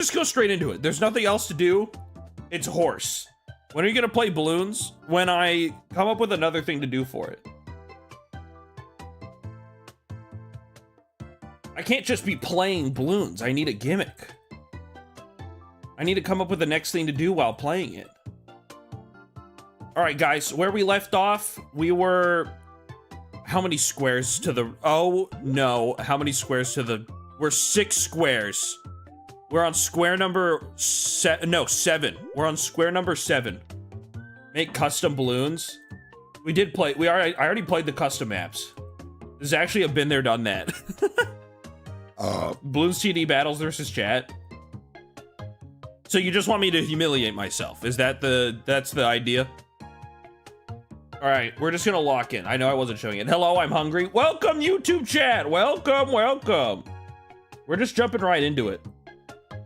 Just go straight into it. There's nothing else to do. It's horse. When are you gonna play balloons? When I come up with another thing to do for it. I can't just be playing balloons. I need a gimmick. I need to come up with the next thing to do while playing it. All right, guys, where we left off, we were... How many squares to the... Oh, no. How many squares to the... We're 6 squares. We're on square number... No, 7. We're on square number 7. Make custom balloons. We did play... I already played the custom maps. This is actually a been there, done that. Balloons TD battles versus chat. So you just want me to humiliate myself? Is that that's the idea? All right, we're just gonna lock in. I know I wasn't showing it. Hello, I'm hungry. Welcome, YouTube chat. Welcome, welcome. We're just jumping right into it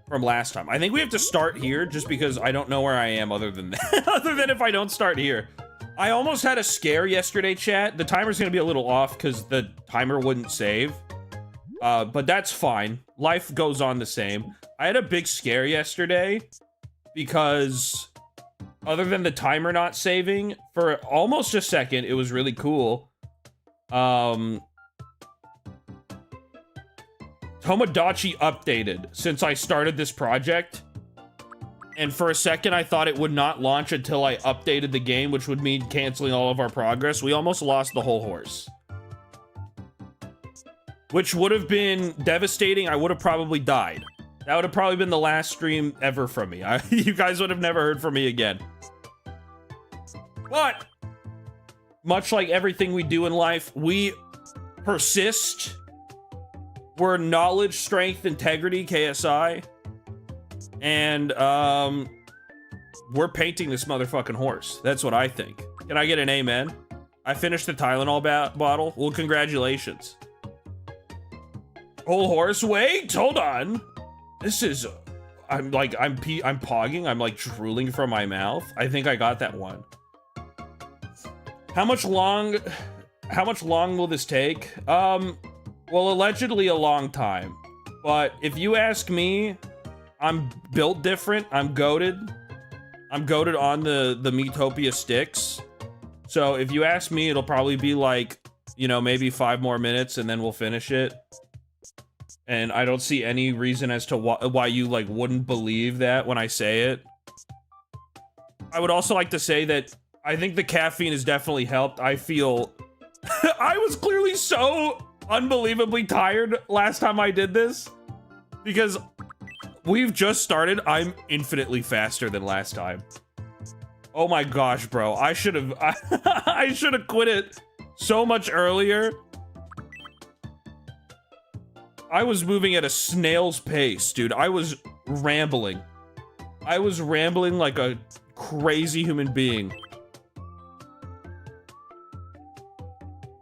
from last time. I think we have to start here just because I don't know where I am other than that. Other than if I don't start here. I almost had a scare yesterday, chat. The timer's gonna be a little off because the timer wouldn't save. But that's fine. Life goes on the same. I had a big scare yesterday because other than the timer not saving for almost a second, it was really cool. Tomodachi updated since I started this project. And for a second, I thought it would not launch until I updated the game, which would mean canceling all of our progress. We almost lost the whole horse. Which would have been devastating. I would have probably died. That would have probably been the last stream ever from me. You guys would have never heard from me again. But, much like everything we do in life, we persist. We're knowledge, strength, integrity, KSI. And, we're painting this motherfucking horse. That's what I think. Can I get an amen? I finished the Tylenol bottle. Well, congratulations. Whole horse, wait, hold on. This is, I'm pogging, I'm like drooling from my mouth. I think I got that one. How much long will this take? Well, allegedly a long time. But if you ask me, I'm built different, I'm goated. I'm goated on the Metopia sticks. So if you ask me, it'll probably be like, you know, maybe 5 more minutes and then we'll finish it. And I don't see any reason as to why you, like, wouldn't believe that when I say it. I would also like to say that I think the caffeine has definitely helped. I feel... I was clearly so unbelievably tired last time I did this. Because we've just started. I'm infinitely faster than last time. Oh my gosh, bro. I should have... I should have quit it so much earlier. I was moving at a snail's pace, dude. I was rambling. I was rambling like a crazy human being.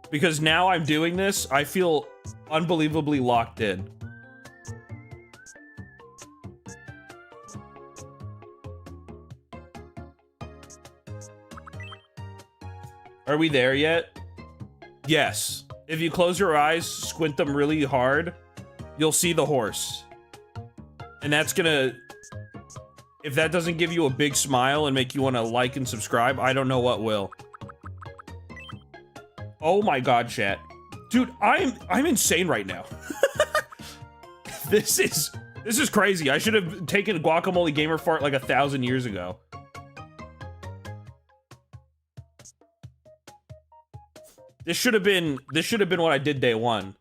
Because now I'm doing this, I feel unbelievably locked in. Are we there yet? Yes. If you close your eyes, squint them really hard, you'll see the horse. And that's gonna... If that doesn't give you a big smile and make you want to like and subscribe, I don't know what will. Oh my god, chat. Dude, I'm insane right now. This is crazy. I should have taken Guacamole Gamer Fart like 1,000 years ago. This should have been what I did day 1.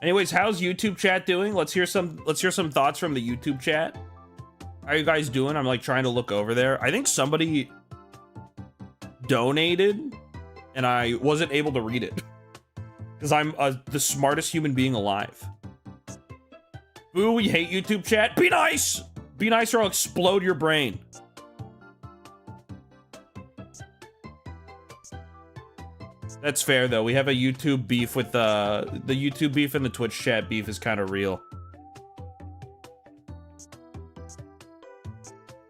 Anyways, how's YouTube chat doing? Let's hear some thoughts from the YouTube chat. How are you guys doing? I'm like trying to look over there. I think somebody donated and I wasn't able to read it because I'm the smartest human being alive. Boo, we hate YouTube chat. Be nice! Be nice or I'll explode your brain. That's fair, though. We have a YouTube beef with the YouTube beef and the Twitch chat beef is kind of real.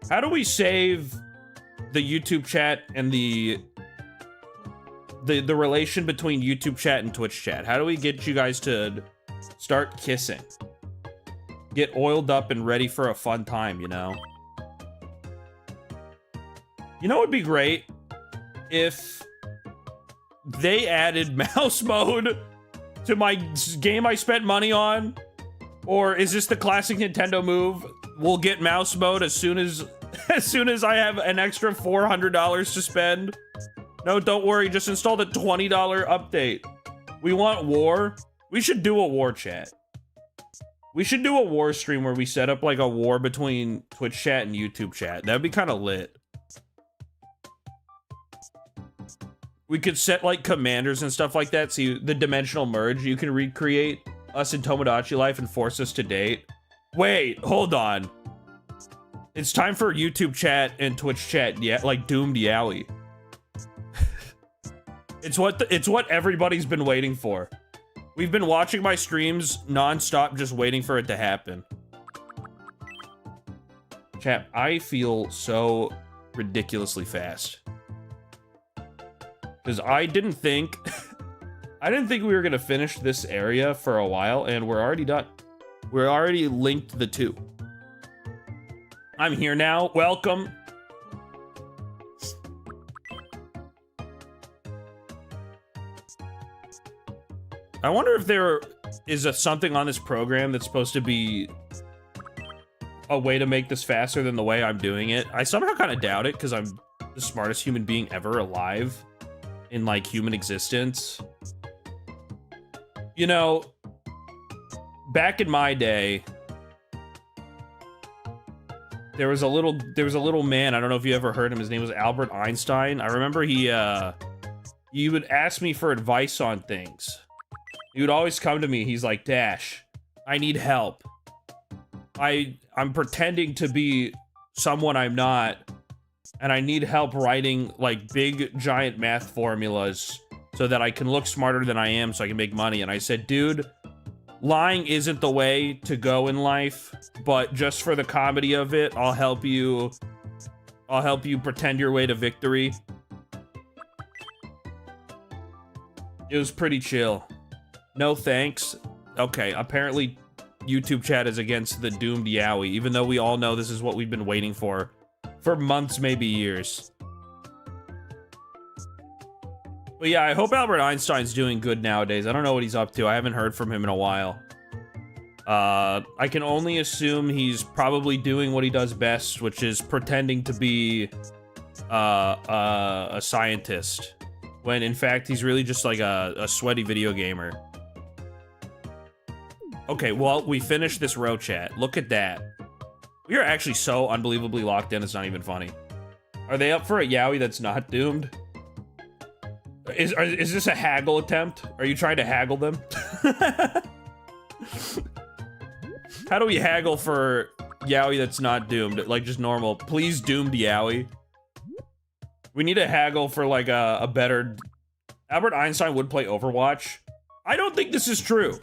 How do we save the YouTube chat and the the relation between YouTube chat and Twitch chat. How do we get you guys to start kissing? Get oiled up and ready for a fun time, you know? You know what would be great? If they added mouse mode to my game I spent money on. Or is this the classic Nintendo move? We'll get mouse mode as soon as I have an extra $400 to spend. No, don't worry, just install the $20 update. We want war. We should do a war chat. We should do a war stream where we set up like a war between Twitch chat and YouTube chat. That'd be kind of lit. We could set like commanders and stuff like that. See the dimensional merge. You can recreate us in Tomodachi life and force us to date. Wait, hold on. It's time for YouTube chat and Twitch chat. Yeah, like doomed yaoi. It's what everybody's been waiting for. We've been watching my streams non-stop, just waiting for it to happen. Chat, I feel so ridiculously fast. Because I didn't think we were gonna finish this area for a while, and we're already done. We're already linked the two. I'm here now. Welcome. I wonder if there is something on this program that's supposed to be a way to make this faster than the way I'm doing it. I somehow kind of doubt it because I'm the smartest human being ever alive in like human existence. You know, back in my day, there was a little man. I don't know if you ever heard him. His name was Albert Einstein. I remember he would ask me for advice on things. He would always come to me. He's like, Dash, I need help. I'm pretending to be someone I'm not, and I need help writing like big giant math formulas so that I can look smarter than I am so I can make money. And I said, dude, lying isn't the way to go in life, but just for the comedy of it, I'll help you pretend your way to victory. It was pretty chill. No thanks. Okay, apparently YouTube chat is against the doomed yaoi, even though we all know this is what we've been waiting for months, maybe years. But yeah, I hope Albert Einstein's doing good nowadays. I don't know what he's up to. I haven't heard from him in a while. I can only assume he's probably doing what he does best, which is pretending to be a scientist, when in fact he's really just like a sweaty video gamer. Okay, well, we finished this row chat. Look at that. We are actually so unbelievably locked in, it's not even funny. Are they up for a yaoi that's not doomed? Is this a haggle attempt? Are you trying to haggle them? How do we haggle for yaoi that's not doomed? Like just normal. Please doomed yaoi. We need a haggle for like a better... Albert Einstein would play Overwatch. I don't think this is true.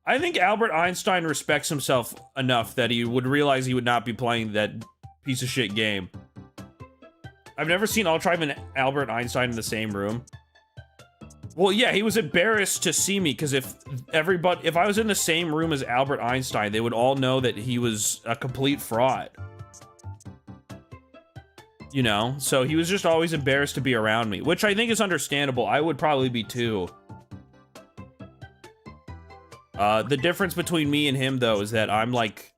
I think Albert Einstein respects himself enough that he would realize he would not be playing that piece of shit game. I've never seen Altrive and Albert Einstein in the same room. Well, yeah, he was embarrassed to see me because if I was in the same room as Albert Einstein, they would all know that he was a complete fraud. You know, so he was just always embarrassed to be around me, which I think is understandable. I would probably be too. The difference between me and him, though, is that I'm like,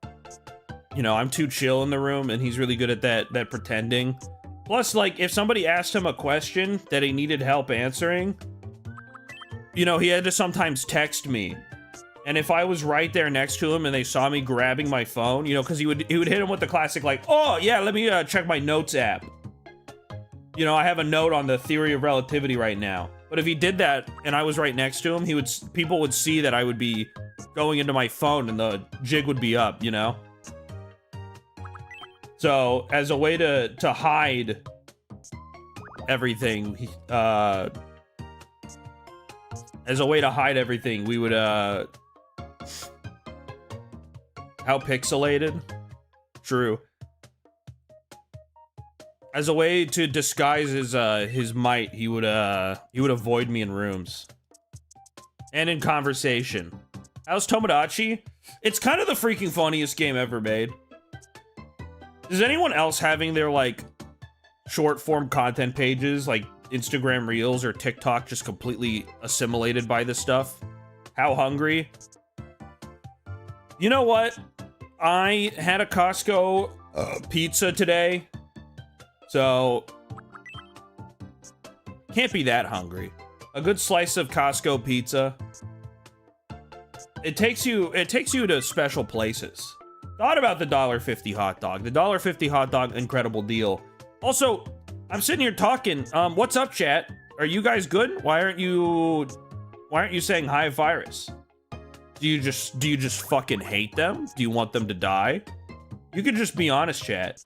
you know, I'm too chill in the room, and he's really good at that pretending. Plus, like, if somebody asked him a question that he needed help answering, you know, he had to sometimes text me. And if I was right there next to him and they saw me grabbing my phone, you know, because he would hit him with the classic, like, oh, yeah, let me check my notes app. You know, I have a note on the theory of relativity right now. But if he did that and I was right next to him, people would see that I would be going into my phone and the jig would be up, you know? So, as a way to hide everything, we would, how pixelated? True. As a way to disguise his might, he would avoid me in rooms. And in conversation. How's Tomodachi? It's kind of the freaking funniest game ever made. Is anyone else having their, like, short form content pages, like Instagram Reels or TikTok, just completely assimilated by this stuff? How hungry? You know what? I had a Costco pizza today, so can't be that hungry. A good slice of Costco pizza. It takes you to special places. Thought about the $1.50 hot dog. The $1.50 hot dog, incredible deal. Also, I'm sitting here talking. What's up, chat? Are you guys good? Why aren't you saying hi, virus? Do you just fucking hate them? Do you want them to die? You can just be honest, chat.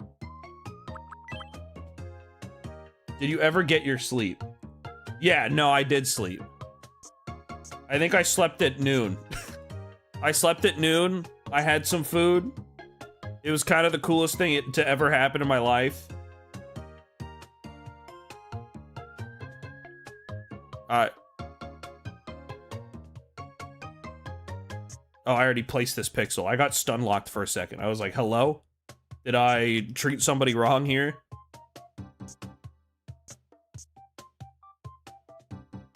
Did you ever get your sleep? Yeah, no, I did sleep. I think I slept at noon. I slept at noon. I had some food. It was kind of the coolest thing to ever happen in my life. Oh, I already placed this pixel. I got stun locked for a second. I was like, hello? Did I treat somebody wrong here?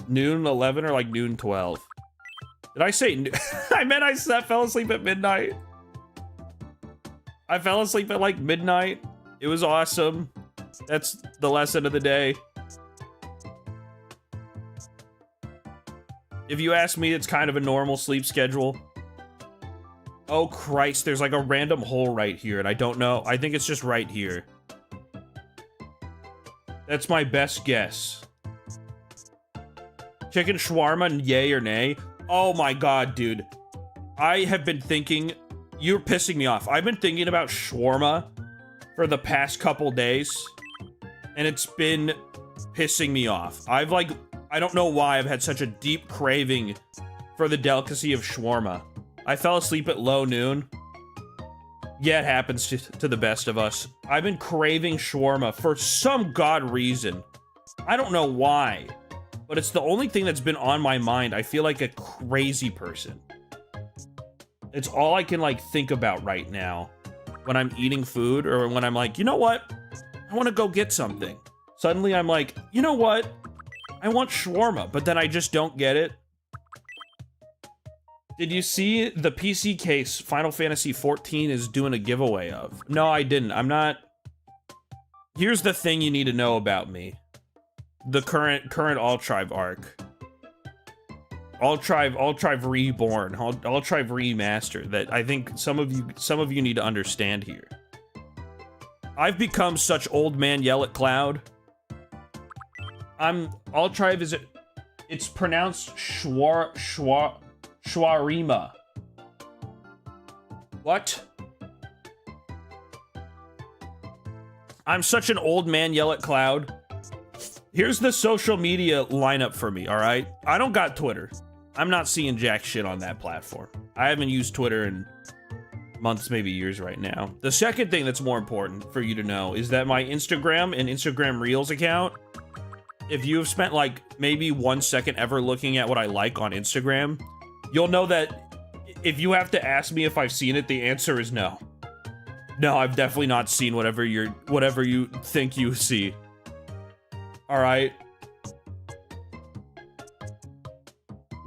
Noon 11 or like noon 12? Did I say I meant I fell asleep at midnight. I fell asleep at like midnight. It was awesome. That's the lesson of the day. If you ask me, it's kind of a normal sleep schedule. Oh Christ, there's like a random hole right here, and I don't know. I think it's just right here. That's my best guess. Chicken shawarma, yay or nay? Oh my god, dude. I have been thinking... You're pissing me off. I've been thinking about shawarma for the past couple days, and it's been pissing me off. I don't know why I've had such a deep craving for the delicacy of shawarma. I fell asleep at low noon. Yeah, it happens to the best of us. I've been craving shawarma for some god reason. I don't know why, but it's the only thing that's been on my mind. I feel like a crazy person. It's all I can, like, think about right now when I'm eating food or when I'm like, you know what? I want to go get something. Suddenly I'm like, you know what? I want shawarma, but then I just don't get it. Did you see the PC case Final Fantasy XIV is doing a giveaway of? No, I didn't. I'm not... Here's the thing you need to know about me. The current Altrive arc. Altrive Reborn, Altrive Remaster, that I think some of you need to understand here. I've become such old man yell at cloud. Altrive is... It's pronounced Shawarma. What? I'm such an old man yell at cloud. Here's the social media lineup for me, alright? I don't got Twitter. I'm not seeing jack shit on that platform. I haven't used Twitter in months, maybe years right now. The second thing that's more important for you to know is that my Instagram and Instagram Reels account, if you have spent like maybe 1 second ever looking at what I like on Instagram, you'll know that if you have to ask me if I've seen it, the answer is no. No, I've definitely not seen whatever you think you see. All right.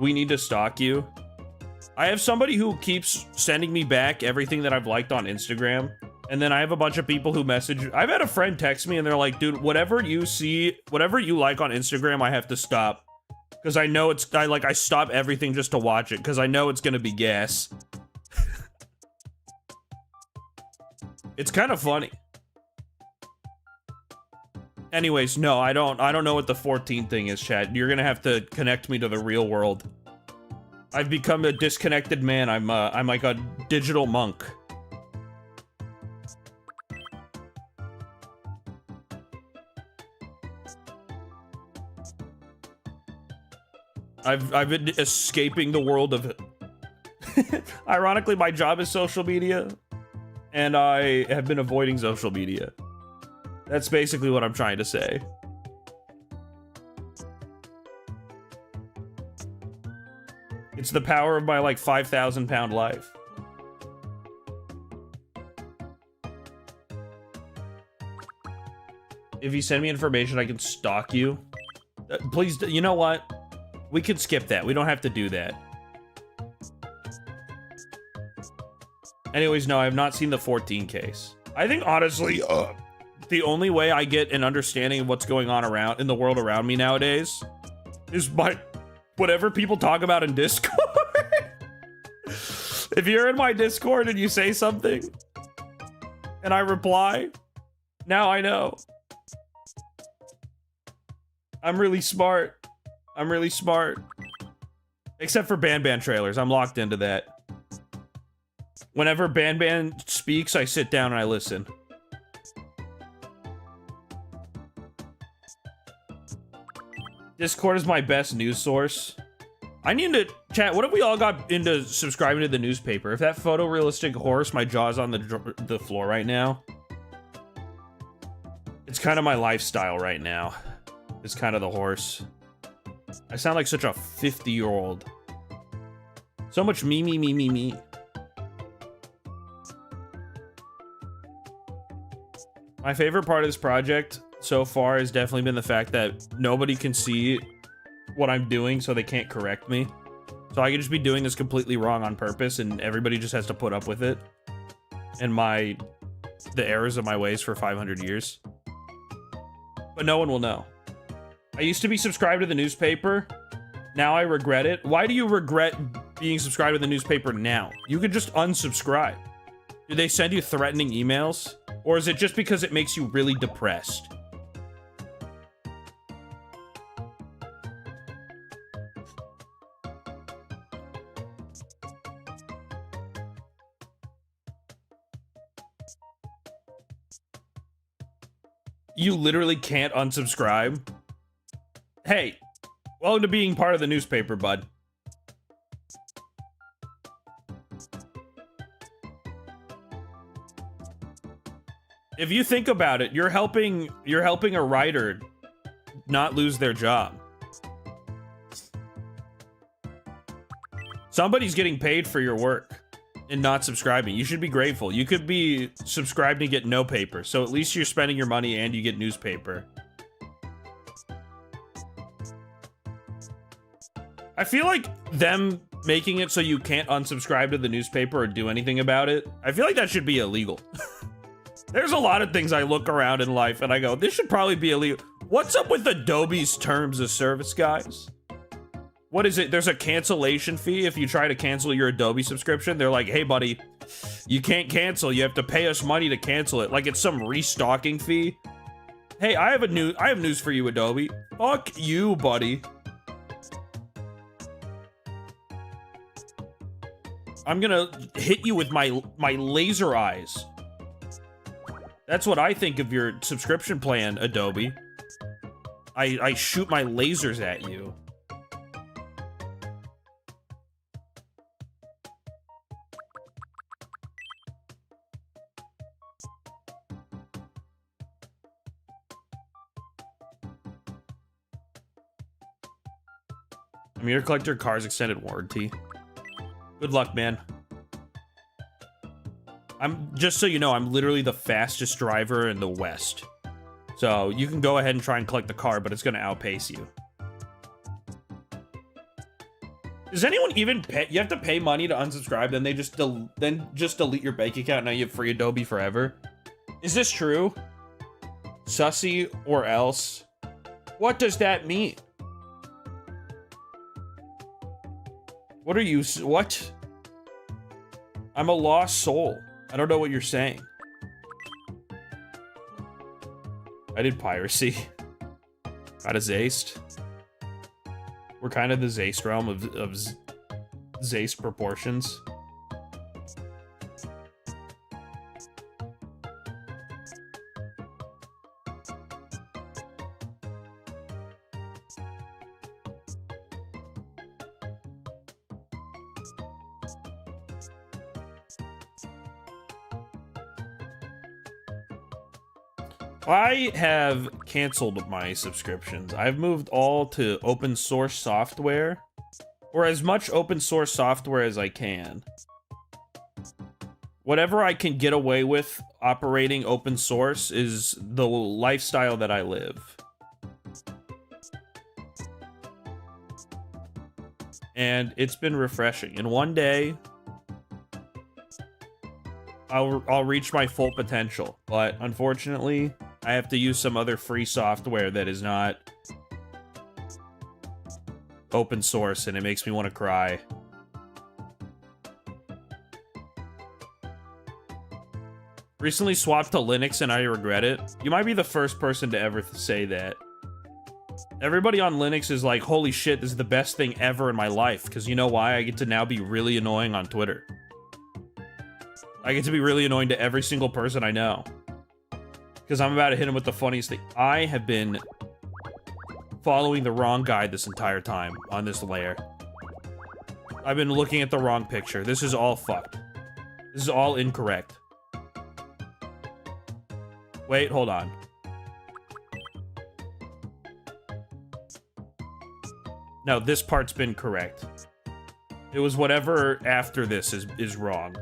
We need to stalk you. I have somebody who keeps sending me back everything that I've liked on Instagram. And then I have a bunch of people who message. I've had a friend text me and they're like, dude, whatever you see, whatever you like on Instagram, I have to stop. Because I know I stop everything just to watch it. Because I know it's going to be gas. It's kind of funny. Anyways, no, I don't know what the 14 thing is, chat. You're gonna have to connect me to the real world. I've become a disconnected man. I'm like a digital monk. I've been escaping the world of... Ironically, my job is social media, and I have been avoiding social media. That's basically what I'm trying to say. It's the power of my, like, 5,000 pound life. If you send me information, I can stalk you. Please, you know what? We can skip that. We don't have to do that. Anyways, no, I have not seen the 14 case. I think, honestly, the only way I get an understanding of what's going on around in the world around me nowadays is by whatever people talk about in Discord. If you're in my Discord and you say something and I reply, now I know. I'm really smart. I'm really smart. Except for Ban trailers. I'm locked into that. Whenever Ban speaks, I sit down and I listen. Discord is my best news source. I need to chat. What if we all got into subscribing to the newspaper? If that photorealistic horse, my jaw's on the floor right now. It's kind of my lifestyle right now. It's kind of the horse. I sound like such a 50-year-old. So much me. My favorite part of this project so far has definitely been the fact that nobody can see what I'm doing, so they can't correct me. So I can just be doing this completely wrong on purpose, and everybody just has to put up with it. And the errors of my ways for 500 years. But no one will know. I used to be subscribed to the newspaper. Now I regret it. Why do you regret being subscribed to the newspaper now? You could just unsubscribe. Do they send you threatening emails? Or is it just because it makes you really depressed? You literally can't unsubscribe? Hey, welcome to being part of the newspaper, bud. If you think about it, you're helping a writer not lose their job. Somebody's getting paid for your work and not subscribing. You should be grateful. You could be subscribed and get no paper, so at least you're spending your money and you get newspaper. I feel like them making it so you can't unsubscribe to the newspaper or do anything about it, I feel like that should be illegal. There's a lot of things I look around in life and I go, this should probably be illegal. What's up with Adobe's terms of service, guys? What is it? There's a cancellation fee if you try to cancel your Adobe subscription. They're like, hey, buddy, you can't cancel. You have to pay us money to cancel it. Like it's some restocking fee. Hey, I have news for you, Adobe. Fuck you, buddy. I'm gonna hit you with my laser eyes. That's what I think of your subscription plan, Adobe. I shoot my lasers at you. I'm here to collect your car's extended warranty. Good luck, man. Just so you know, I'm literally the fastest driver in the West. So you can go ahead and try and collect the car, but it's gonna outpace you. Does anyone even pay? You have to pay money to unsubscribe, then they just delete your bank account. Now you have free Adobe forever. Is this true? Sussy or else? What does that mean? What are you? What? I'm a lost soul. I don't know what you're saying. I did piracy. Got a Zayst. We're kind of the Zayst realm of Zayst proportions. I have canceled my subscriptions. I've moved all to open source software, or as much open source software as I can. Whatever I can get away with operating open source is the lifestyle that I live. And it's been refreshing. And one day, I'll reach my full potential. But unfortunately, I have to use some other free software that is not open source, and it makes me want to cry. Recently swapped to Linux and I regret it. You might be the first person to ever say that. Everybody on Linux is like, holy shit, this is the best thing ever in my life. Because you know why? I get to now be really annoying on Twitter. I get to be really annoying to every single person I know. Because I'm about to hit him with the funniest thing. I have been following the wrong guide this entire time on this layer. I've been looking at the wrong picture. This is all fucked. This is all incorrect. Wait, hold on. No, this part's been correct. It was whatever after this is wrong.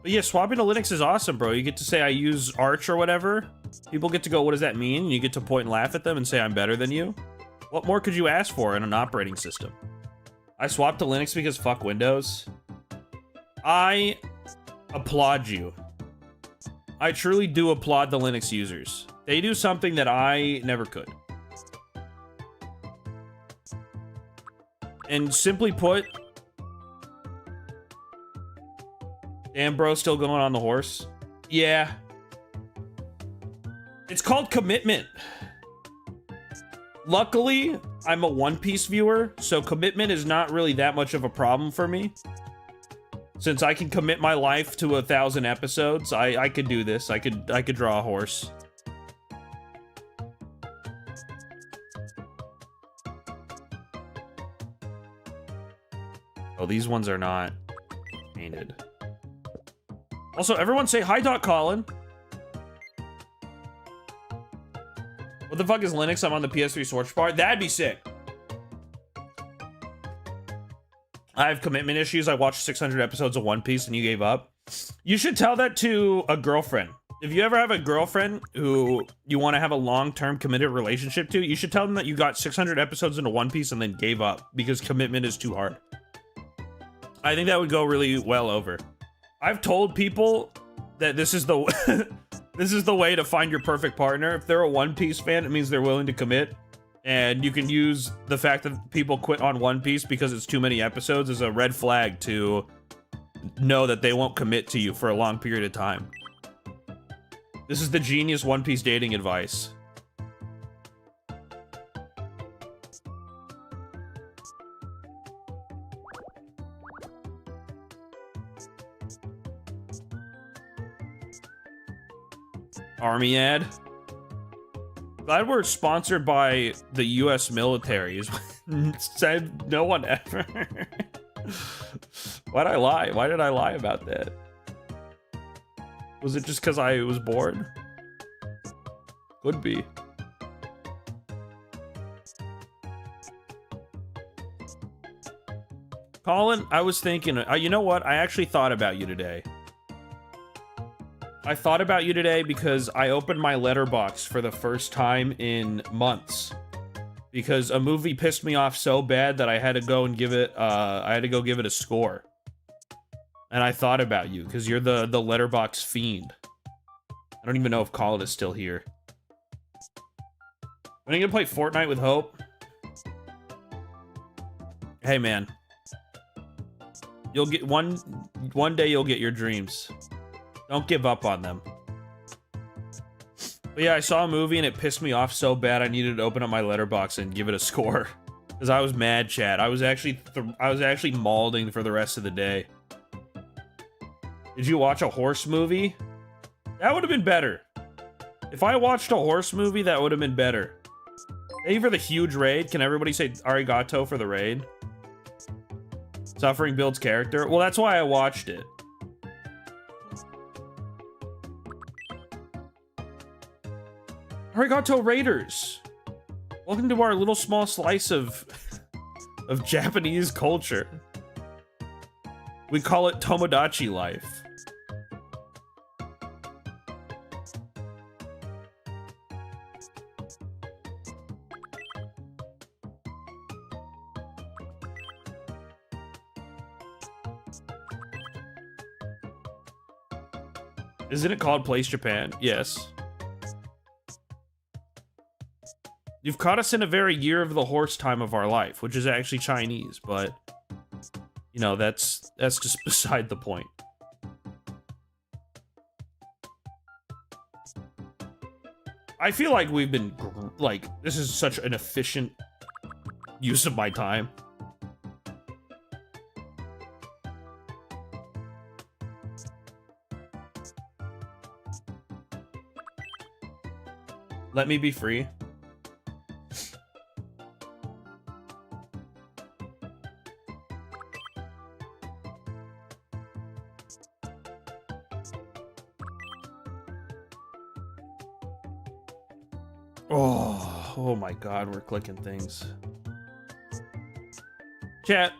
But yeah, swapping to Linux is awesome, bro. You get to say I use Arch or whatever. People get to go, what does that mean? And you get to point and laugh at them and say I'm better than you. What more could you ask for in an operating system? I swapped to Linux because fuck Windows. I applaud you. I truly do applaud the Linux users. They do something that I never could. And simply put, damn, bro, still going on the horse? Yeah. It's called commitment. Luckily, I'm a One Piece viewer, so commitment is not really that much of a problem for me. Since I can commit my life to 1,000 episodes, I could do this. I could draw a horse. Oh, these ones are not painted. Also, everyone say hi, Doc Colin. What the fuck is Linux? I'm on the PS3 search bar. That'd be sick. I have commitment issues. I watched 600 episodes of One Piece and you gave up. You should tell that to a girlfriend. If you ever have a girlfriend who you want to have a long-term committed relationship to, you should tell them that you got 600 episodes into One Piece and then gave up because commitment is too hard. I think that would go really well over. I've told people that this is the this is the way to find your perfect partner. If they're a One Piece fan, it means they're willing to commit. And you can use the fact that people quit on One Piece because it's too many episodes as a red flag to know that they won't commit to you for a long period of time. This is the genius One Piece dating advice. Army ad. Glad we're sponsored by the US military. Said no one ever. Why'd I lie? Why did I lie about that? Was it just because I was bored? Could be. Colin, I was thinking, you know what? I actually thought about you today. I thought about you today because I opened my letterbox for the first time in months. Because a movie pissed me off so bad that I had to go and give it, a score. And I thought about you, because you're the letterbox fiend. I don't even know if Colin is still here. When are you gonna play Fortnite with Hope? Hey man. You'll get one day you'll get your dreams. Don't give up on them. But yeah, I saw a movie and it pissed me off so bad I needed to open up my letterbox and give it a score. Because I was mad, chat. I was actually mauling for the rest of the day. Did you watch a horse movie? That would have been better. If I watched a horse movie, that would have been better. Thank you for the huge raid. Can everybody say arigato for the raid? Suffering builds character. Well, that's why I watched it. Arigato Raiders. Welcome to our little small slice of Japanese culture. We call it Tomodachi life. Isn't it called Place Japan? Yes. You've caught us in a very year of the horse time of our life, which is actually Chinese, but you know, that's just beside the point. I feel like we've been, like, this is such an efficient use of my time. Let me be free. Oh my god, we're clicking things. Chat.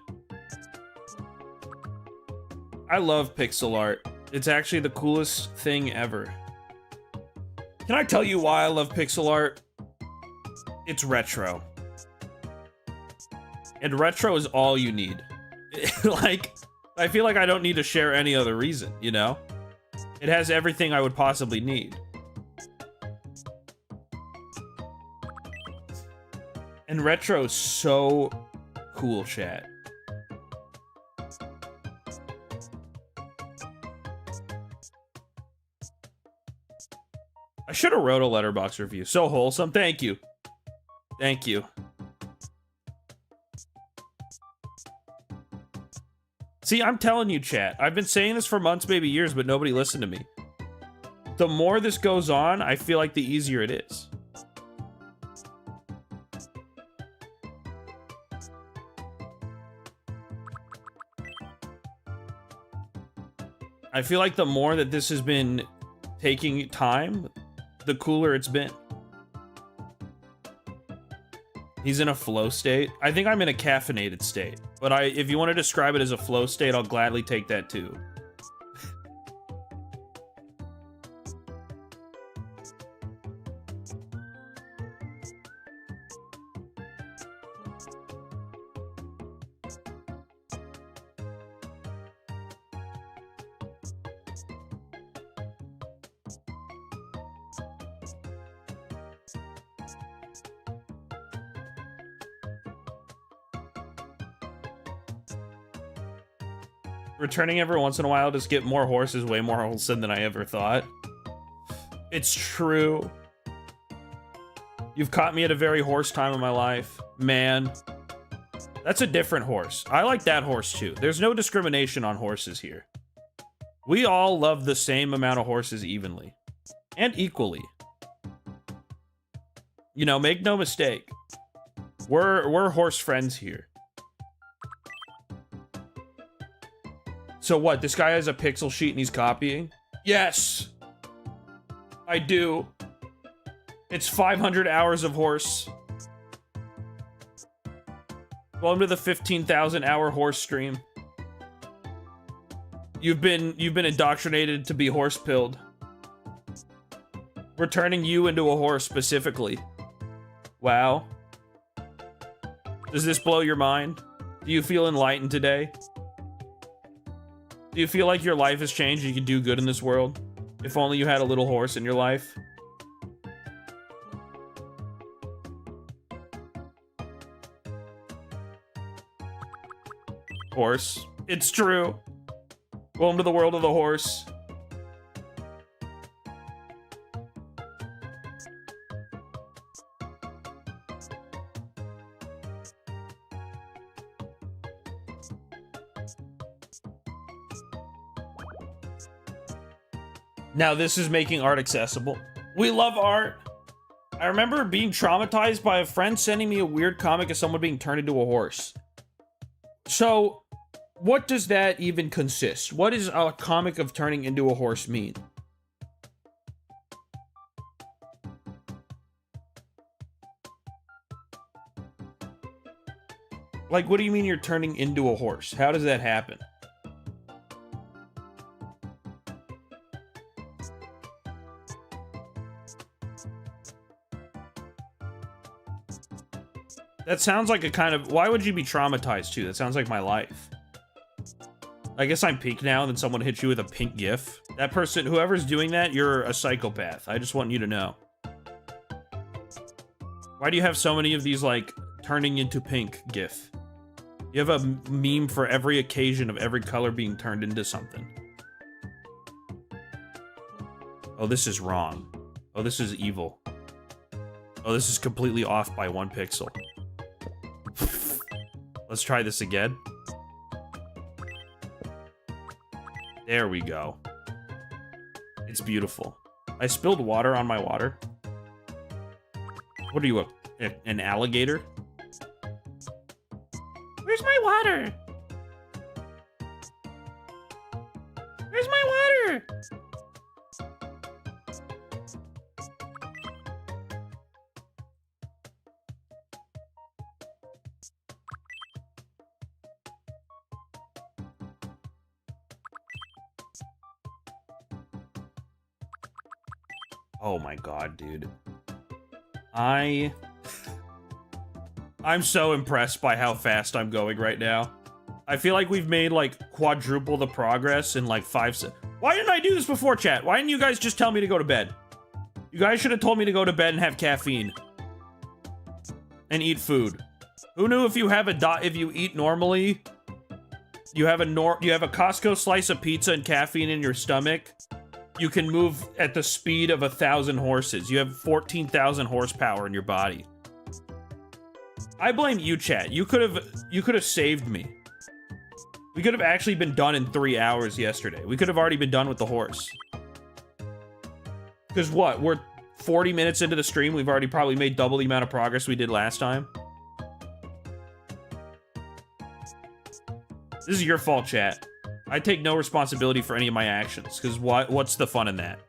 I love pixel art. It's actually the coolest thing ever. Can I tell you why I love pixel art? It's retro. And retro is all you need. Like, I feel like I don't need to share any other reason, you know? It has everything I would possibly need. And retro is so cool, chat. I should have wrote a letterbox review. So wholesome. Thank you. Thank you. See, I'm telling you, chat. I've been saying this for months, maybe years, but nobody listened to me. The more this goes on, I feel like the easier it is. I feel like the more that this has been taking time, the cooler it's been. He's in a flow state. I think I'm in a caffeinated state. But if you want to describe it as a flow state, I'll gladly take that too. Returning every once in a while to get more horses way more wholesome than I ever thought. It's true. You've caught me at a very horse time of my life. Man, that's a different horse. I like that horse too. There's no discrimination on horses here. We all love the same amount of horses evenly. And equally. You know, make no mistake. We're horse friends here. So what, this guy has a pixel sheet and he's copying? Yes! I do. It's 500 hours of horse. Welcome to the 15,000 hour horse stream. You've been indoctrinated to be horse pilled. We're turning you into a horse specifically. Wow. Does this blow your mind? Do you feel enlightened today? Do you feel like your life has changed and you can do good in this world? If only you had a little horse in your life. Horse. It's true. Welcome to the world of the horse. Now this is making art accessible. We love art. I remember being traumatized by a friend sending me a weird comic of someone being turned into a horse. So, what does that even consist? What does a comic of turning into a horse mean? Like, what do you mean you're turning into a horse? How does that happen? That sounds like a kind of... Why would you be traumatized too? That sounds like my life. I guess I'm pink now, and then someone hits you with a pink gif. That person, whoever's doing that, you're a psychopath. I just want you to know. Why do you have so many of these, like, turning into pink gif? You have a meme for every occasion of every color being turned into something. Oh, this is wrong. Oh, this is evil. Oh, this is completely off by 1 pixel. Let's try this again. There we go. It's beautiful. I spilled water on my water. What are you, an alligator? Where's my water? Where's my water? Oh my god, dude. I'm so impressed by how fast I'm going right now. I feel like we've made, like, quadruple the progress in, like, 5 seconds. Why didn't I do this before, chat? Why didn't you guys just tell me to go to bed? You guys should have told me to go to bed and have caffeine. And eat food. Who knew if you have if you eat normally, you have a Costco slice of pizza and caffeine in your stomach, you can move at the speed of 1,000 horses. You have 14,000 horsepower in your body. I blame you, chat. You could have saved me. We could have actually been done in 3 hours yesterday. We could have already been done with the horse. Because what? We're 40 minutes into the stream. We've already probably made double the amount of progress we did last time. This is your fault, chat. I take no responsibility for any of my actions, because what's the fun in that?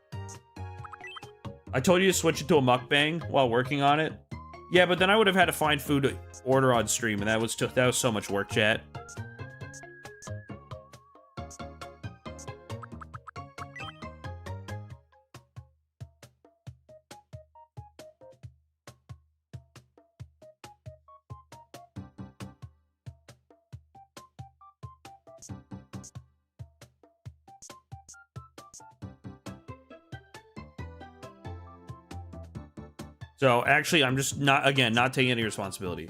I told you to switch it to a mukbang while working on it. Yeah, but then I would have had to find food to order on stream, and that was so much work, chat. So, actually, I'm just not taking any responsibility.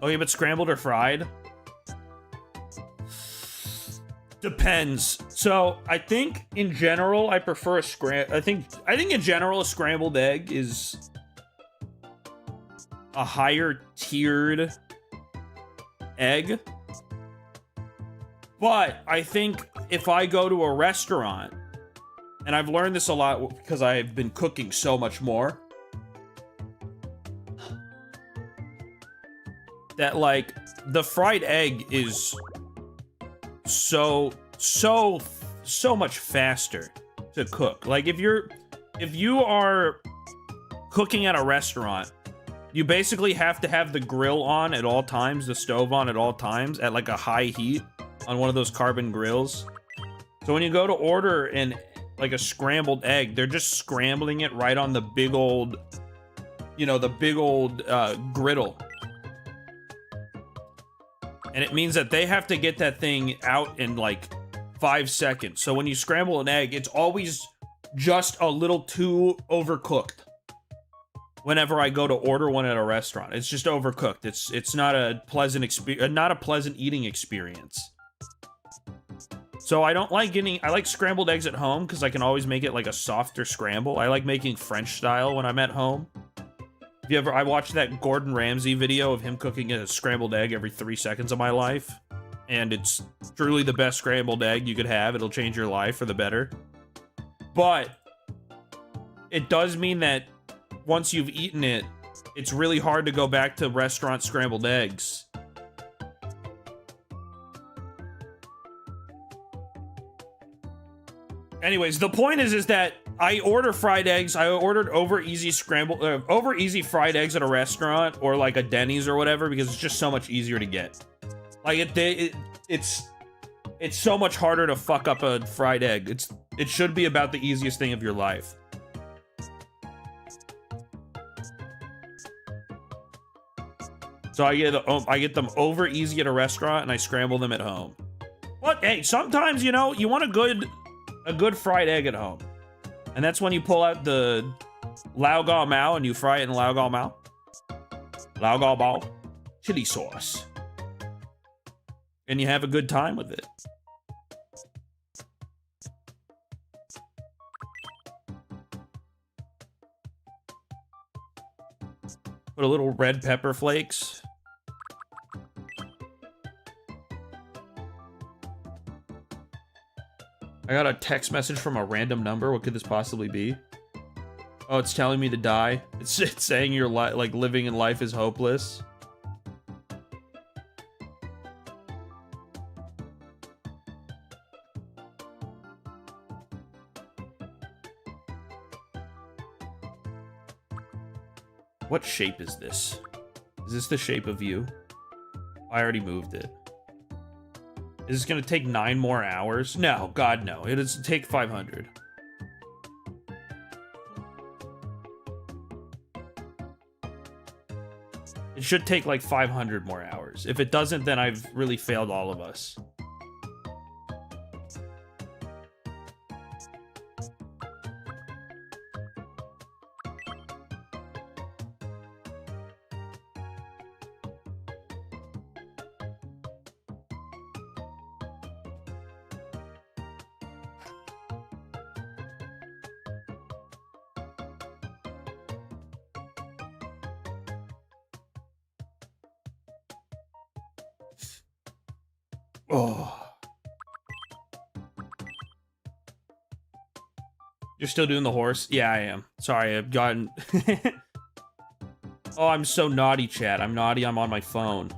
Okay, but scrambled or fried? Depends. So, I think, in general, I prefer I think in general, a scrambled egg is a higher tiered egg. But, I think if I go to a restaurant, and I've learned this a lot because I've been cooking so much more, that, like, the fried egg is so much faster to cook. Like, if you are cooking at a restaurant, you basically have to have the grill on at all times, the stove on at all times, at, like, a high heat on one of those carbon grills. So when you go to order like, a scrambled egg, they're just scrambling it right on the big old, griddle. And it means that they have to get that thing out in, like, 5 seconds. So when you scramble an egg, it's always just a little too overcooked. Whenever I go to order one at a restaurant, it's just overcooked. It's not a pleasant eating experience. So I like scrambled eggs at home because I can always make it like a softer scramble. I like making French style when I'm at home. I watched that Gordon Ramsay video of him cooking a scrambled egg every 3 seconds of my life. And it's truly the best scrambled egg you could have. It'll change your life for the better. But it does mean that once you've eaten it, it's really hard to go back to restaurant scrambled eggs. Anyways, the point is that I order fried eggs. I ordered over easy fried eggs at a restaurant or like a Denny's or whatever because it's just so much easier to get. Like it's so much harder to fuck up a fried egg. It should be about the easiest thing of your life. So I get them over easy at a restaurant and I scramble them at home. But hey, sometimes, you know, you want a good fried egg at home. And that's when you pull out the Lao Gao Mao and you fry it in Lao Gao Mao. Lao Gao Bao chili sauce. And you have a good time with it. Put a little red pepper flakes. I got a text message from a random number. What could this possibly be? Oh, it's telling me to die. It's saying your like living in life is hopeless. What shape is this? Is this the shape of you? I already moved it. Is this gonna take 9 more hours? No, God, no. It is take 500. It should take like 500 more hours. If it doesn't, then I've really failed all of us. Oh. You're still doing the horse? Yeah, I am. Sorry, I've gotten... Oh, I'm so naughty, chat. I'm naughty, I'm on my phone.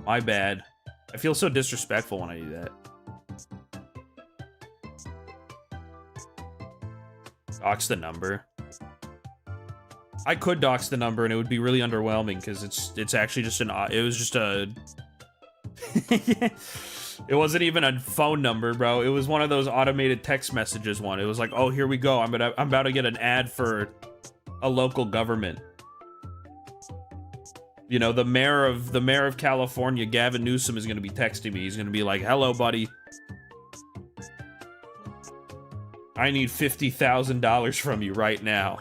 My bad. I feel so disrespectful when I do that. Dox the number. I could dox the number and it would be really underwhelming because it's actually just it was just a... It wasn't even a phone number, bro. It was one of those automated text messages one. It was like, oh, here we go. I'm about to get an ad for a local government. You know, the mayor of California, Gavin Newsom, is gonna be texting me. He's gonna be like, hello, buddy. I need $50,000 from you right now.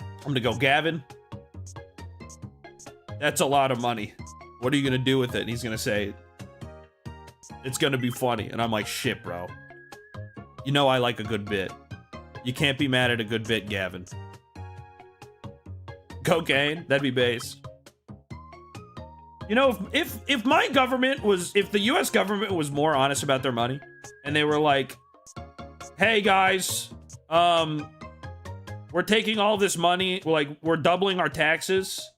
I'm gonna go, Gavin. That's a lot of money. What are you gonna do with it? And he's gonna say, it's gonna be funny. And I'm like, shit, bro. You know I like a good bit. You can't be mad at a good bit, Gavin. Cocaine? That'd be base. You know, if my government was, if the US government was more honest about their money, and they were like, hey guys, we're taking all this money, we're doubling our taxes.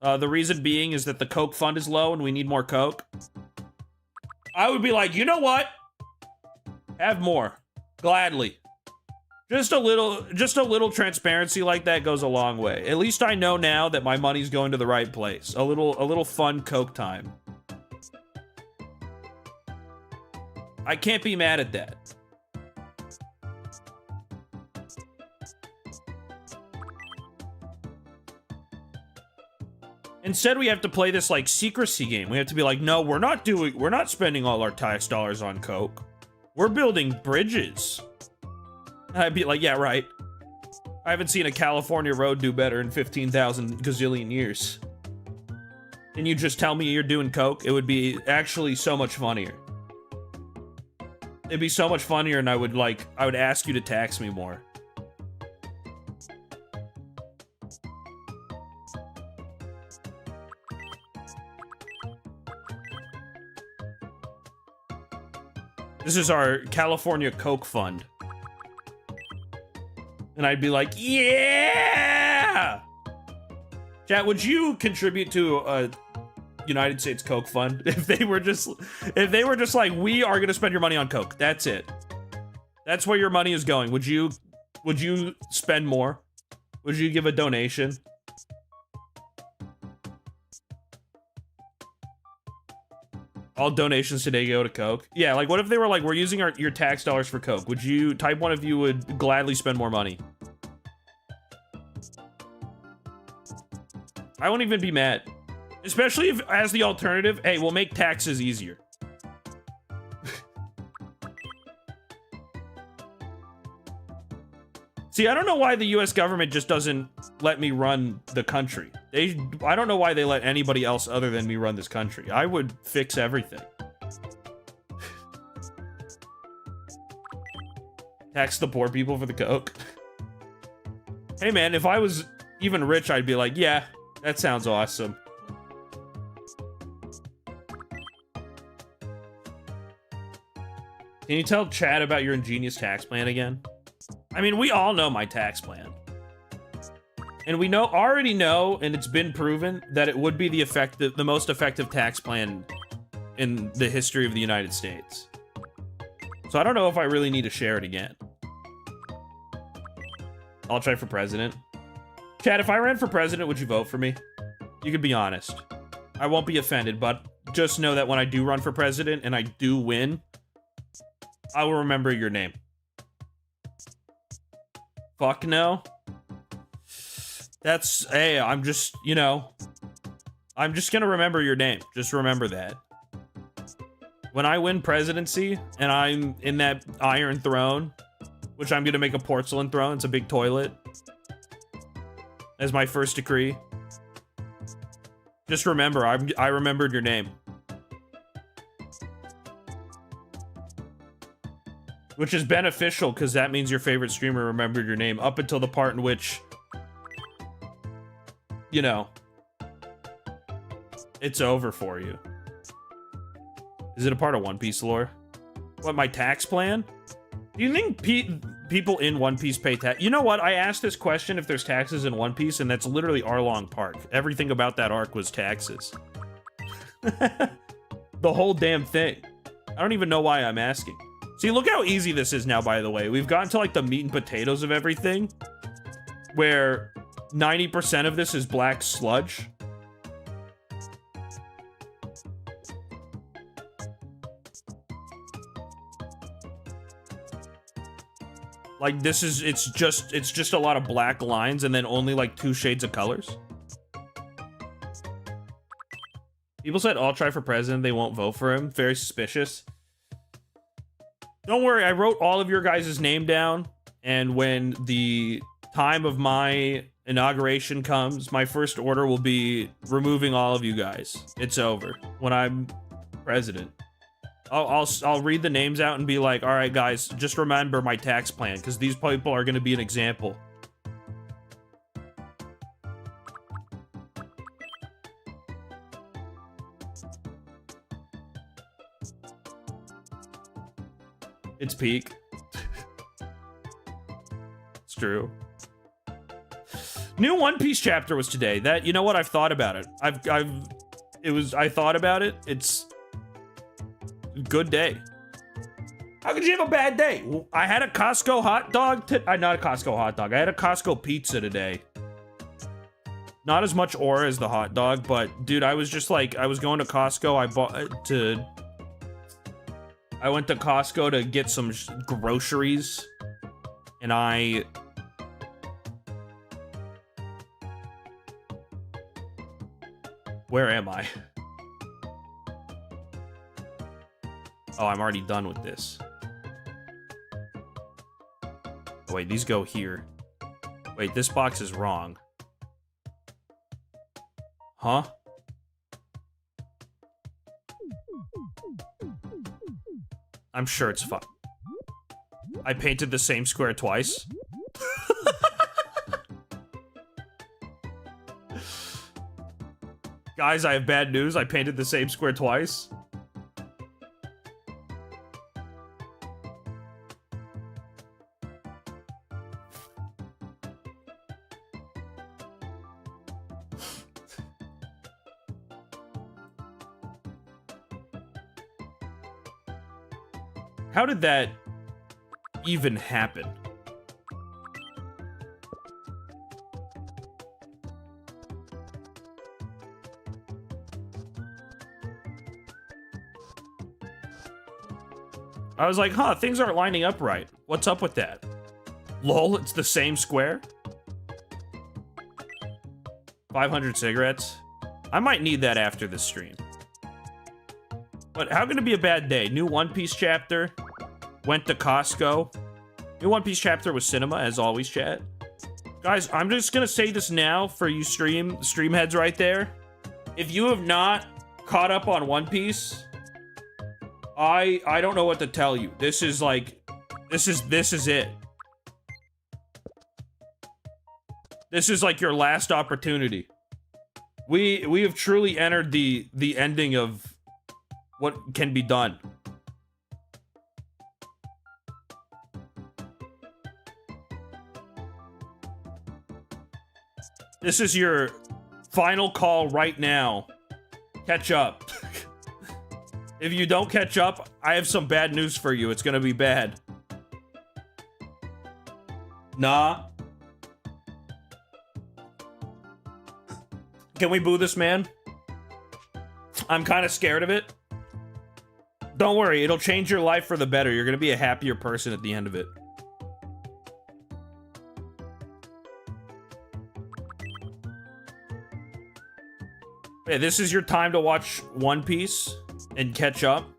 The reason being is that the Coke fund is low and we need more Coke. I would be like, you know what? Have more. Gladly. Just a little transparency like that goes a long way. At least I know now that my money's going to the right place. A little fun Coke time. I can't be mad at that. Instead, we have to play this, like, secrecy game. We have to be like, no, we're not spending all our tax dollars on Coke. We're building bridges. And I'd be like, yeah, right. I haven't seen a California road do better in 15,000 gazillion years. Can you just tell me you're doing Coke? It would be actually so much funnier. It'd be so much funnier, and I would ask you to tax me more. This is our California Coke Fund. And I'd be like, yeah! Chat, would you contribute to a United States Coke fund if they were just like, we are gonna spend your money on Coke. That's it. That's where your money is going. Would you spend more? Would you give a donation? All donations today go to Coke. Yeah, like what if they were like, we're using your tax dollars for Coke? Would you, type one of you would gladly spend more money? I won't even be mad. Especially if, as the alternative, hey, we'll make taxes easier. See, I don't know why the US government just doesn't let me run the country. I don't know why they let anybody else other than me run this country. I would fix everything. Tax the poor people for the Coke. Hey man, if I was even rich, I'd be like, yeah, that sounds awesome. Can you tell Chad about your ingenious tax plan again? I mean, we all know my tax plan. And we already know, and it's been proven, that it would be the most effective tax plan in the history of the United States. So I don't know if I really need to share it again. I'll try for president. Chad, if I ran for president, would you vote for me? You can be honest. I won't be offended, but just know that when I do run for president and I do win, I will remember your name. Fuck no. That's, hey, I'm just, you know, I'm just gonna remember your name. Just remember that. When I win presidency and I'm in that iron throne, which I'm gonna make a porcelain throne, it's a big toilet, as my first decree. Just remember, I remembered your name. Which is beneficial, because that means your favorite streamer remembered your name, up until the part in which, you know, it's over for you. Is it a part of One Piece lore? What, my tax plan? Do you think people in One Piece pay tax? You know what? I asked this question if there's taxes in One Piece, and that's literally Arlong Park. Everything about that arc was taxes. The whole damn thing. I don't even know why I'm asking. See, look how easy this is now, by the way. We've gotten to, like, the meat and potatoes of everything, where 90% of this is black sludge. Like, this is, it's just a lot of black lines and then only, like, 2 shades of colors. People said Altrive for president, they won't vote for him. Very suspicious. Don't worry, I wrote all of your guys' name down, and when the time of my inauguration comes, my first order will be removing all of you guys. It's over. When I'm president. I'll read the names out and be like, all right, guys, just remember my tax plan, because these people are going to be an example. It's peak. It's true. New One Piece chapter was today. That, you know what? I've thought about it. I thought about it. It's a good day. How could you have a bad day? I had a Costco hot dog. Not a Costco hot dog. I had a Costco pizza today. Not as much aura as the hot dog, but dude, I was just like, I was going to Costco. I went to Costco to get some groceries, and where am I? Oh, I'm already done with this. Oh, wait, these go here. Wait, this box is wrong. Huh? I'm sure it's fine. I painted the same square twice. Guys, I have bad news. I painted the same square twice. How did that even happen? I was like, huh, things aren't lining up right. What's up with that? Lol, it's the same square? 500 cigarettes? I might need that after this stream. But how can it be a bad day? New One Piece chapter. Went to Costco. New One Piece chapter was cinema, as always, chat. Guys, I'm just gonna say this now for you stream heads right there. If you have not caught up on One Piece, I don't know what to tell you. This is like, this is it. This is like your last opportunity. We have truly entered the ending of what can be done. This is your final call right now. Catch up. If you don't catch up, I have some bad news for you. It's gonna be bad. Nah. Can we boo this man? I'm kind of scared of it. Don't worry, it'll change your life for the better. You're gonna be a happier person at the end of it. Yeah, this is your time to watch One Piece and catch up.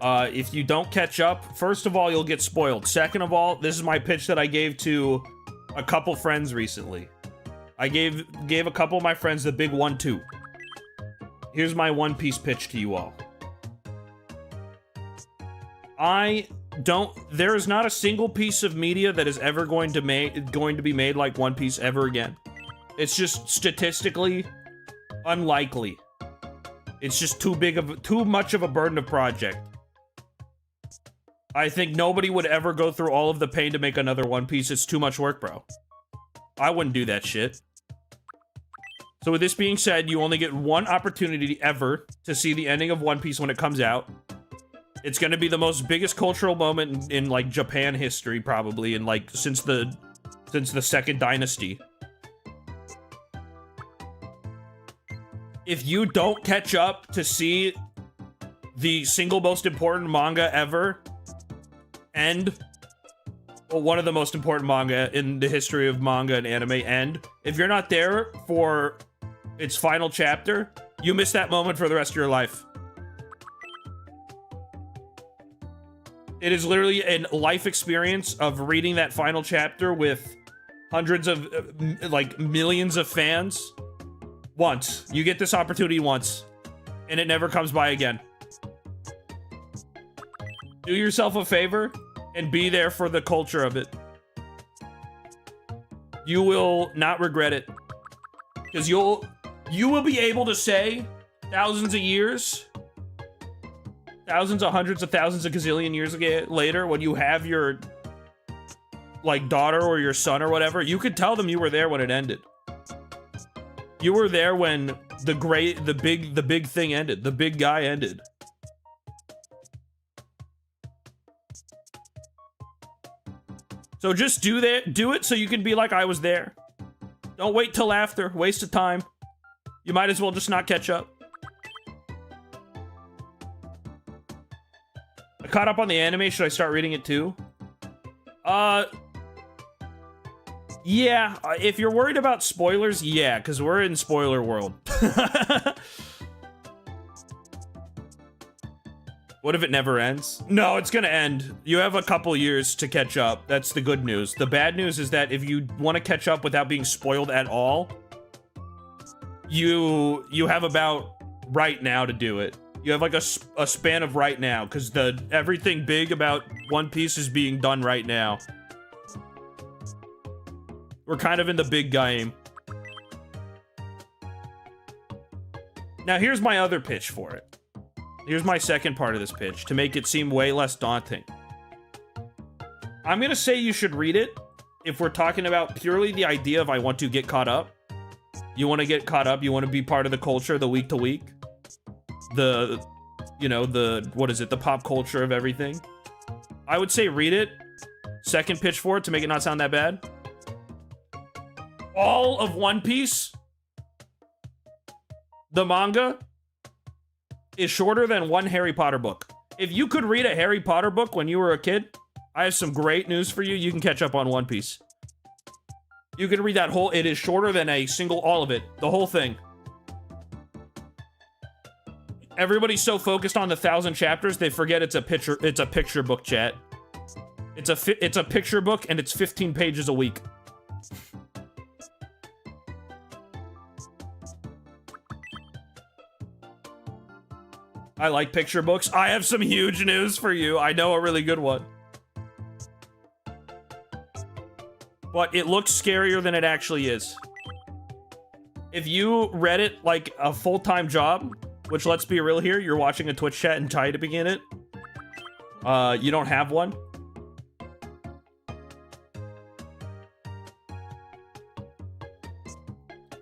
If you don't catch up, first of all, you'll get spoiled. Second of all, this is my pitch that I gave to a couple friends recently. I gave a couple of my friends the big 1-2. Here's my One Piece pitch to you all. There is not a single piece of media that is ever going to be made like One Piece ever again. It's just statistically unlikely. It's just too much of a burden of project. I think nobody would ever go through all of the pain to make another One Piece. It's too much work, bro. I wouldn't do that shit. So with this being said, you only get one opportunity ever to see the ending of One Piece when it comes out. It's gonna be the biggest cultural moment in like Japan history, probably, in like since the second dynasty. If you don't catch up to see the single most important manga ever end, well, one of the most important manga in the history of manga and anime end, if you're not there for its final chapter, you miss that moment for the rest of your life. It is literally a life experience of reading that final chapter with hundreds of, like, millions of fans. Once. You get this opportunity once, and it never comes by again. Do yourself a favor and be there for the culture of it. You will not regret it. Because you will be able to say thousands of years, thousands of hundreds of thousands of gazillion years later, when you have your like daughter or your son or whatever, you could tell them you were there when it ended. You were there when the big thing ended. The big guy ended. So just do it so you can be like, I was there. Don't wait till after. Waste of time. You might as well just not catch up. I caught up on the anime. Should I start reading it too? Yeah, if you're worried about spoilers, yeah, because we're in spoiler world. What if it never ends? No, it's gonna end. You have a couple years to catch up. That's the good news. The bad news is that if you want to catch up without being spoiled at all, you have about right now to do it. You have like a span of right now, because everything big about One Piece is being done right now. We're kind of in the big game. Now here's my other pitch for it. Here's my second part of this pitch, to make it seem way less daunting. I'm gonna say you should read it if we're talking about purely the idea of I want to get caught up. You want to get caught up, you want to be part of the culture, the week to week. The you know, the, what is it, the pop culture of everything. I would say read it. Second pitch for it to make it not sound that bad. All of One Piece, the manga, is shorter than one Harry Potter book. If you could read a Harry Potter book when you were a kid, I have some great news for you. You can catch up on One Piece. You can read that whole, it is shorter than a single, all of it, the whole thing. Everybody's so focused on the 1,000 chapters, they forget it's a picture book, chat. It's a picture book and it's 15 pages a week. I like picture books. I have some huge news for you. I know a really good one. But it looks scarier than it actually is. If you read it like a full-time job, which, let's be real here, you're watching a Twitch chat and typing in it, you don't have one.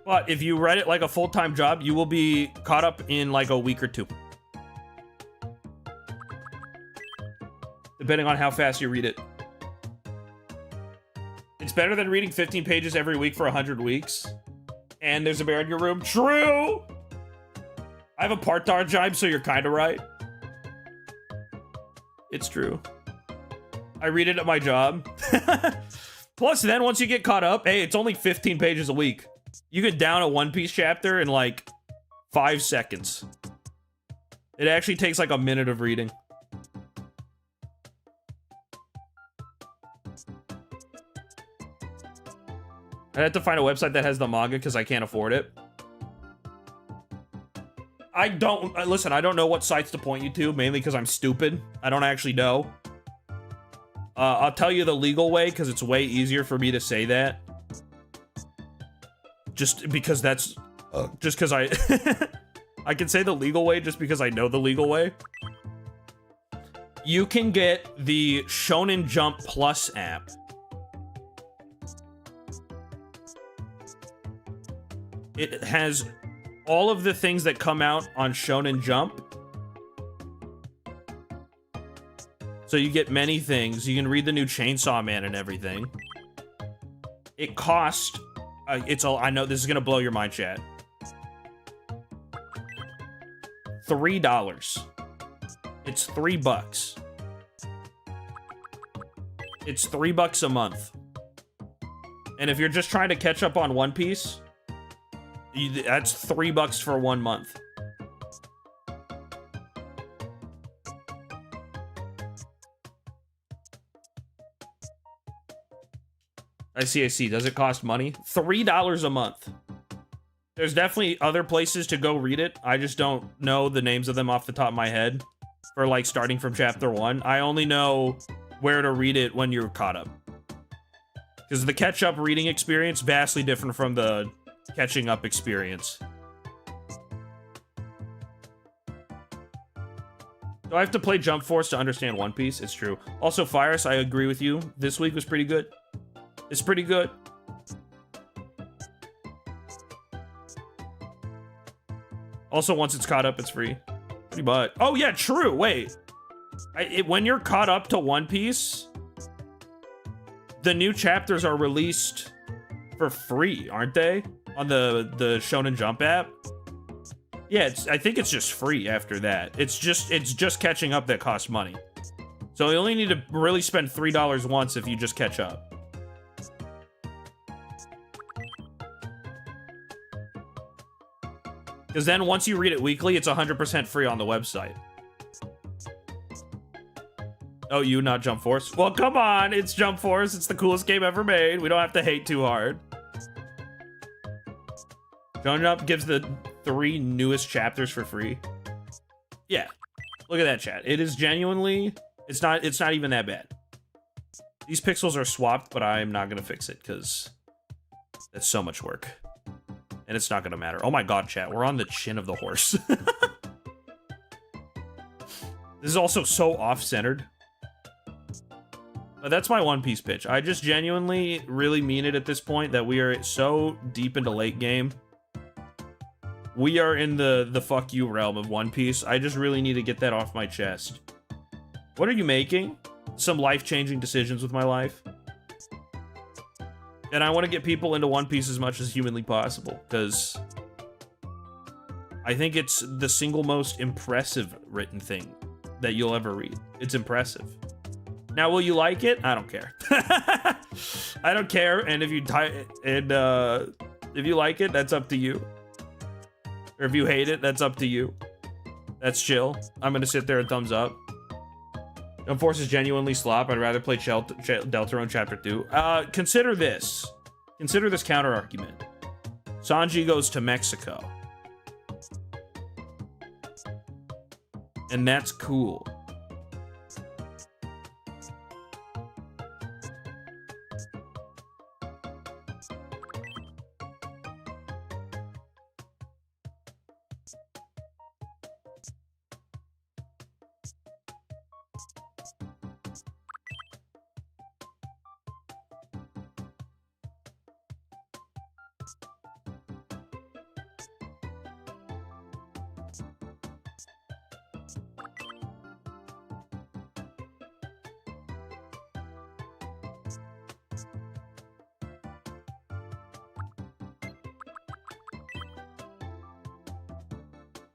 But if you read it like a full-time job, you will be caught up in like a week or two. Depending on how fast you read it. It's better than reading 15 pages every week for 100 weeks. And there's a bear in your room. True! I have a part-time job, so you're kind of right. It's true. I read it at my job. Plus, then once you get caught up, hey, it's only 15 pages a week. You can down a One Piece chapter in like 5 seconds. It actually takes like a minute of reading. I have to find a website that has the manga because I can't afford it. I don't, listen, I don't know what sites to point you to, mainly because I'm stupid. I don't actually know. I'll tell you the legal way because it's way easier for me to say that. Just because that's, just because I, I can say the legal way just because I know the legal way. You can get the Shonen Jump Plus app. It has all of the things that come out on Shonen Jump. So you get many things. You can read the new Chainsaw Man and everything. It cost, I know this is gonna blow your mind, chat. $3. It's $3. It's $3 a month. And if you're just trying to catch up on One Piece, that's $3 for 1 month. I see. Does it cost money? $3 a month. There's definitely other places to go read it. I just don't know the names of them off the top of my head. For like starting from chapter 1. I only know where to read it when you're caught up. Because the catch-up reading experience vastly different from the catching up experience. Do I have to play Jump Force to understand One Piece? It's true. Also, Fires, I agree with you. This week was pretty good. It's pretty good. Also, once it's caught up, it's free. Pretty much. Oh, yeah, true. Wait. When you're caught up to One Piece, the new chapters are released for free, aren't they? On the Shonen Jump app. Yeah, I think it's just free after that. It's just catching up that costs money. So you only need to really spend $3 once if you just catch up. Because then once you read it weekly, it's 100% free on the website. Oh, you, not Jump Force? Well, come on, it's Jump Force. It's the coolest game ever made. We don't have to hate too hard. Shonen Jump gives the 3 newest chapters for free. Yeah, look at that, chat. It is genuinely, it's not even that bad. These pixels are swapped, but I'm not gonna fix it because that's so much work. And it's not gonna matter. Oh my god, chat, we're on the chin of the horse. This is also so off-centered. But that's my One Piece pitch. I just genuinely really mean it at this point that we are so deep into late game. We are in the fuck you realm of One Piece. I just really need to get that off my chest. What are you making? Some life-changing decisions with my life. And I want to get people into One Piece as much as humanly possible, because I think it's the single most impressive written thing that you'll ever read. It's impressive. Now, will you like it? I don't care. I don't care, and if you like it, that's up to you. Or if you hate it, that's up to you. That's chill. I'm gonna sit there and thumbs up. Jump Force is genuinely slop. I'd rather play Deltarune Chapter 2. Consider this. Consider this counter argument. Sanji goes to Mexico. And that's cool.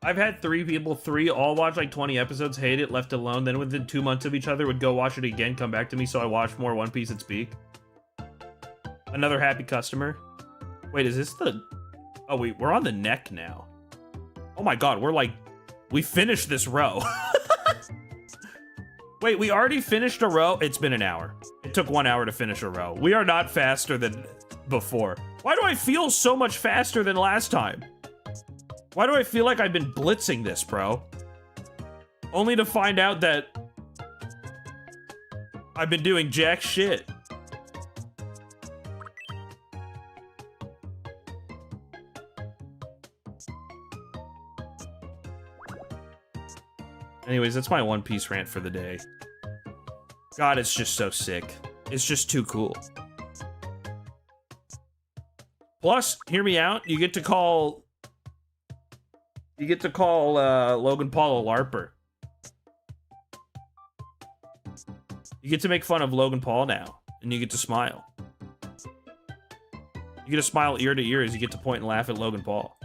I've had 3 people, 3 all watch like 20 episodes, hate it, left alone, then within 2 months of each other would go watch it again, come back to me, so I watched more One Piece and speak. Another happy customer. Wait, is this the... Oh, wait, we're on the neck now. Oh my god, we finished this row. Wait, we already finished a row? It's been an hour. It took 1 hour to finish a row. We are not faster than before. Why do I feel so much faster than last time? Why do I feel like I've been blitzing this, bro? Only to find out that I've been doing jack shit. Anyways, that's my One Piece rant for the day. God, it's just so sick. It's just too cool. Plus, hear me out, you get to call Logan Paul a LARPer. You get to make fun of Logan Paul now, and you get to smile. You get to smile ear to ear as you get to point and laugh at Logan Paul.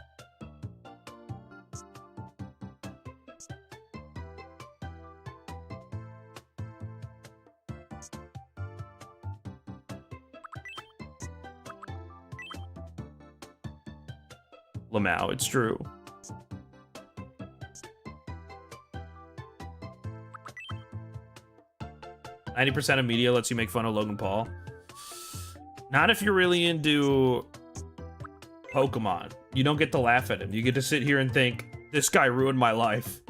Lamau, it's true. %of media lets you make fun of Logan Paul. Not if you're really into Pokemon. You don't get to laugh at him. You get to sit here and think, this guy ruined my life.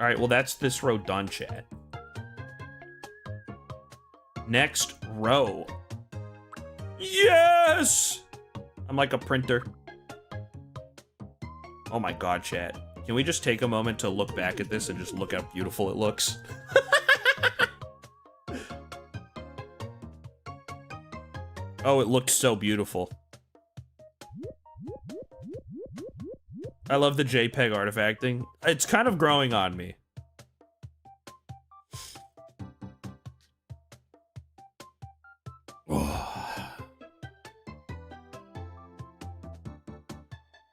Alright, well that's this row done, chat. Next row. Yes! I'm like a printer. Oh my god, chat. Can we just take a moment to look back at this and just look how beautiful it looks? Oh, it looked so beautiful. I love the JPEG artifacting. It's kind of growing on me.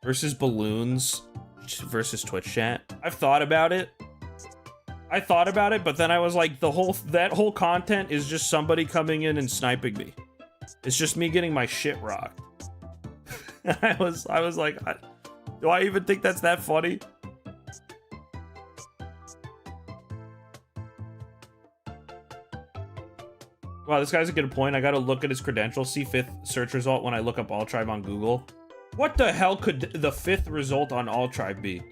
Versus balloons versus Twitch chat. I've thought about it. But then I was like, that whole content is just somebody coming in and sniping me. It's just me getting my shit rocked. I was like, do I even think that's that funny? Wow, this guy's a good point. I gotta look at his credentials, see 5th search result when I look up Altrive on Google. What the hell could the 5th result on Altrive be?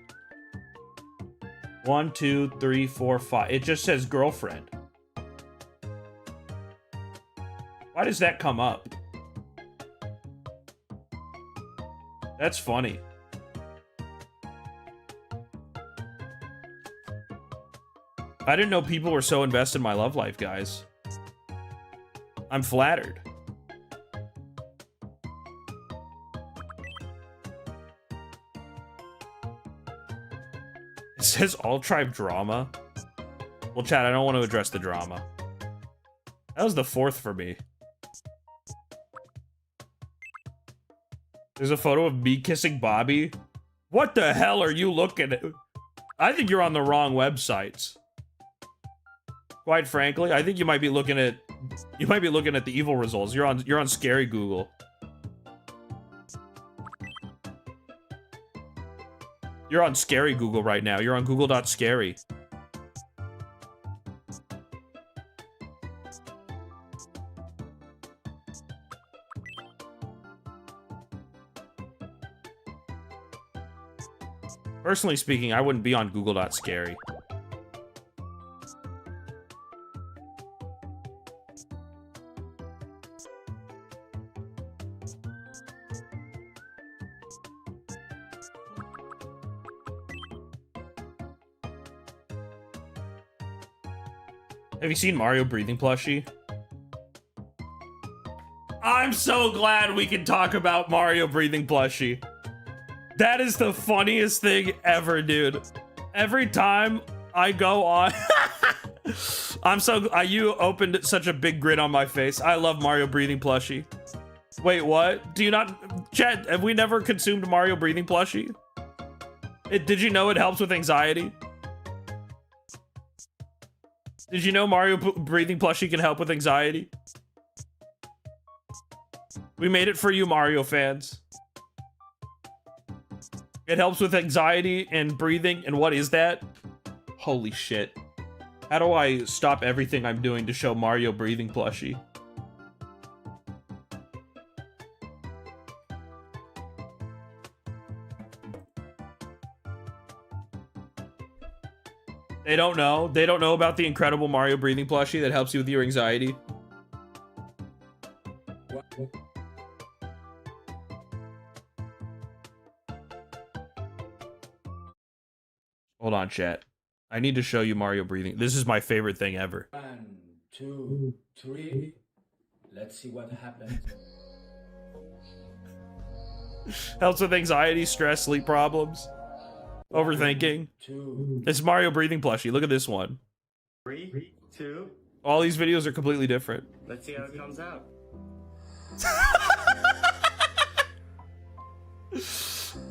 1, 2, 3, 4, 5. It just says girlfriend. Why does that come up? That's funny. I didn't know people were so invested in my love life, guys. I'm flattered. It says Altrive drama. Well, chat, I don't want to address the drama. That was the 4th for me. There's a photo of me kissing Bobby. What the hell are you looking at? I think you're on the wrong websites. Quite frankly, I think you might be looking at the evil results. You're on scary Google. You're on scary Google right now. You're on google.scary. Personally speaking, I wouldn't be on google.scary. Have you seen Mario breathing plushie? I'm so glad we can talk about Mario breathing plushie. That is the funniest thing ever, dude. Every time I go on... you opened such a big grin on my face. I love Mario breathing plushie. Wait, what? Do you not... Chat, have we never consumed Mario breathing plushie? Did you know it helps with anxiety? Did you know Mario breathing plushie can help with anxiety? We made it for you, Mario fans. It helps with anxiety and breathing, and what is that? Holy shit. How do I stop everything I'm doing to show Mario breathing plushie? They don't know. They don't know about the incredible Mario breathing plushie that helps you with your anxiety. Hold on, chat. I need to show you Mario breathing. This is my favorite thing ever. 1, 2, 3. Let's see what happens. Helps with anxiety, stress, sleep problems, overthinking. 2. It's Mario breathing plushie. Look at this one. 3, 2. All these videos are completely different. Let's see how it comes out.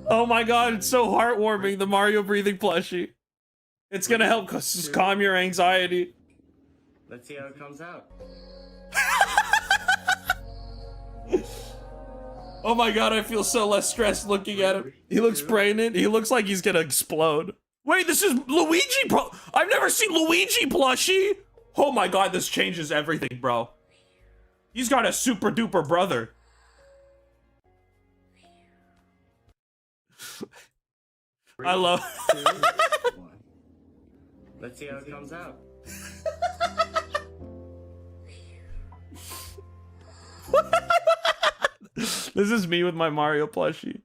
Oh my god, it's so heartwarming, the Mario breathing plushie. It's gonna help calm your anxiety. Let's see how it comes out. Oh my god, I feel so less stressed looking at him. He looks pregnant. He looks like he's gonna explode. Wait, this is Luigi I've never seen Luigi plushie. Oh my god, this changes everything, bro. He's got a super duper brother. I love... 2, 1. Let's see how it comes out. This is me with my Mario plushie.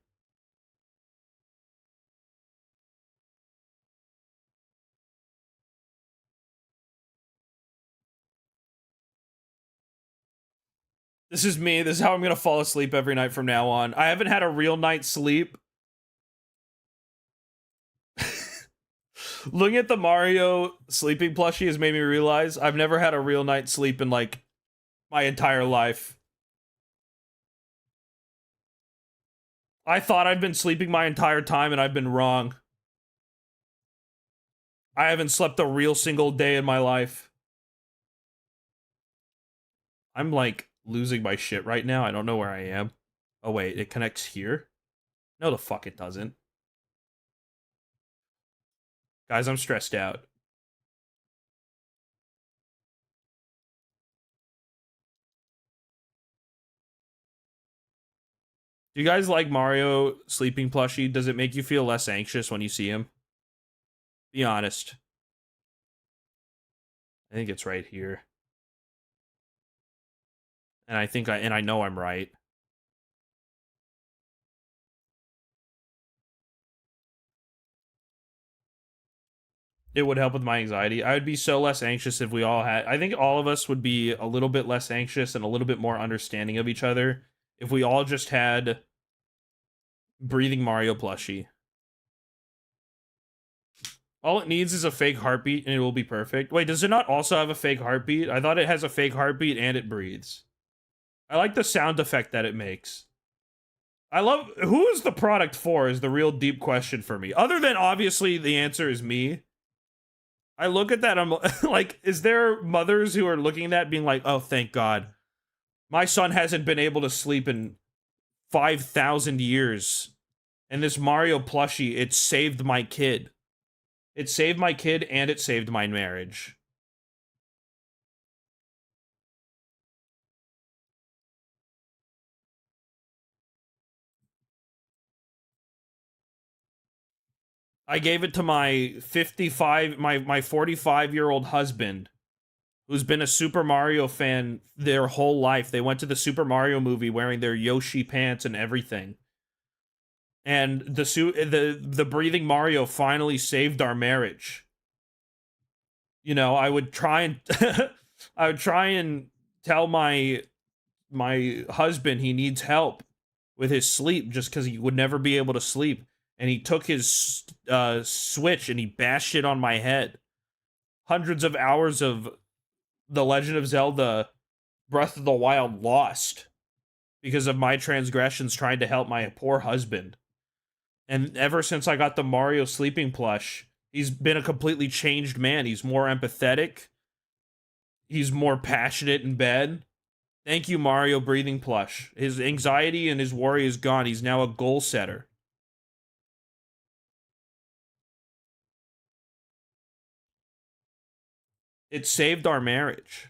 This is me. This is how I'm gonna fall asleep every night from now on. I haven't had a real night's sleep. Looking at the Mario sleeping plushie has made me realize I've never had a real night's sleep in, like, my entire life. I thought I'd been sleeping my entire time, and I've been wrong. I haven't slept a real single day in my life. I'm, like, losing my shit right now. I don't know where I am. Oh, wait, it connects here? No, the fuck it doesn't. Guys, I'm stressed out. Do you guys like Mario sleeping plushie? Does it make you feel less anxious when you see him? Be honest. I think it's right here. And I know I'm right. It would help with my anxiety. I would be so less anxious if we all had. I think all of us would be a little bit less anxious and a little bit more understanding of each other if we all just had breathing Mario plushie. All it needs is a fake heartbeat and it will be perfect. Wait, does it not also have a fake heartbeat? I thought it has a fake heartbeat and it breathes. I like the sound effect that it makes. I love... Who is the product for is the real deep question for me. Other than, obviously, the answer is me. I look at that, I'm like, is there mothers who are looking at that being like, oh, thank God. My son hasn't been able to sleep in 5,000 years. And this Mario plushie, it saved my kid. It saved my kid and it saved my marriage. I gave it to my 45-year-old husband, who's been a Super Mario fan their whole life. They went to the Super Mario movie wearing their Yoshi pants and everything. And the breathing Mario finally saved our marriage. You know, I would try and tell my husband he needs help with his sleep just because he would never be able to sleep. And he took his Switch and he bashed it on my head. Hundreds of hours of The Legend of Zelda Breath of the Wild lost because of my transgressions trying to help my poor husband. And ever since I got the Mario sleeping plush, he's been a completely changed man. He's more empathetic. He's more passionate in bed. Thank you, Mario breathing plush. His anxiety and his worry is gone. He's now a goal setter. It saved our marriage.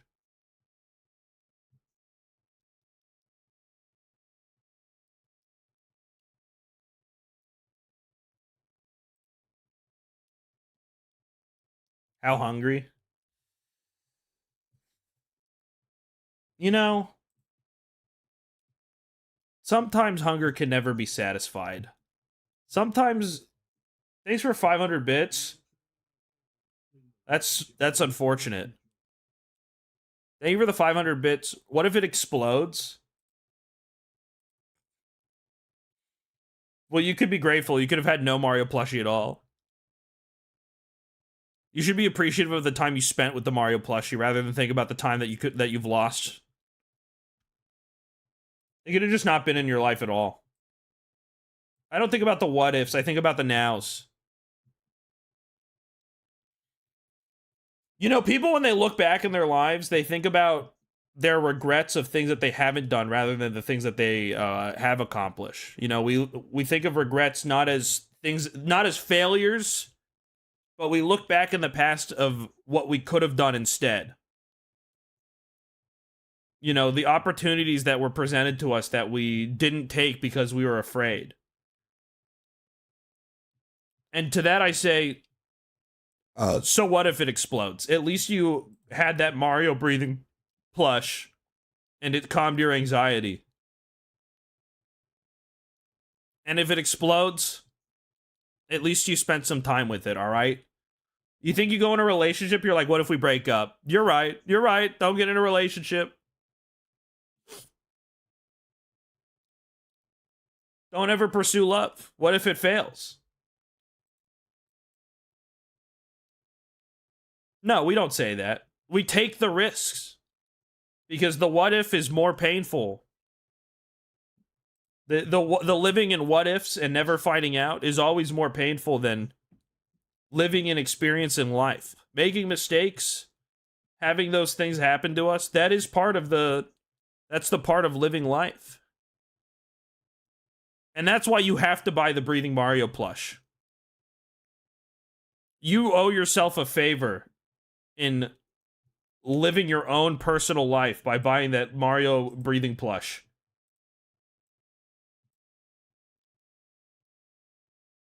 How hungry? You know, sometimes hunger can never be satisfied. Sometimes, thanks for 500 bits. That's unfortunate. Thank you for the 500 bits. What if it explodes? Well, you could be grateful. You could have had no Mario plushie at all. You should be appreciative of the time you spent with the Mario plushie rather than think about the time that you've lost. It could have just not been in your life at all. I don't think about the what ifs. I think about the nows. You know, people, when they look back in their lives, they think about their regrets of things that they haven't done rather than the things that they have accomplished. You know, we think of regrets not as failures, but we look back in the past of what we could have done instead. You know, the opportunities that were presented to us that we didn't take because we were afraid. And to that I say, so what if it explodes? At least you had that Mario breathing plush, and it calmed your anxiety. And if it explodes, at least you spent some time with it, alright? You think you go in a relationship, you're like, what if we break up? You're right, don't get in a relationship. Don't ever pursue love. What if it fails? No, we don't say that. We take the risks. Because the what if is more painful. The living in what ifs and never finding out is always more painful than living and experiencing life. Making mistakes, having those things happen to us, that's the part of living life. And that's why you have to buy the Breathing Mario plush. You owe yourself a favor in living your own personal life by buying that Mario breathing plush.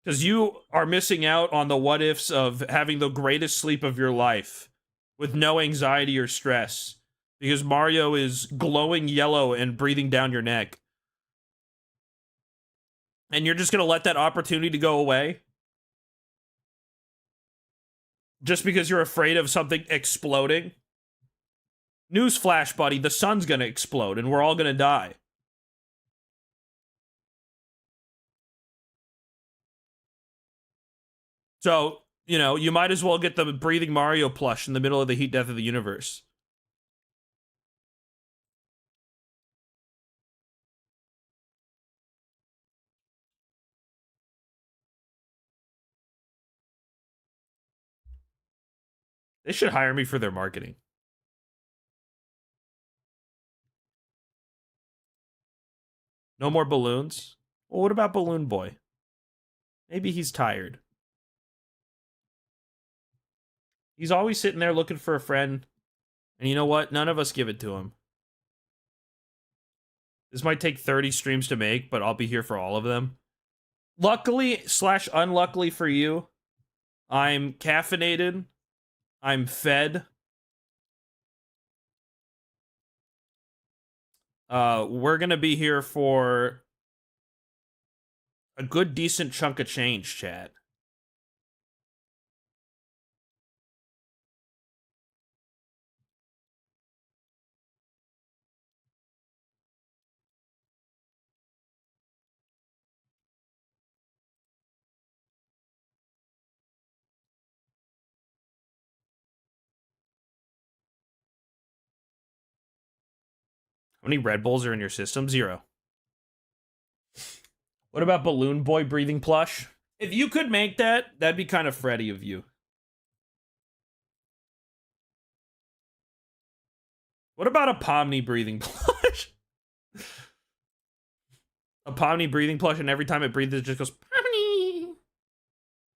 Because you are missing out on the what ifs of having the greatest sleep of your life with no anxiety or stress. Because Mario is glowing yellow and breathing down your neck. And you're just going to let that opportunity go away? Just because you're afraid of something exploding. Newsflash, buddy, the sun's gonna explode and we're all gonna die. So, you know, you might as well get the breathing Mario plush in the middle of the heat death of the universe. They should hire me for their marketing. No more balloons? Well, what about Balloon Boy? Maybe he's tired. He's always sitting there looking for a friend. And you know what? None of us give it to him. This might take 30 streams to make, but I'll be here for all of them. Luckily / unluckily for you, I'm caffeinated. I'm fed. We're gonna be here for a good, decent chunk of change, chat. How many Red Bulls are in your system? 0. What about Balloon Boy breathing plush? If you could make that, that'd be kind of Freddy of you. What about a Pomni breathing plush? A Pomni breathing plush, and every time it breathes, it just goes, Pomni!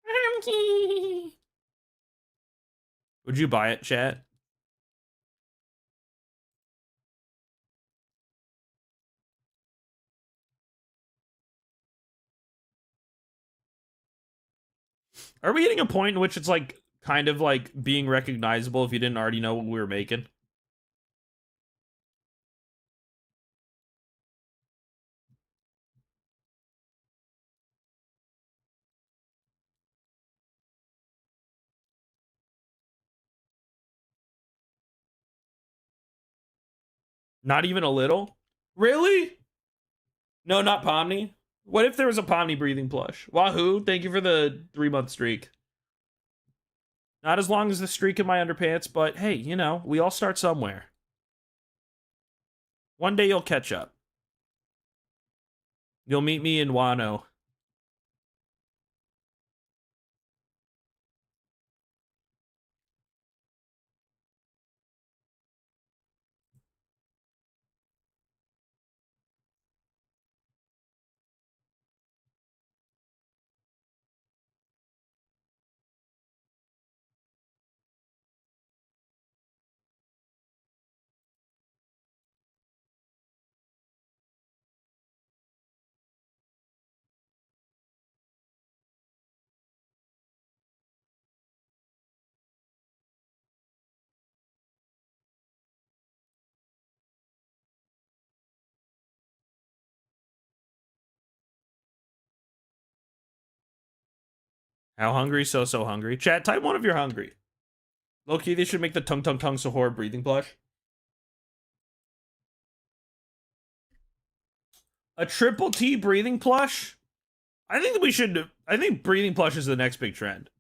Pomni! Would you buy it, chat? Are we hitting a point in which it's like kind of like being recognizable if you didn't already know what we were making? Not even a little? Really? No, not Pomni. What if there was a Pomni breathing plush? Wahoo, thank you for the 3-month streak. Not as long as the streak in my underpants, but hey, you know, we all start somewhere. One day you'll catch up. You'll meet me in Wano. How hungry? So hungry. Chat, type 1 if you're hungry. Low-key, they should make the tung tung tung sahur breathing plush. A triple T breathing plush? I think breathing plush is the next big trend.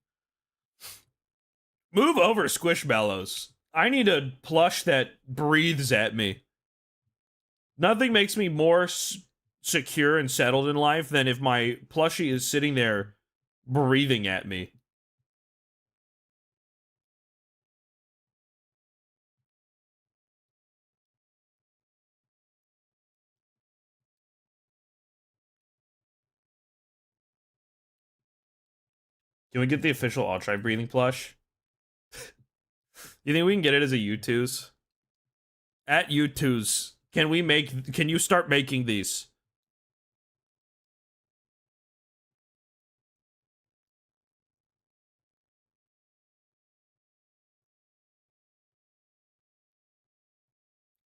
Move over, Squishmallows. I need a plush that breathes at me. Nothing makes me more secure and settled in life than if my plushie is sitting there breathing at me. Can we get the official Altrive breathing plush? You think we can get it as a U2s? At U2s, can you start making these?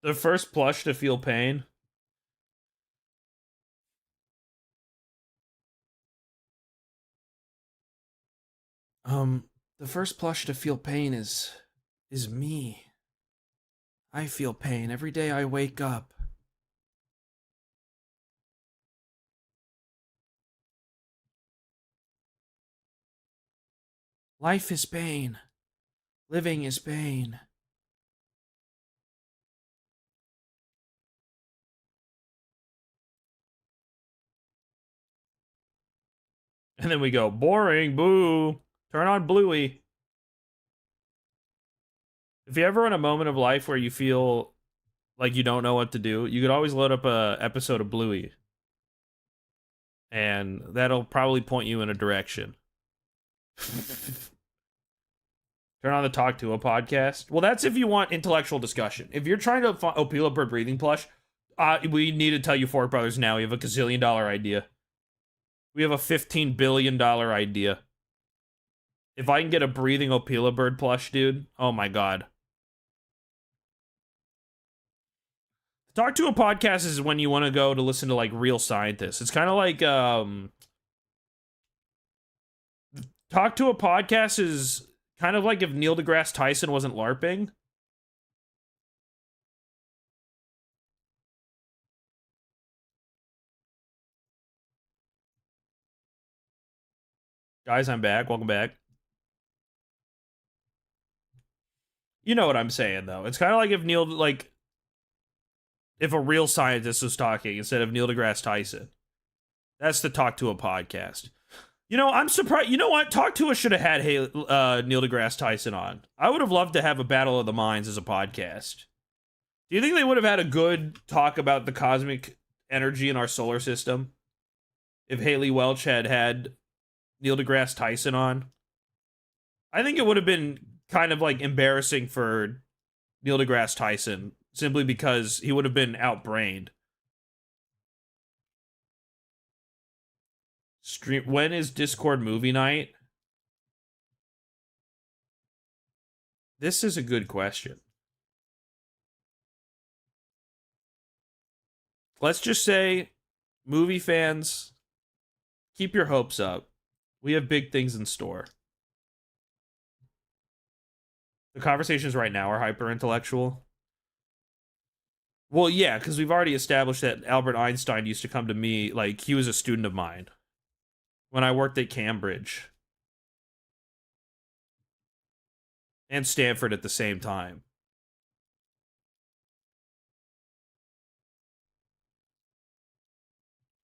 The first plush to feel pain. The first plush to feel pain is me. I feel pain every day I wake up. Life is pain. Living is pain. And then we go, boring, boo. Turn on Bluey. If you're ever in a moment of life where you feel like you don't know what to do, you could always load up a episode of Bluey. And that'll probably point you in a direction. Turn on the Talk to a podcast. Well, that's if you want intellectual discussion. If you're trying to find Opila Bird breathing plush, we need to tell you, Fork Brothers, now. We have a gazillion-dollar idea. We have a $15 billion idea. If I can get a breathing Opila Bird plush, dude, oh my god. Talk to a podcast is when you want to go to listen to, like, real scientists. It's kind of like, Talk to a podcast is kind of like if Neil deGrasse Tyson wasn't LARPing. Guys, I'm back. Welcome back. You know what I'm saying, though. It's kind of like if if a real scientist was talking instead of Neil deGrasse Tyson. That's the Talk to a podcast. You know, I'm surprised. You know what? Talk to us should have had Neil deGrasse Tyson on. I would have loved to have a Battle of the Minds as a podcast. Do you think they would have had a good talk about the cosmic energy in our solar system if Haley Welch had Neil deGrasse Tyson on? I think it would have been kind of like embarrassing for Neil deGrasse Tyson simply because he would have been outbrained. When is Discord movie night? This is a good question. Let's just say, movie fans, keep your hopes up. We have big things in store. The conversations right now are hyper intellectual. Well, yeah, because we've already established that Albert Einstein used to come to me, like, he was a student of mine when I worked at Cambridge and Stanford at the same time.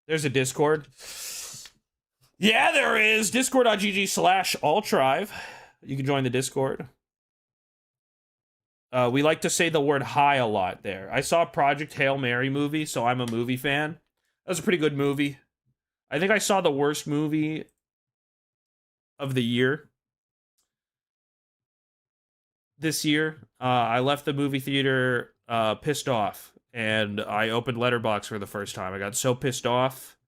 There's a Discord. Yeah, there is. Discord.gg/Altrive. You can join the Discord. We like to say the word hi a lot there. I saw Project Hail Mary movie, so I'm a movie fan. That was a pretty good movie. I think I saw the worst movie of the year. This year. I left the movie theater pissed off, and I opened Letterboxd for the first time. I got so pissed off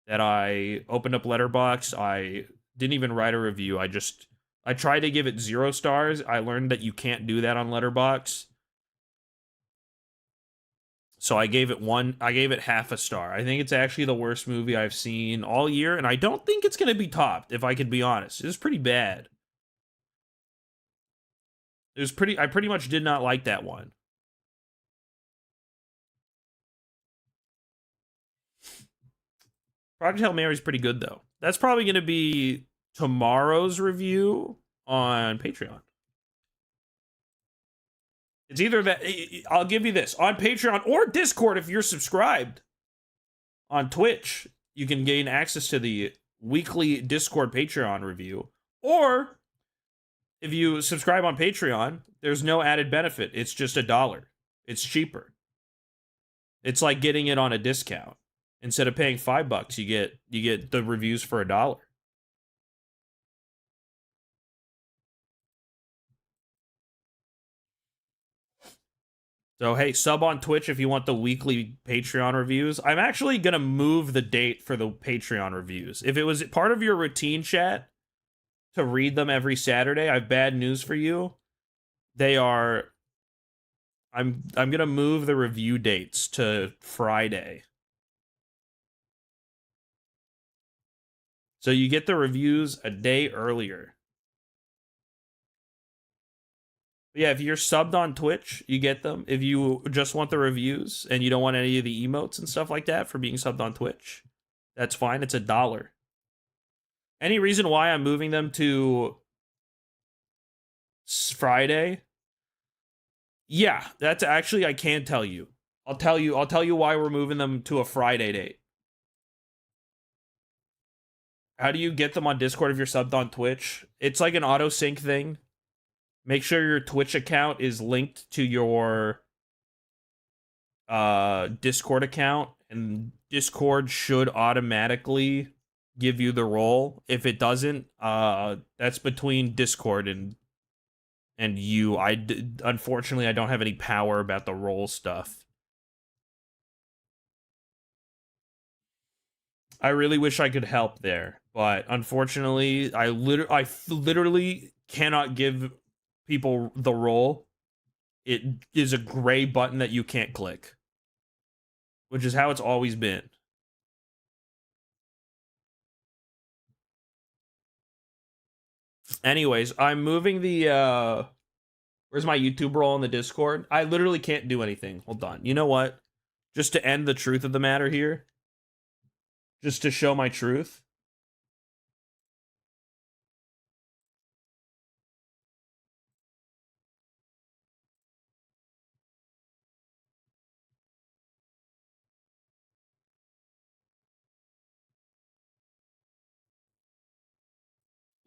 that I opened up Letterboxd. I didn't even write a review. I tried to give it 0 stars. I learned that you can't do that on Letterboxd. So I gave it half a star. I think it's actually the worst movie I've seen all year, and I don't think it's going to be topped, if I could be honest. It was pretty bad. I pretty much did not like that one. Project Hail Mary is pretty good, though. That's probably going to be tomorrow's review on Patreon. It's either that, I'll give you this, on Patreon or Discord if you're subscribed. On Twitch, you can gain access to the weekly Discord Patreon review. Or, if you subscribe on Patreon, there's no added benefit. It's just $1. It's cheaper. It's like getting it on a discount. Instead of paying $5, you get the reviews for $1. So, hey, sub on Twitch if you want the weekly Patreon reviews. I'm actually going to move the date for the Patreon reviews. If it was part of your routine, chat, to read them every Saturday, I have bad news for you. I'm going to move the review dates to Friday. So you get the reviews a day earlier. But yeah, if you're subbed on Twitch, you get them. If you just want the reviews and you don't want any of the emotes and stuff like that for being subbed on Twitch, that's fine. It's $1. Any reason why I'm moving them to Friday? Yeah, that's actually, I can tell you. I'll tell you why we're moving them to a Friday date. How do you get them on Discord if you're subbed on Twitch? It's like an auto sync thing. Make sure your Twitch account is linked to your Discord account, and Discord should automatically give you the role. If it doesn't, that's between Discord and you. Unfortunately, I don't have any power about the role stuff. I really wish I could help there, but unfortunately, I literally cannot give people the role. It is a gray button that you can't click, which is how it's always been. Anyways, I'm moving the where's my YouTube role in the Discord? I literally can't do anything. Hold on. You know what? Just to end the truth of the matter here, just to show my truth.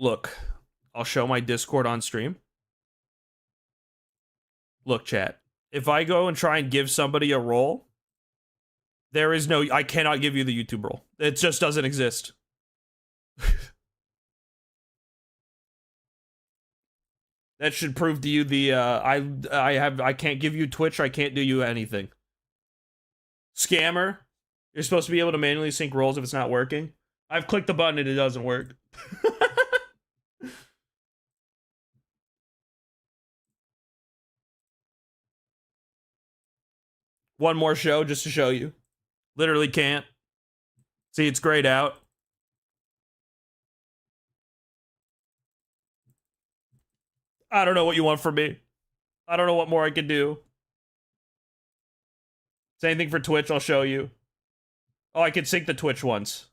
Look, I'll show my Discord on stream. Look, chat. If I go and try and give somebody a role, there is no, I cannot give you the YouTube role. It just doesn't exist. That should prove to you the I can't give you Twitch, I can't do you anything. Scammer. You're supposed to be able to manually sync roles if it's not working. I've clicked the button and it doesn't work. One more show just to show you. Literally can't. See, it's grayed out. I don't know what you want from me. I don't know what more I can do. Same thing for Twitch, I'll show you. Oh, I can sync the Twitch ones.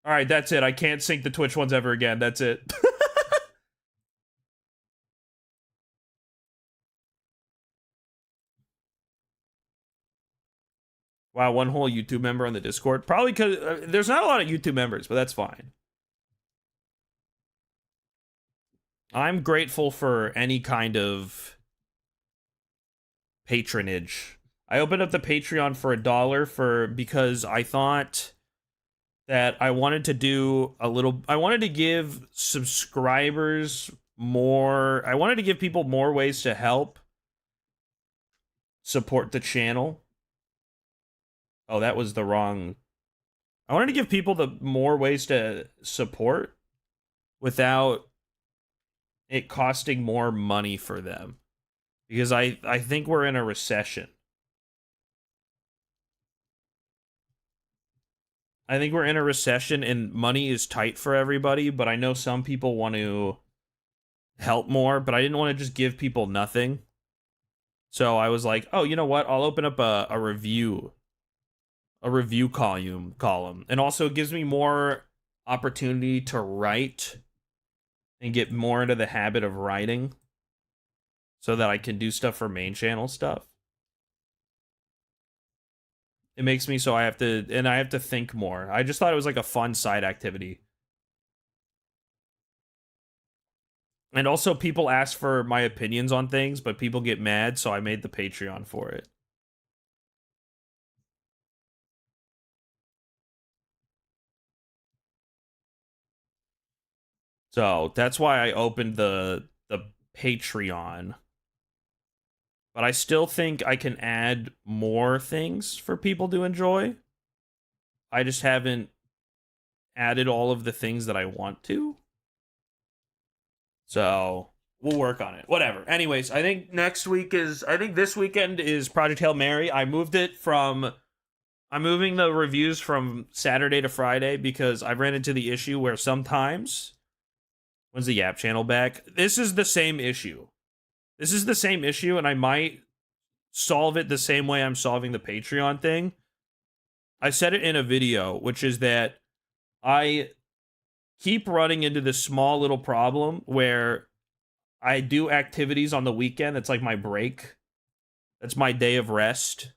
Alright, that's it. I can't sync the Twitch ones ever again. That's it. Wow, one whole YouTube member on the Discord. Probably because there's not a lot of YouTube members, but that's fine. I'm grateful for any kind of patronage. I opened up the Patreon for $1 because I thought that I wanted to do a little. I wanted to give subscribers more. I wanted to give people more ways to help support the channel. Oh, that was the wrong. I wanted to give people the more ways to support without it costing more money for them. Because I think we're in a recession. I think we're in a recession and money is tight for everybody, but I know some people want to help more, but I didn't want to just give people nothing. So I was like, oh, you know what? I'll open up a review column. And also it gives me more opportunity to write and get more into the habit of writing so that I can do stuff for main channel stuff. It makes me so I have to think more. I just thought it was like a fun side activity. And also people ask for my opinions on things, but people get mad, so I made the Patreon for it. So that's why I opened the Patreon. But I still think I can add more things for people to enjoy. I just haven't added all of the things that I want to. So we'll work on it. Whatever. Anyways, I think this weekend is Project Hail Mary. I'm moving the reviews from Saturday to Friday because I ran into the issue where sometimes When's the Yap channel back? This is the same issue. This is the same issue, and I might solve it the same way I'm solving the Patreon thing. I said it in a video, which is that I keep running into this small little problem where I do activities on the weekend. It's like my break. That's my day of rest.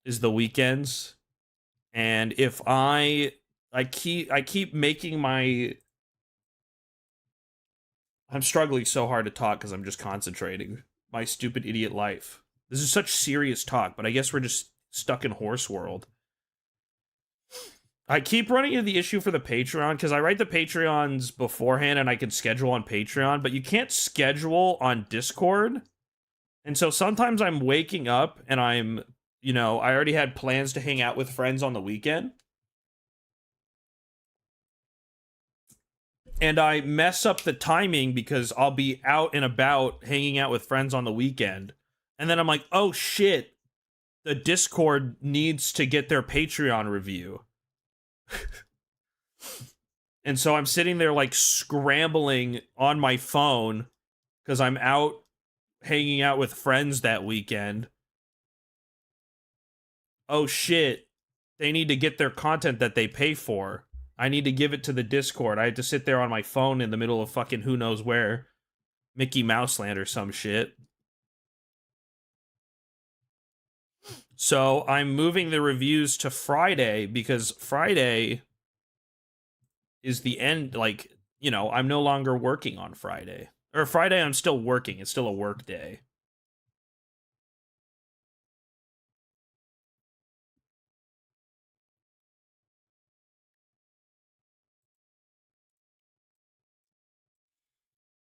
Is the weekends. And if I keep making my I'm struggling so hard to talk because I'm just concentrating. My stupid idiot life. This is such serious talk, but I guess we're just stuck in horse world. I keep running into the issue for the Patreon because I write the Patreons beforehand and I can schedule on Patreon, but you can't schedule on Discord. And so sometimes I'm waking up and I'm, I already had plans to hang out with friends on the weekend. And I mess up the timing because I'll be out and about hanging out with friends on the weekend. And then I'm like, oh shit, the Discord needs to get their Patreon review. And so I'm sitting there like scrambling on my phone because I'm out hanging out with friends that weekend. Oh shit, they need to get their content that they pay for. I need to give it to the Discord. I had to sit there on my phone in the middle of fucking who knows where. Mickey Mouse Land or some shit. So I'm moving the reviews to Friday because Friday is the end. Like, I'm no longer working on Friday. Or Friday, I'm still working. It's still a work day.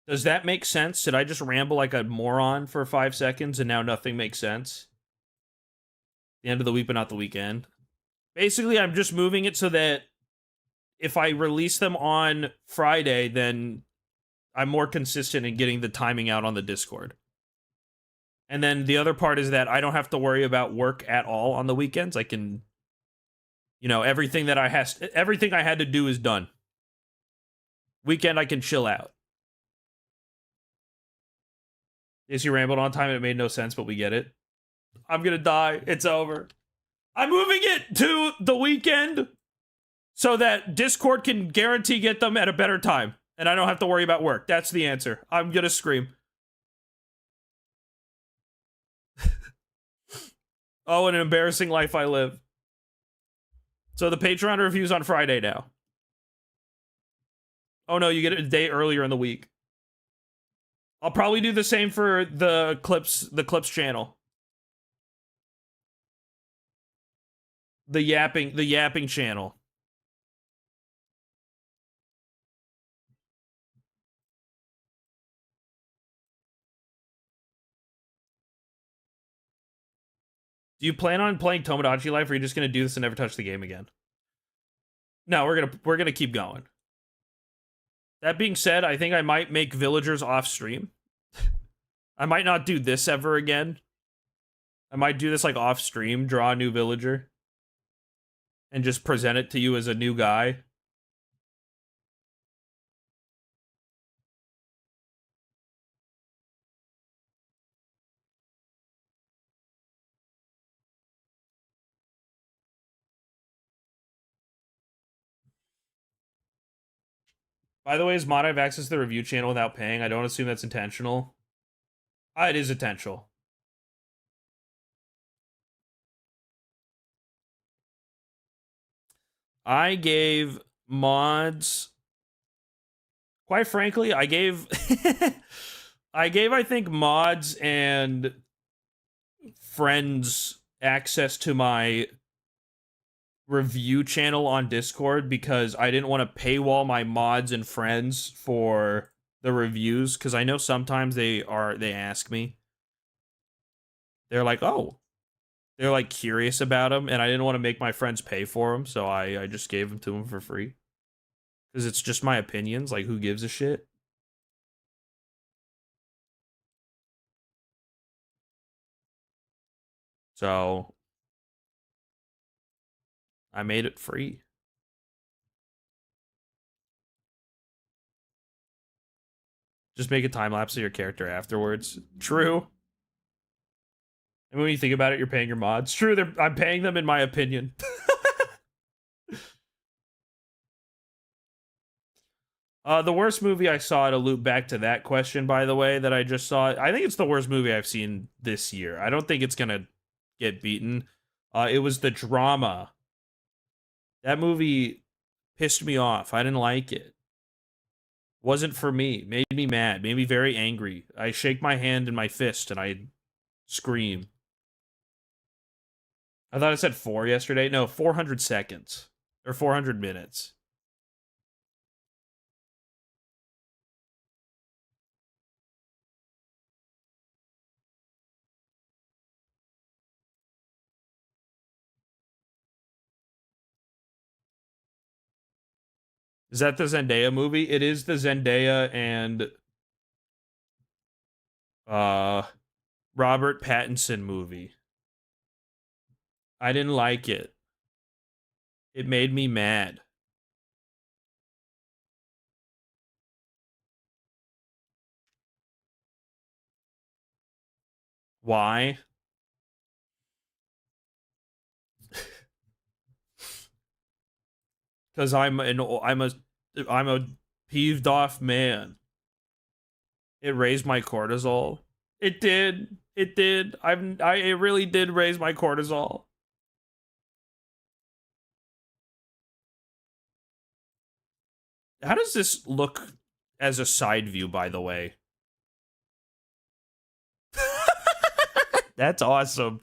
Does that make sense? Did I just ramble like a moron for 5 seconds and now nothing makes sense? The end of the week, but not the weekend. Basically, I'm just moving it so that if I release them on Friday, then I'm more consistent in getting the timing out on the Discord. And then the other part is that I don't have to worry about work at all on the weekends. I can, everything I had to do is done. Weekend, I can chill out. Yes, you rambled on time and it made no sense, but we get it. I'm gonna die. It's over. I'm moving it to the weekend so that Discord can guarantee get them at a better time. And I don't have to worry about work. That's the answer. I'm gonna scream. Oh, an embarrassing life I live. So the Patreon review's on Friday now. Oh no, you get it a day earlier in the week. I'll probably do the same for the clips channel. The yapping channel. Do you plan on playing Tomodachi Life, or are you just gonna do this and never touch the game again? No, we're gonna keep going. That being said, I think I might make villagers off stream. I might not do this ever again. I might do this like off stream, draw a new villager, and just present it to you as a new guy. By the way, is Mod have access to the review channel without paying? I don't assume that's intentional. It is intentional. I gave mods. Quite frankly, I gave I think mods and friends access to my review channel on Discord because I didn't want to paywall my mods and friends for the reviews because I know sometimes they ask me. They're like, "Oh." They're like curious about them and I didn't want to make my friends pay for them, so I just gave them to them for free. Cuz it's just my opinions, like who gives a shit? So I made it free. Just make a time lapse of your character afterwards. True. And when you think about it, you're paying your mods. True, I'm paying them in my opinion. The worst movie I saw, to loop back to that question, by the way, that I just saw, I think it's the worst movie I've seen this year. I don't think it's gonna get beaten. It was The Drama. That movie pissed me off. I didn't like it. Wasn't for me. Made me mad. Made me very angry. I shake my hand in my fist and I scream. I thought I said 4 yesterday. No, 400 seconds. Or 400 minutes. Is that the Zendaya movie? It is the Zendaya and Robert Pattinson movie. I didn't like it. It made me mad. Why? Because I'm a peeved off man. It raised my cortisol. It did. It did. It really did raise my cortisol. How does this look as a side view, by the way? That's awesome.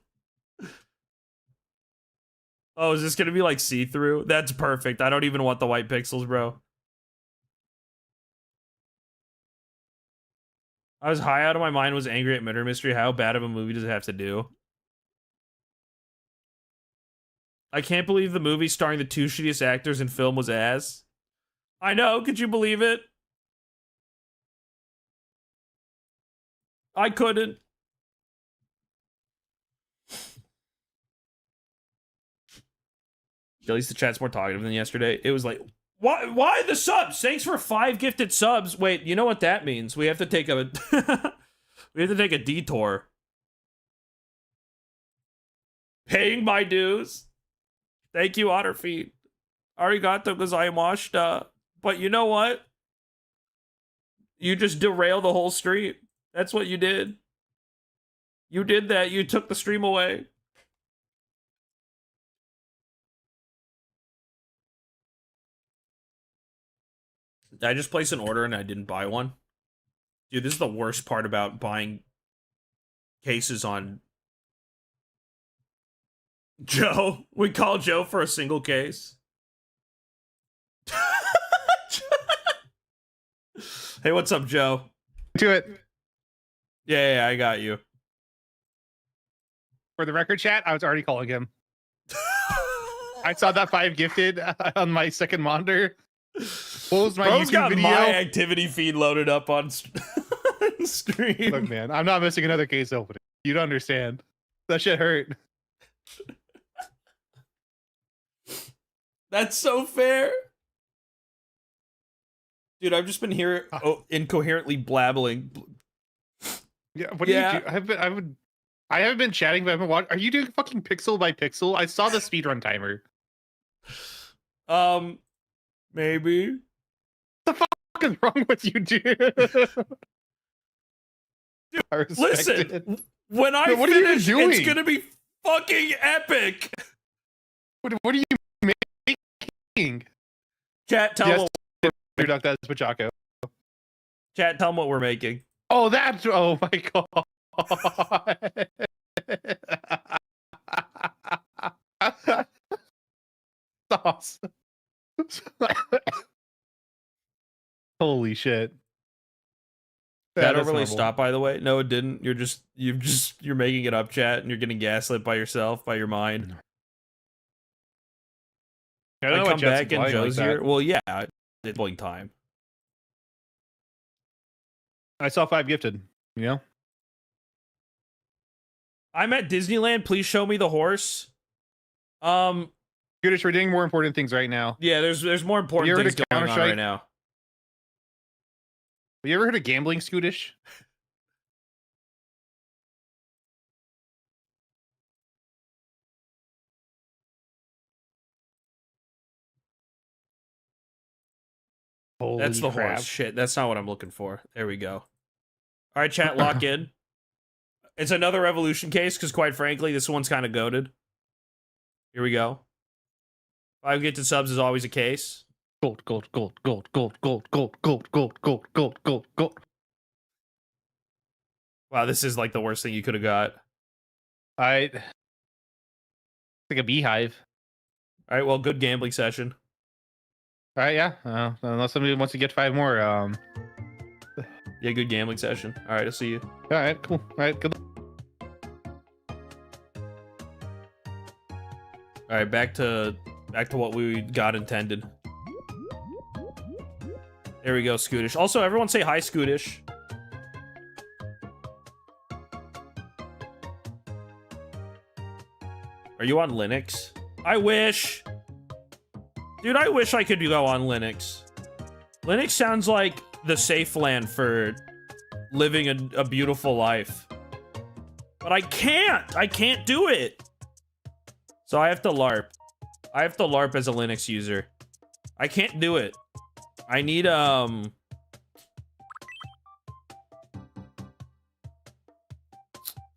Oh, is this gonna be like see-through? That's perfect. I don't even want the white pixels, bro. I was high out of my mind, was angry at Murder Mystery. How bad of a movie does it have to do? I can't believe the movie starring the 2 shittiest actors in film was ass. I know, could you believe it? I couldn't. At least the chat's more talkative than yesterday. It was like, why the subs? Thanks for 5 gifted subs. Wait, you know what that means? We have to take a we have to take a detour. Paying my dues. Thank you, Otterfeet. Arigato gozaimashita. But you know what? You just derail the whole stream. That's what you did. You did that. You took the stream away. Did I just place an order and I didn't buy one? Dude, this is the worst part about buying cases on Joe. We call Joe for a single case. Hey, what's up, Joe? To it. Yeah, I got you. For the record, chat, I was already calling him. I saw that 5 gifted on my second monitor. Closed my Bro's YouTube got video. my activity feed loaded up on stream. Look, man, I'm not missing another case opening. You don't understand. That shit hurt. That's so fair. Dude, I've just been here incoherently blabbling. Yeah, what do you do? I haven't been chatting, but I've been watching. Are you doing fucking pixel by pixel? I saw the speedrun timer. Maybe. What the fuck is wrong with you, dude? Listen, when I what finish, are you doing? it's gonna be fucking epic. What are you making? Chat, tell Yes, what. Duck, that's Pachaco. Chat, tell them what we're making. Oh, that's. Oh my god. Awesome. Holy shit. That don't really stop, by the way. No, it didn't. You're making it up, chat, and you're getting gaslit by yourself, by your mind. I come back and Joe's here. Well, yeah, it's bowling time. I saw 5 gifted, you know? I'm at Disneyland. Please show me the horse. Goodish, we're doing more important things right now. Yeah, there's more important things going on right now. Have you ever heard of gambling Scootish? Holy That's the crap. horse. Shit, that's not what I'm looking for. There we go. All right, chat, lock in. It's another Revolution case, because quite frankly, this one's kind of goated. Here we go. 5 gifted subs is always a case. Gold, gold, gold, gold, gold, gold, gold, gold, gold, gold, gold, gold, gold. Wow, this is like the worst thing you could have got. Like a beehive. All right, well, good gambling session. All right, yeah. Unless somebody wants to get 5 more. Yeah, good gambling session. All right, I'll see you. All right, cool. All right, good. All right, back to what we got intended. There we go, Scootish. Also, everyone say hi, Scootish. Are you on Linux? I wish. Dude, I wish I could go on Linux. Linux sounds like the safe land for living a beautiful life. But I can't. I can't do it. So I have to LARP. I have to LARP as a Linux user. I can't do it. I need,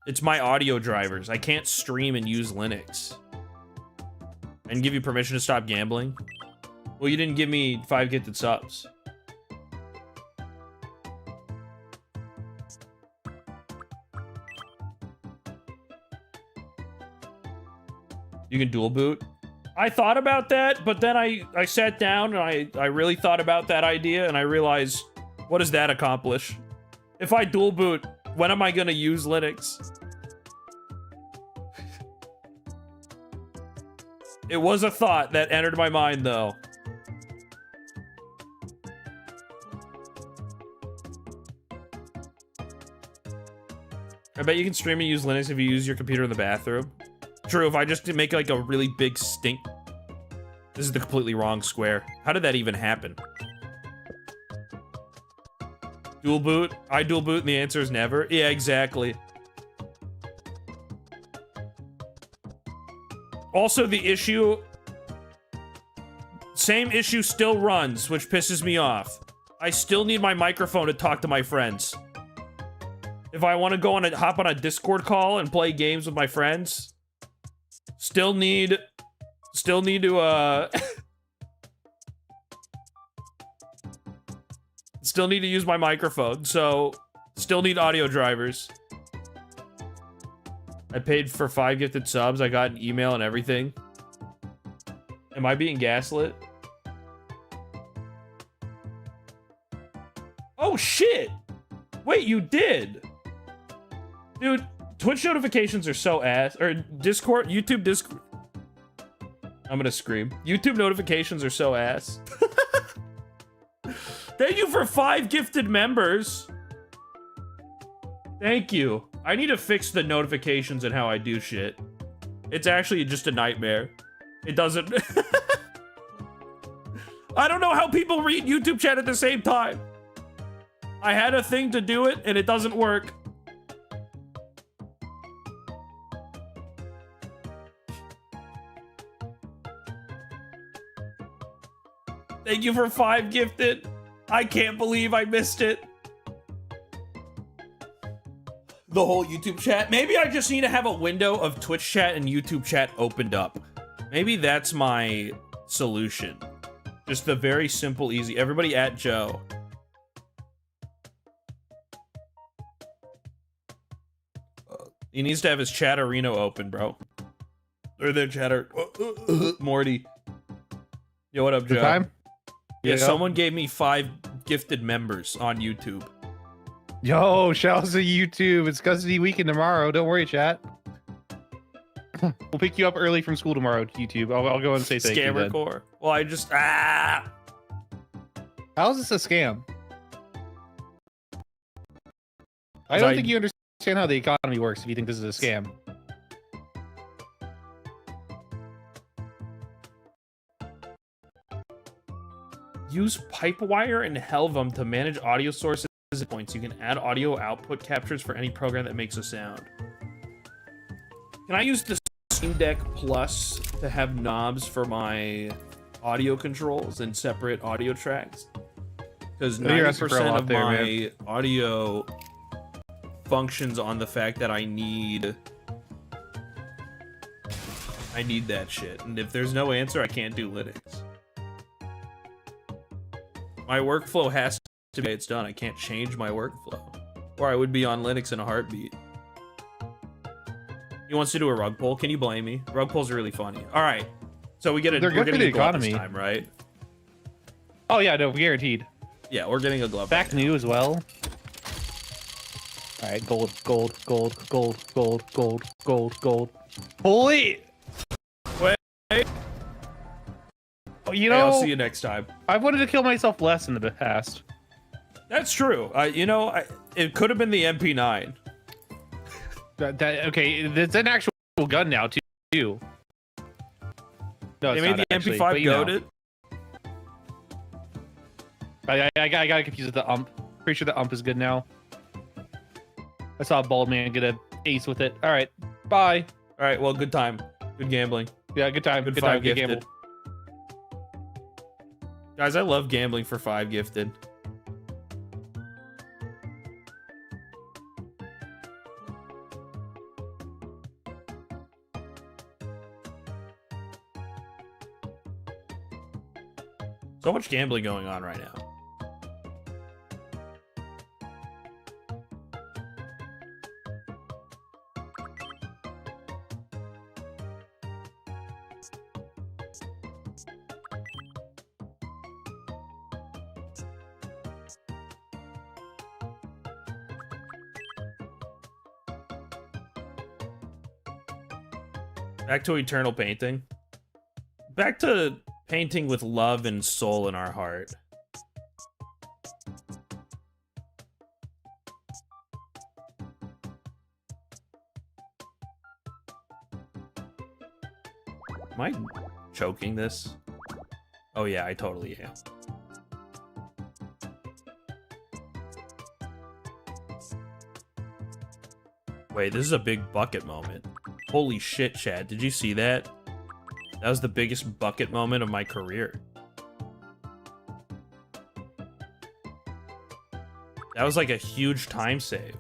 it's my audio drivers. I can't stream and use Linux. And give you permission to stop gambling? Well, you didn't give me 5 gifted subs. You can dual boot? I thought about that, but then I sat down and I really thought about that idea and I realized, what does that accomplish? If I dual boot, when am I gonna use Linux? It was a thought that entered my mind, though. I bet you can stream and use Linux if you use your computer in the bathroom. True, if I just make like a really big stink. This is the completely wrong square. How did that even happen? Dual boot? I dual boot and the answer is never? Yeah, exactly. Also, the issue... Same issue still runs, which pisses me off. I still need my microphone to talk to my friends. If I want to go on hop on a Discord call and play games with my friends... Still need to, still need to use my microphone, so still need audio drivers. I paid for 5 gifted subs, I got an email and everything. Am I being gaslit? Oh shit! Wait, you did! Dude, Twitch notifications are so ass. Or Discord, YouTube Discord. I'm gonna scream. YouTube notifications are so ass. Thank you for 5 gifted members. Thank you. I need to fix the notifications and how I do shit. It's actually just a nightmare. It doesn't... I don't know how people read YouTube chat at the same time. I had a thing to do it and it doesn't work. Thank you for 5 gifted. I can't believe I missed it. The whole YouTube chat. Maybe I just need to have a window of Twitch chat and YouTube chat opened up. Maybe that's my solution. Just the very simple, easy. Everybody at Joe. He needs to have his Chatterino open, bro. Or their chatter. Morty. Yo, what up, Joe? Good time? Yeah, someone gave me 5 gifted members on YouTube. Yo, shout out to YouTube. It's custody weekend tomorrow. Don't worry, chat. We'll pick you up early from school tomorrow, YouTube. I'll go and say thank you. Scammer core. Well, I just How is this a scam? I don't think you understand how the economy works if you think this is a scam. Use Pipewire and Helvum to manage audio sources points. You can add audio output captures for any program that makes a sound. Can I use the Steam Deck Plus to have knobs for my audio controls and separate audio tracks? Because 90% of my audio functions on the fact that I need that shit. And if there's no answer, I can't do Linux. My workflow has to be it's done. I can't change my workflow. Or I would be on Linux in a heartbeat. He wants to do a rug pull. Can you blame me? Rug pulls are really funny. All right. So we're getting a glove this time, right? Oh yeah, no, guaranteed. Yeah, we're getting a glove. Back new as well. All right, gold. Holy! Wait. Oh, you know, hey, I'll see you next time. I've wanted to kill myself less in the past. That's true. You know, it could have been the MP9. Okay, it's an actual gun now too. No, they made the MP5 goated. I got confused with the ump. Pretty sure the ump is good now. I saw a bald man get a ace with it. All right, bye. All right, well, good time. Good gambling. Yeah, good time. Good time. Good gamble. Guys, I love gambling for 5 gifted. So much gambling going on right now. Back to eternal painting. Back to painting with love and soul in our heart. Am I choking this? Oh yeah, I totally am. Wait, this is a big bucket moment. Holy shit, Chad. Did you see that? That was the biggest bucket moment of my career. That was like a huge time save.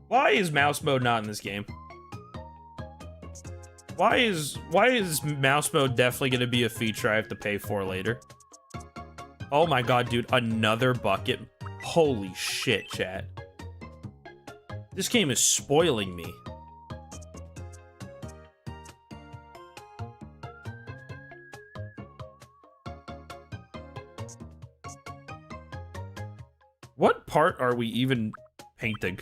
Why is mouse mode not in this game? Why is mouse mode definitely gonna be a feature I have to pay for later? Oh my god, dude, another bucket. Holy shit, chat. This game is spoiling me. What part are we even painting?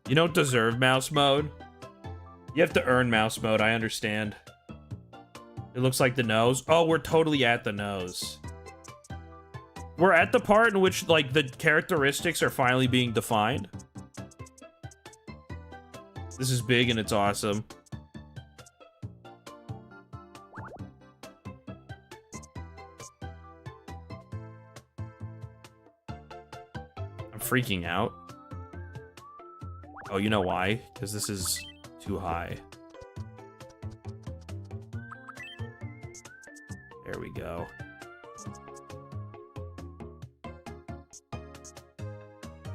You don't deserve mouse mode. You have to earn mouse mode, I understand. It looks like the nose. Oh, we're totally at the nose. We're at the part in which, like, the characteristics are finally being defined. This is big and it's awesome. I'm freaking out. Oh, you know why? Because this is too high. There we go.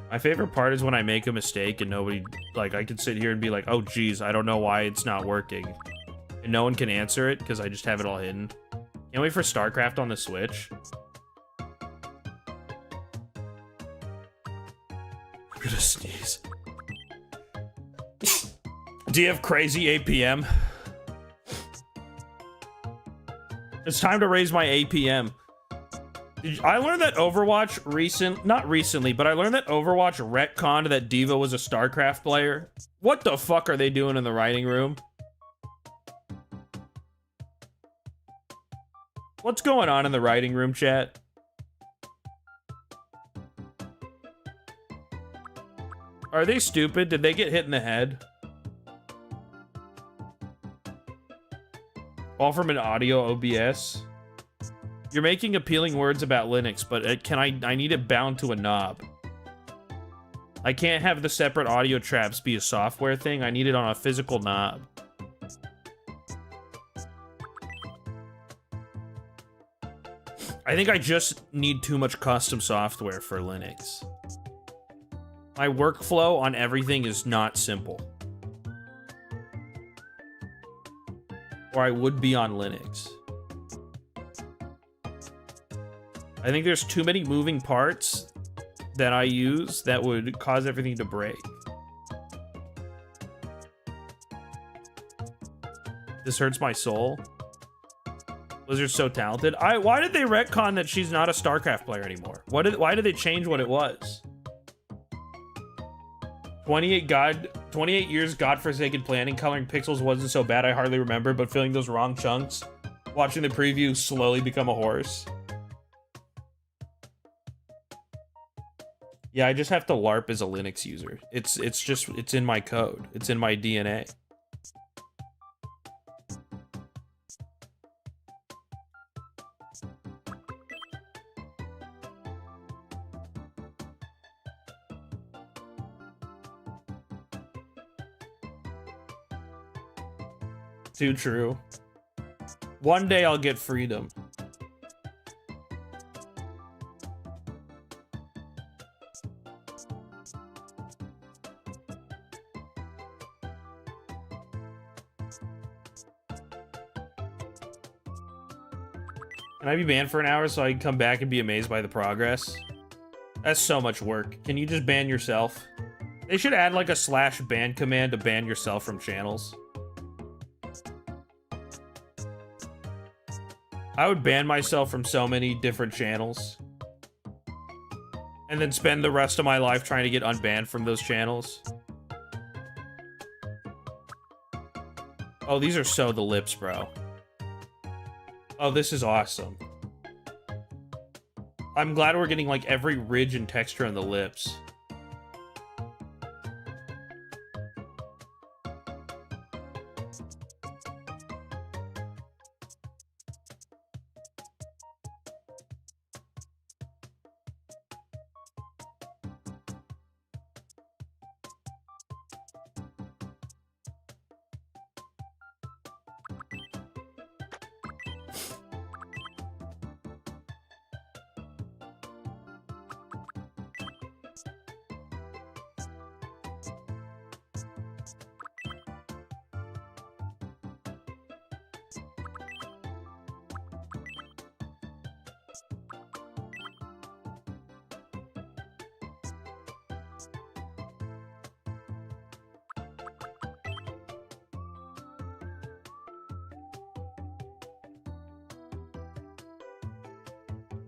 My favorite part is when I make a mistake and nobody, like, I can sit here and be like, oh geez, I don't know why it's not working. And no one can answer it because I just have it all hidden. Can't wait for StarCraft on the Switch. I'm gonna sneeze. Do you have crazy APM? It's time to raise my APM. I learned that Overwatch not recently, but I learned that Overwatch retconned that Diva was a StarCraft player. What the fuck are they doing in the writing room? What's going on in the writing room, chat? Are they stupid? Did they get hit in the head? All from an audio OBS. You're making appealing words about Linux, but I need it bound to a knob. I can't have the separate audio traps be a software thing. I need it on a physical knob. I think I just need too much custom software for Linux. My workflow on everything is not simple. Or I would be on Linux. I think there's too many moving parts that I use that would cause everything to break. This hurts my soul. Blizzard's so talented. Why did they retcon that she's not a StarCraft player anymore? Why did they change what it was? 28 years godforsaken planning, coloring pixels wasn't so bad, I hardly remember, but filling those wrong chunks, watching the preview slowly become a horse. Yeah, I just have to LARP as a Linux user. It's in my code. It's in my DNA. Too true. One day I'll get freedom. Can I be banned for an hour so I can come back and be amazed by the progress? That's so much work. Can you just ban yourself? They should add like a /ban command to ban yourself from channels. I would ban myself from so many different channels. And then spend the rest of my life trying to get unbanned from those channels. Oh, these are so the lips, bro. Oh, this is awesome. I'm glad we're getting like every ridge and texture on the lips.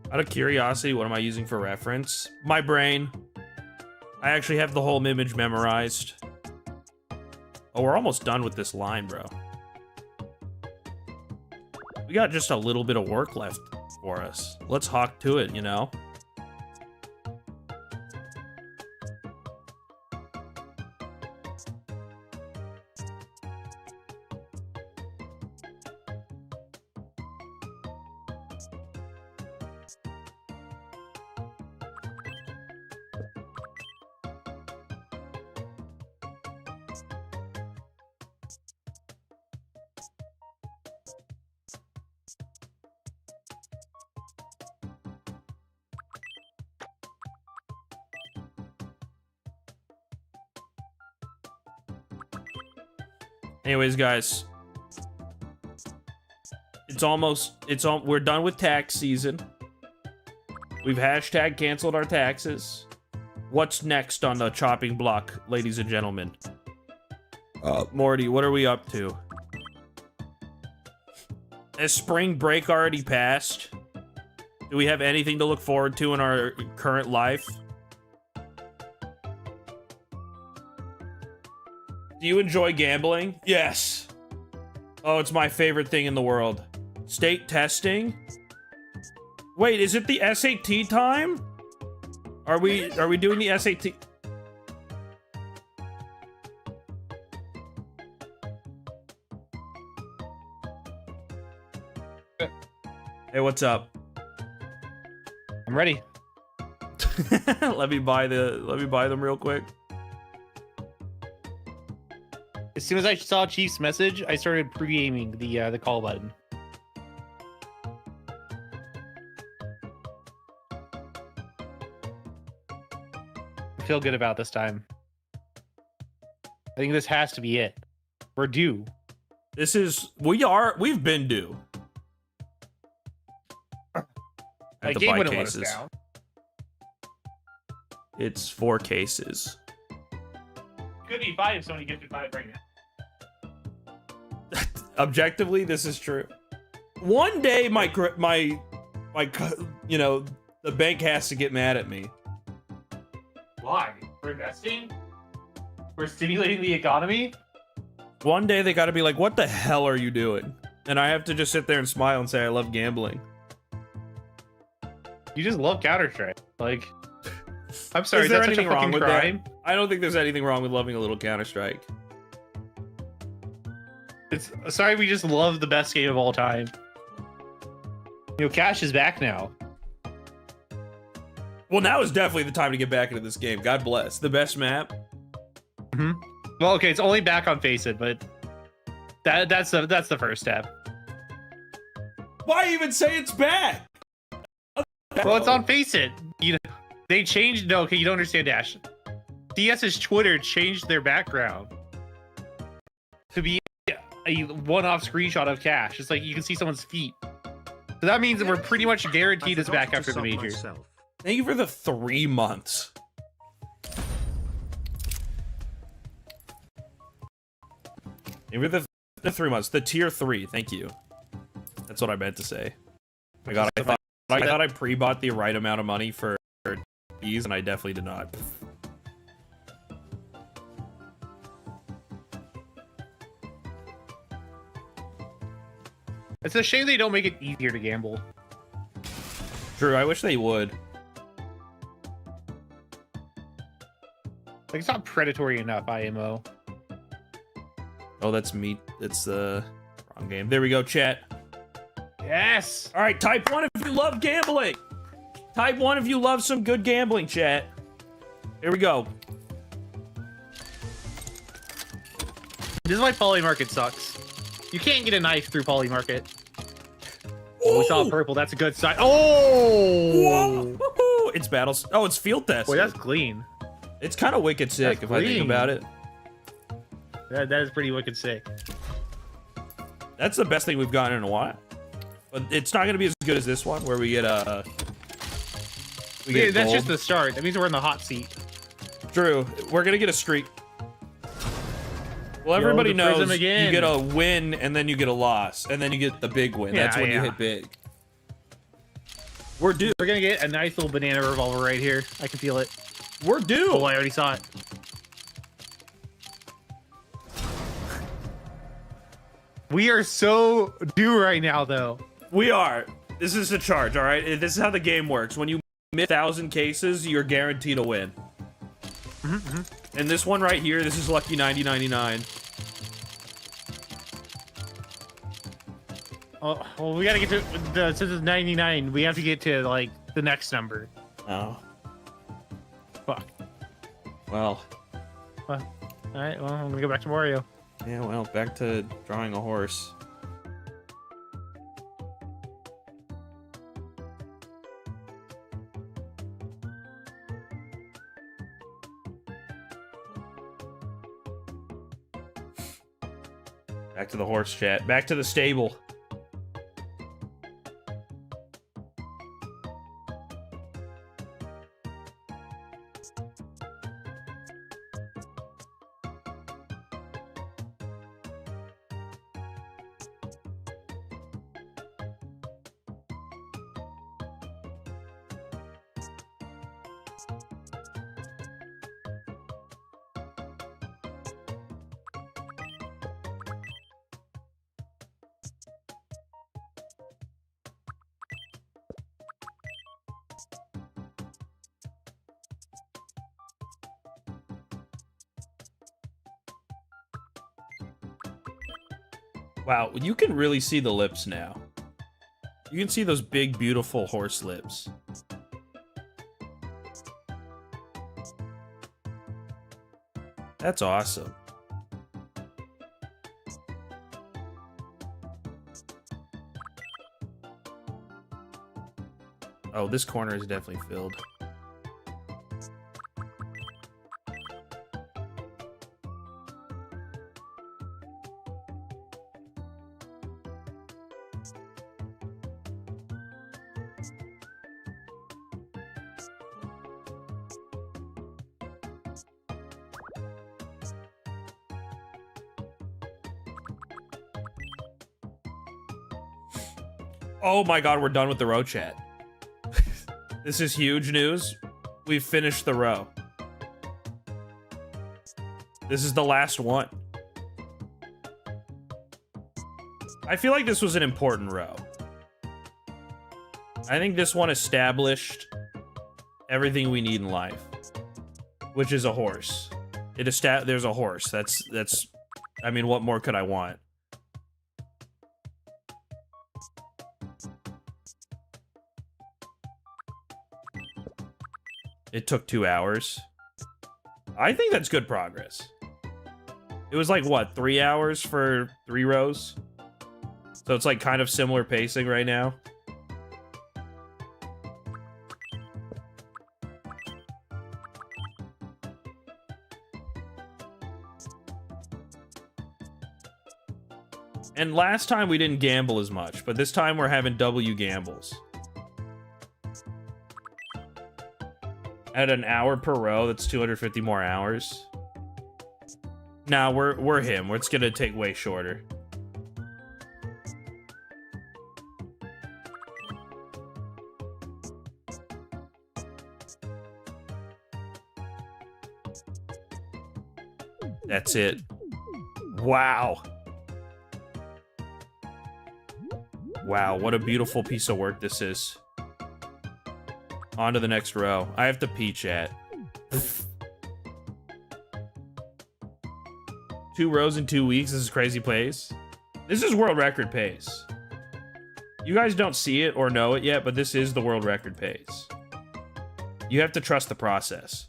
Out of curiosity, what am I using for reference? My brain. I actually have the whole image memorized. Oh, we're almost done with this line, bro. We got just a little bit of work left for us. Let's hawk to it, you know? Anyways, guys, we're done with tax season. We've hashtag canceled our taxes. What's next on the chopping block, ladies and gentlemen? Morty, what are we up to? Has spring break already passed? Do we have anything to look forward to in our current life? Do you enjoy gambling? Yes. Oh, it's my favorite thing in the world. State testing? Wait, is it the SAT time? Are we doing the SAT? Hey, what's up? I'm ready. let me buy them real quick. As soon as I saw Chief's message, I started pre-aiming the call button. I feel good about this time. I think this has to be it. We're due. We've been due. I have to buy cases. It's 4 cases. Could be 5 if somebody gets me 5 right now. Objectively, this is true. One day, my you know, the bank has to get mad at me. Why? For investing? For stimulating the economy? One day they got to be like, "What the hell are you doing?" And I have to just sit there and smile and say, "I love gambling." You just love Counter-Strike. Like, I'm sorry, is there that's such a anything wrong fucking with crime? that? I don't think there's anything wrong with loving a little Counter-Strike. It's sorry, we just love the best game of all time. You know, Cash is back now. Well, now is definitely the time to get back into this game. God bless. The best map. Well, okay, it's only back on Face It, but that's the first step. Why even say it's back? Well, it's on Face It. You know, they changed. No, okay, you don't understand, Dash. DS's Twitter changed their background to be a one-off screenshot of Cash. It's like you can see someone's feet. So that means that we're pretty much guaranteed it's back after the major. Thank you for the 3 months. Thank you for the 3 months. The tier 3. Thank you. That's what I meant to say. Oh my God, I thought I pre-bought the right amount of money for these, and I definitely did not. It's a shame they don't make it easier to gamble. True, I wish they would. Like, it's not predatory enough, IMO. Oh, that's me. It's the wrong game. There we go, chat. Yes! All right, type 1 if you love gambling. Type 1 if you love some good gambling, chat. Here we go. This is why Poly Market sucks. You can't get a knife through Poly Market. Oh, we saw purple. That's a good sign. Oh! Whoa! It's battles. Oh, it's field test. Boy, that's clean. It's kind of wicked sick if I think about it. That is pretty wicked sick. That's the best thing we've gotten in a while. But it's not going to be as good as this one, where we get That's gold. just the start. That means we're in the hot seat. True. We're going to get a streak. Well, everybody knows you get a win, and then you get a loss, and then you get the big win. That's when you hit big. We're due. We're going to get a nice little banana revolver right here. I can feel it. We're due. Oh, I already saw it. We are so due right now, though. We are. This is a charge, all right? This is how the game works. When you miss 1,000 cases, you're guaranteed a win. And this one right here, this is lucky 9099. Oh, well, we gotta get to since it's 99. We have to get to like the next number. Oh. Fuck. Well. All right. Well, I'm gonna go back to Mario. Yeah. Well, back to drawing a horse. Back to the horse, chat. Back to the stable. Wow, you can really see the lips now. You can see those big, beautiful horse lips. That's awesome. Oh, this corner is definitely filled. Oh my god, we're done with the row chat. This is huge news. We've finished the row. This is the last one. I feel like this was an important row. I think this one established everything we need in life, which is a horse. There's a horse. That's. I mean, what more could I want? It took 2 hours. I think that's good progress. It was like, what, 3 hours for 3 rows? So it's like kind of similar pacing right now. And last time we didn't gamble as much, but this time we're having W gambles. At an hour per row, that's 250 more hours. Nah, we're him. It's gonna take way shorter. That's it. Wow. Wow, what a beautiful piece of work this is. On to the next row. I have to pee, chat. 2 rows in 2 weeks. This is crazy pace. This is world record pace. You guys don't see it or know it yet, but this is the world record pace. You have to trust the process.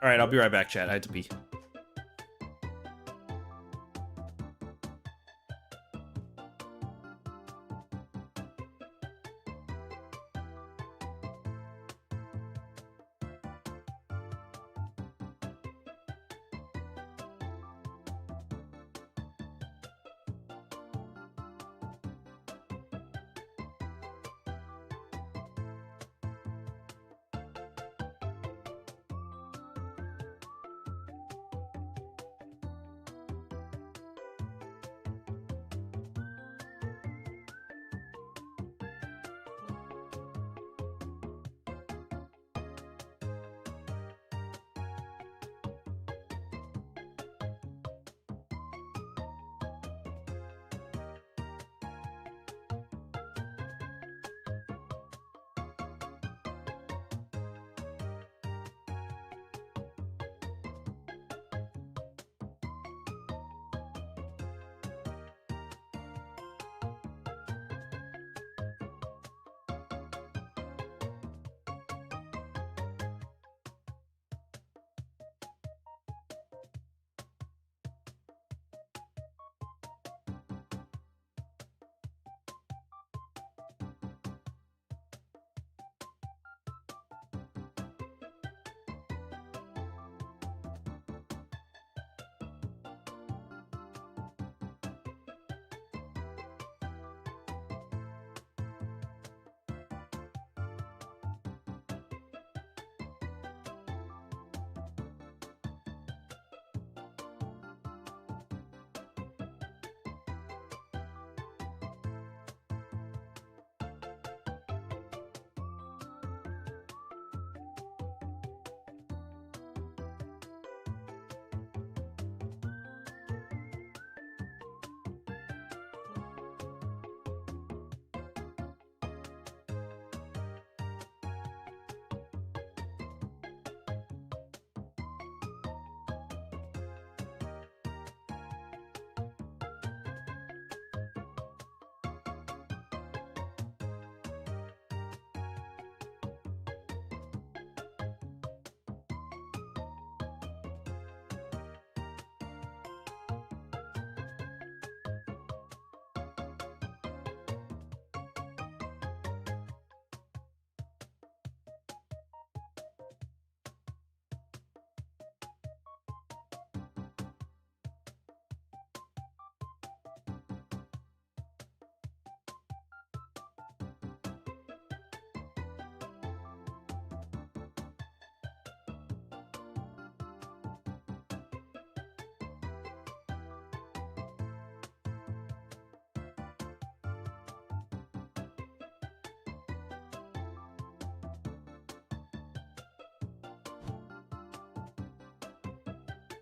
All right, I'll be right back, chat. I had to pee.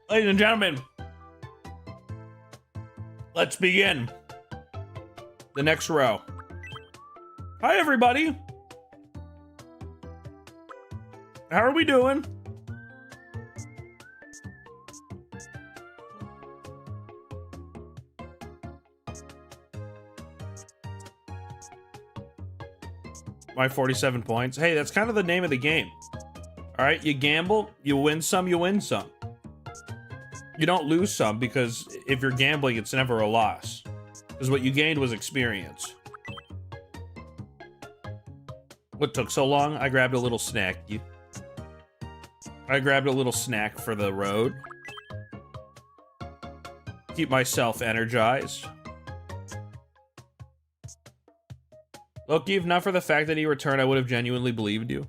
Ladies and gentlemen, let's begin the next row. Hi, everybody. How are we doing? My 47 points. Hey, that's kind of the name of the game. All right, you gamble, you win some, you win some. You don't lose some because if you're gambling, it's never a loss. Because what you gained was experience. What took so long? I grabbed a little snack. I grabbed a little snack for the road. Keep myself energized. Loki, if not for the fact that he returned, I would have genuinely believed you.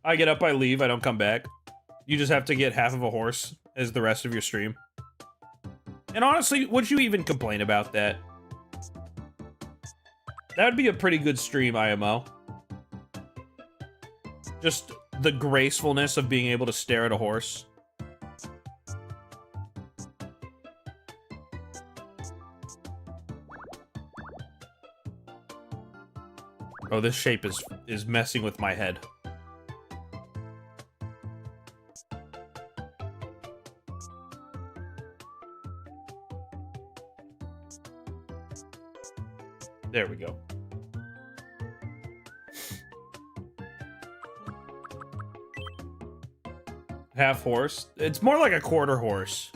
I get up, I leave, I don't come back. You just have to get half of a horse as the rest of your stream. And honestly, would you even complain about that? That would be a pretty good stream, IMO. Just the gracefulness of being able to stare at a horse. Oh, this shape is messing with my head. There we go. Half horse. It's more like a quarter horse.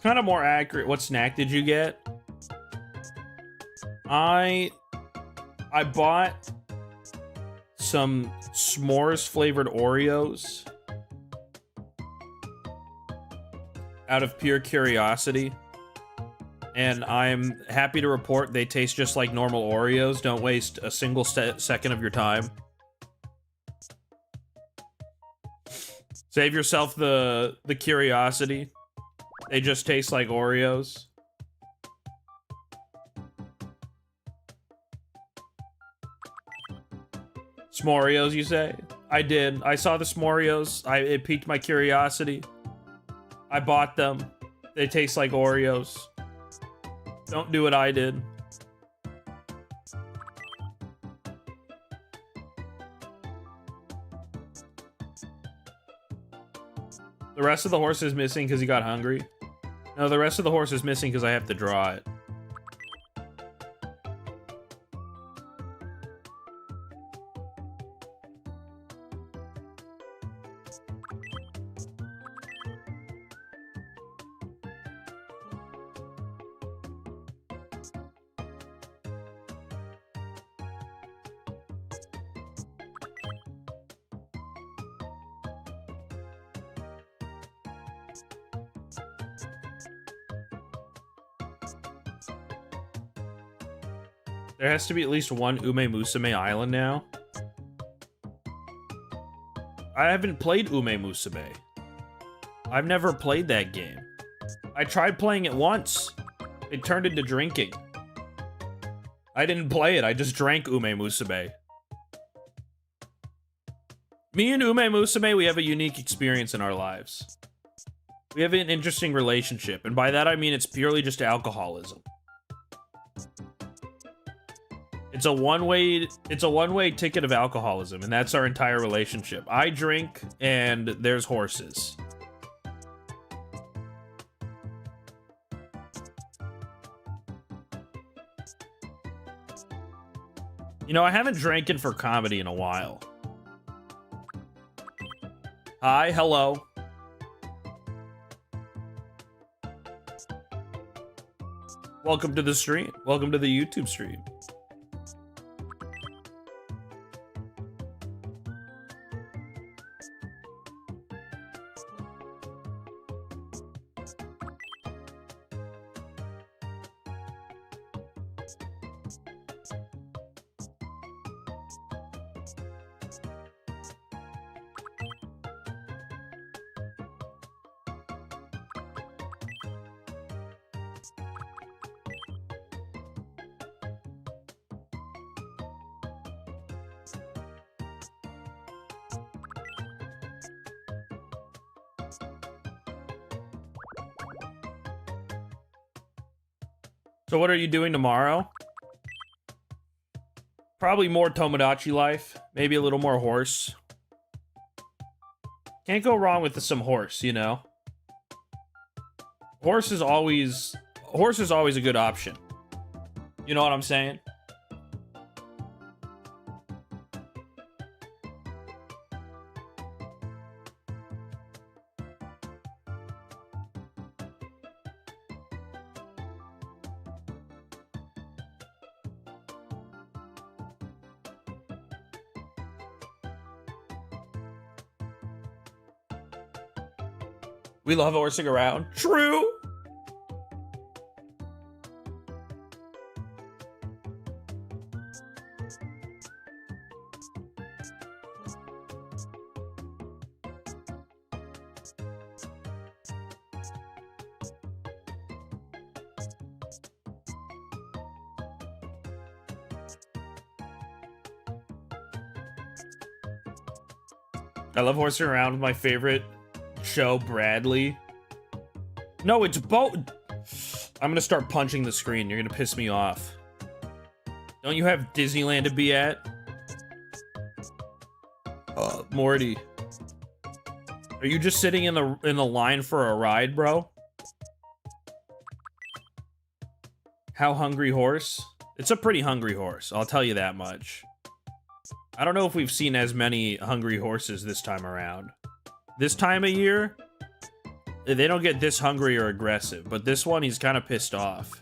Kind of more accurate. What snack did you get? I bought some s'mores flavored Oreos out of pure curiosity, and I'm happy to report they taste just like normal Oreos. Don't waste a single second of your time. Save yourself the curiosity. They just taste like Oreos. S'moreos, you say? I did. I saw the S'moreos. It piqued my curiosity. I bought them. They taste like Oreos. Don't do what I did. The rest of the horse is missing because he got hungry. No, the rest of the horse is missing because I have to draw it. There has to be at least one Ume Musume Island now. I haven't played Ume Musume. I've never played that game. I tried playing it once. It turned into drinking. I didn't play it, I just drank Ume Musume. Me and Ume Musume, we have a unique experience in our lives. We have an interesting relationship, and by that I mean it's purely just alcoholism. It's a one-way ticket of alcoholism, and that's our entire relationship. I drink, and there's horses. You know, I haven't drank for comedy in a while. Hi, hello. Welcome to the stream. Welcome to the YouTube stream. So what are you doing tomorrow? Probably more Tomodachi life. Maybe a little more horse. Can't go wrong with some horse, you know? Horse is always a good option. You know what I'm saying? We love horsing around. True. I love horsing around with my favorite show, Bradley. No, it's both. I'm gonna start punching the screen. You're gonna piss me off. Don't you have Disneyland to be at? Morty. Are you just sitting in the line for a ride, bro? How hungry horse? It's a pretty hungry horse, I'll tell you that much. I don't know if we've seen as many hungry horses this time around. This time of year, they don't get this hungry or aggressive, but this one, he's kind of pissed off.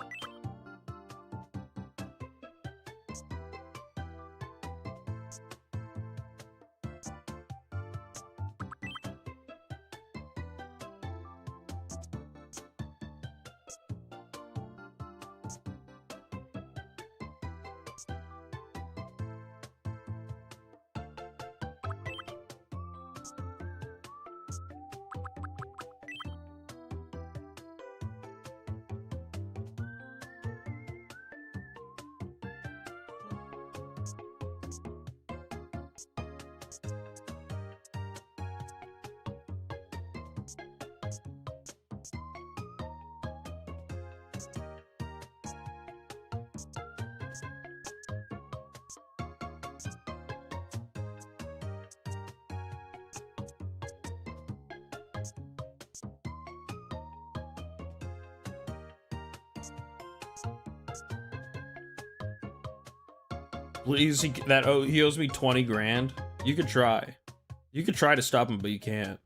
Please, he owes me 20 grand. You could try. You could try to stop him, but you can't.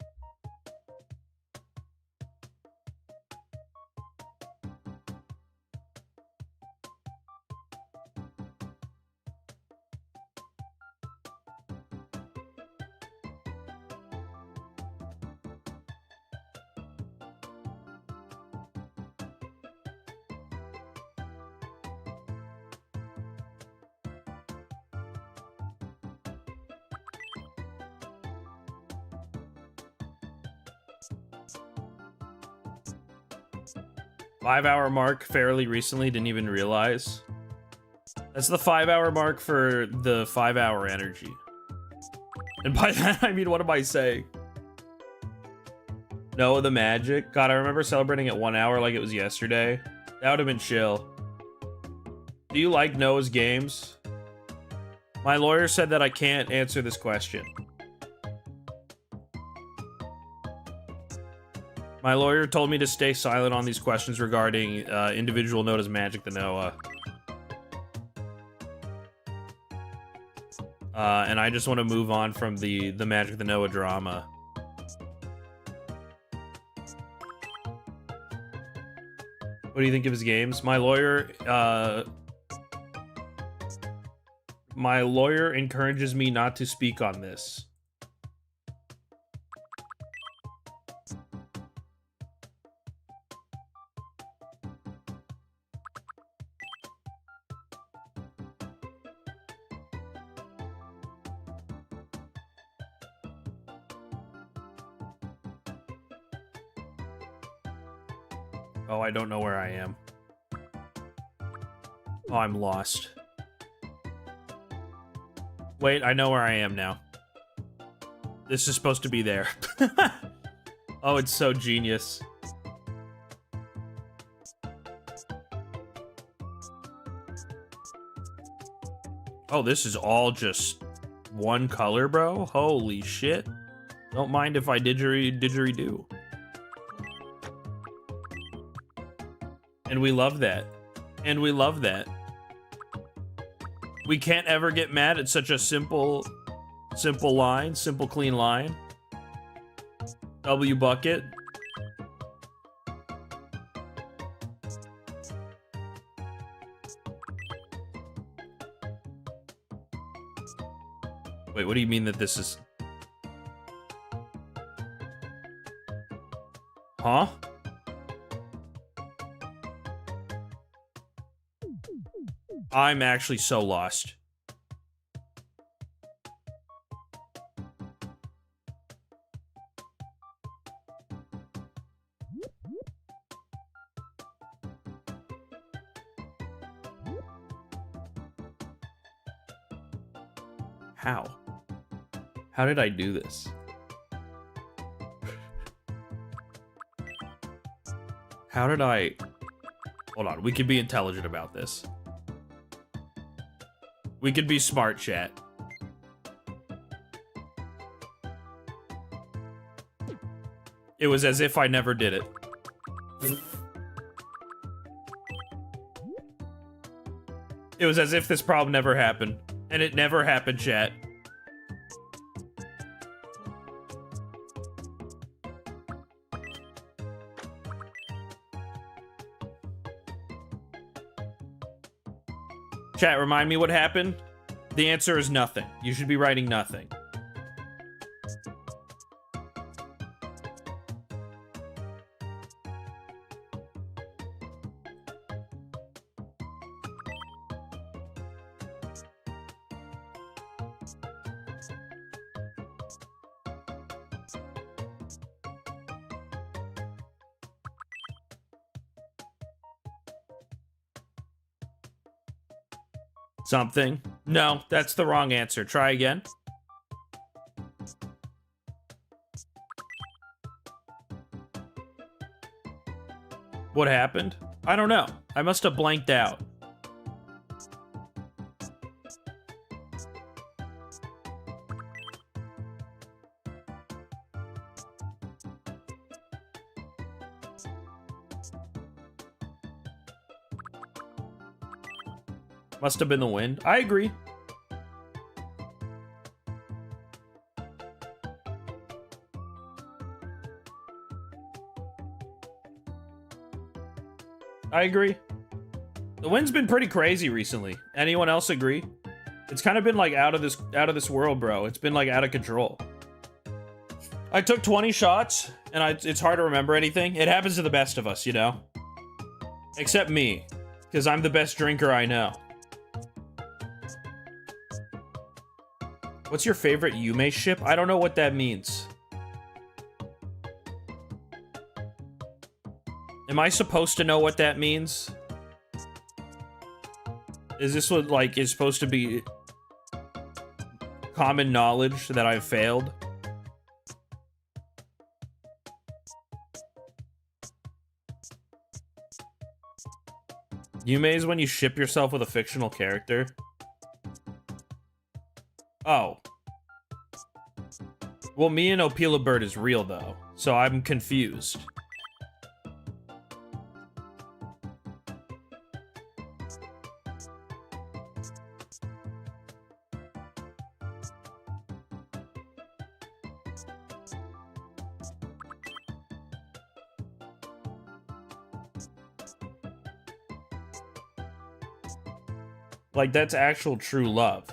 Five-hour mark fairly recently, didn't even realize. That's the 5-hour mark for the 5-hour energy. And by that, I mean, what am I saying? No, the magic. God, I remember celebrating at 1 hour like it was yesterday. That would have been chill. Do you like Noah's games? My lawyer said that I can't answer this question. My lawyer told me to stay silent on these questions regarding individual Noah's Magic the Noah. And I just want to move on from the Magic the Noah drama. What do you think of his games? My lawyer encourages me not to speak on this. Oh, I don't know where I am. Oh, I'm lost. Wait, I know where I am now. This is supposed to be there. Oh, it's so genius. Oh, this is all just one color, bro? Holy shit. Don't mind if I didgeridoo. And we love that. And we love that. We can't ever get mad at such a simple line, simple clean line. W bucket. Wait, what do you mean that this is... Huh? I'm actually so lost. How? How did I do this? How did I... Hold on, we could be intelligent about this. We could be smart, chat. It was as if I never did it. It was as if this problem never happened. And it never happened, chat. Chat, remind me what happened? The answer is nothing. You should be writing nothing. Something. No, that's the wrong answer. Try again. What happened? I don't know. I must have blanked out. Must have been the wind. I agree. I agree. The wind's been pretty crazy recently. Anyone else agree? It's kind of been like out of this world, bro. It's been like out of control. I took 20 shots and it's hard to remember anything. It happens to the best of us, you know? Except me, because I'm the best drinker I know. What's your favorite Yume ship? I don't know what that means. Am I supposed to know what that means? Is this what, like, is supposed to be common knowledge that I've failed? Yume is when you ship yourself with a fictional character. Oh. Well, me and Opila Bird is real, though, so I'm confused. Like, that's actual true love.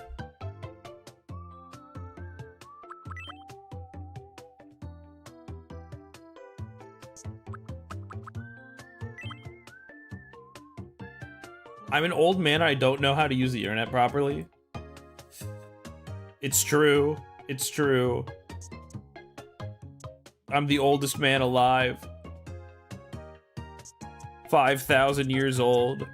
I'm an old man, I don't know how to use the internet properly. It's true. It's true. I'm the oldest man alive. 5,000 years old.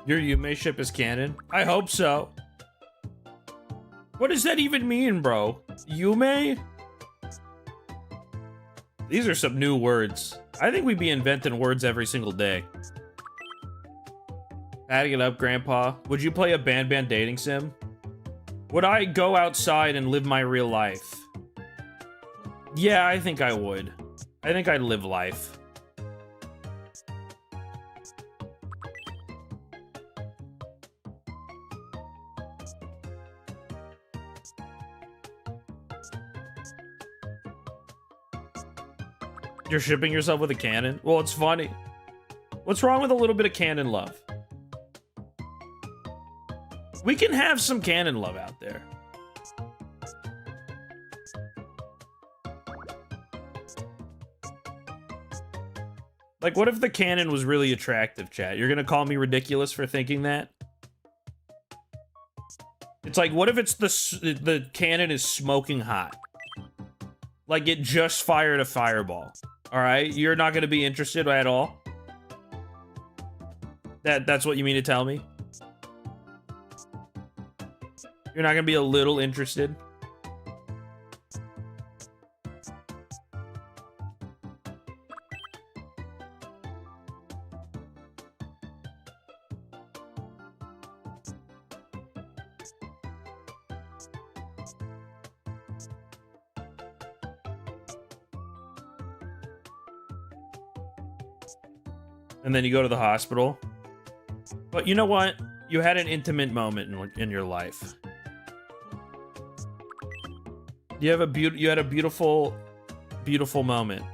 Your Yume ship is canon? I hope so. What does that even mean, bro? Yume? These are some new words. I think we be inventing words every single day. Adding it up, Grandpa. Would you play a Ban dating sim? Would I go outside and live my real life? Yeah, I think I would. I think I'd live life. You're shipping yourself with a cannon? Well, it's funny. What's wrong with a little bit of canon love? We can have some canon love out there. Like, what if the canon was really attractive, chat? You're gonna call me ridiculous for thinking that? It's like, what if it's the cannon is smoking hot? Like, it just fired a fireball. Alright? You're not gonna be interested at all? That's what you mean to tell me? You're not gonna be a little interested? And then you go to the hospital. But you know what? You had an intimate moment in your life. You had a beautiful, beautiful moment.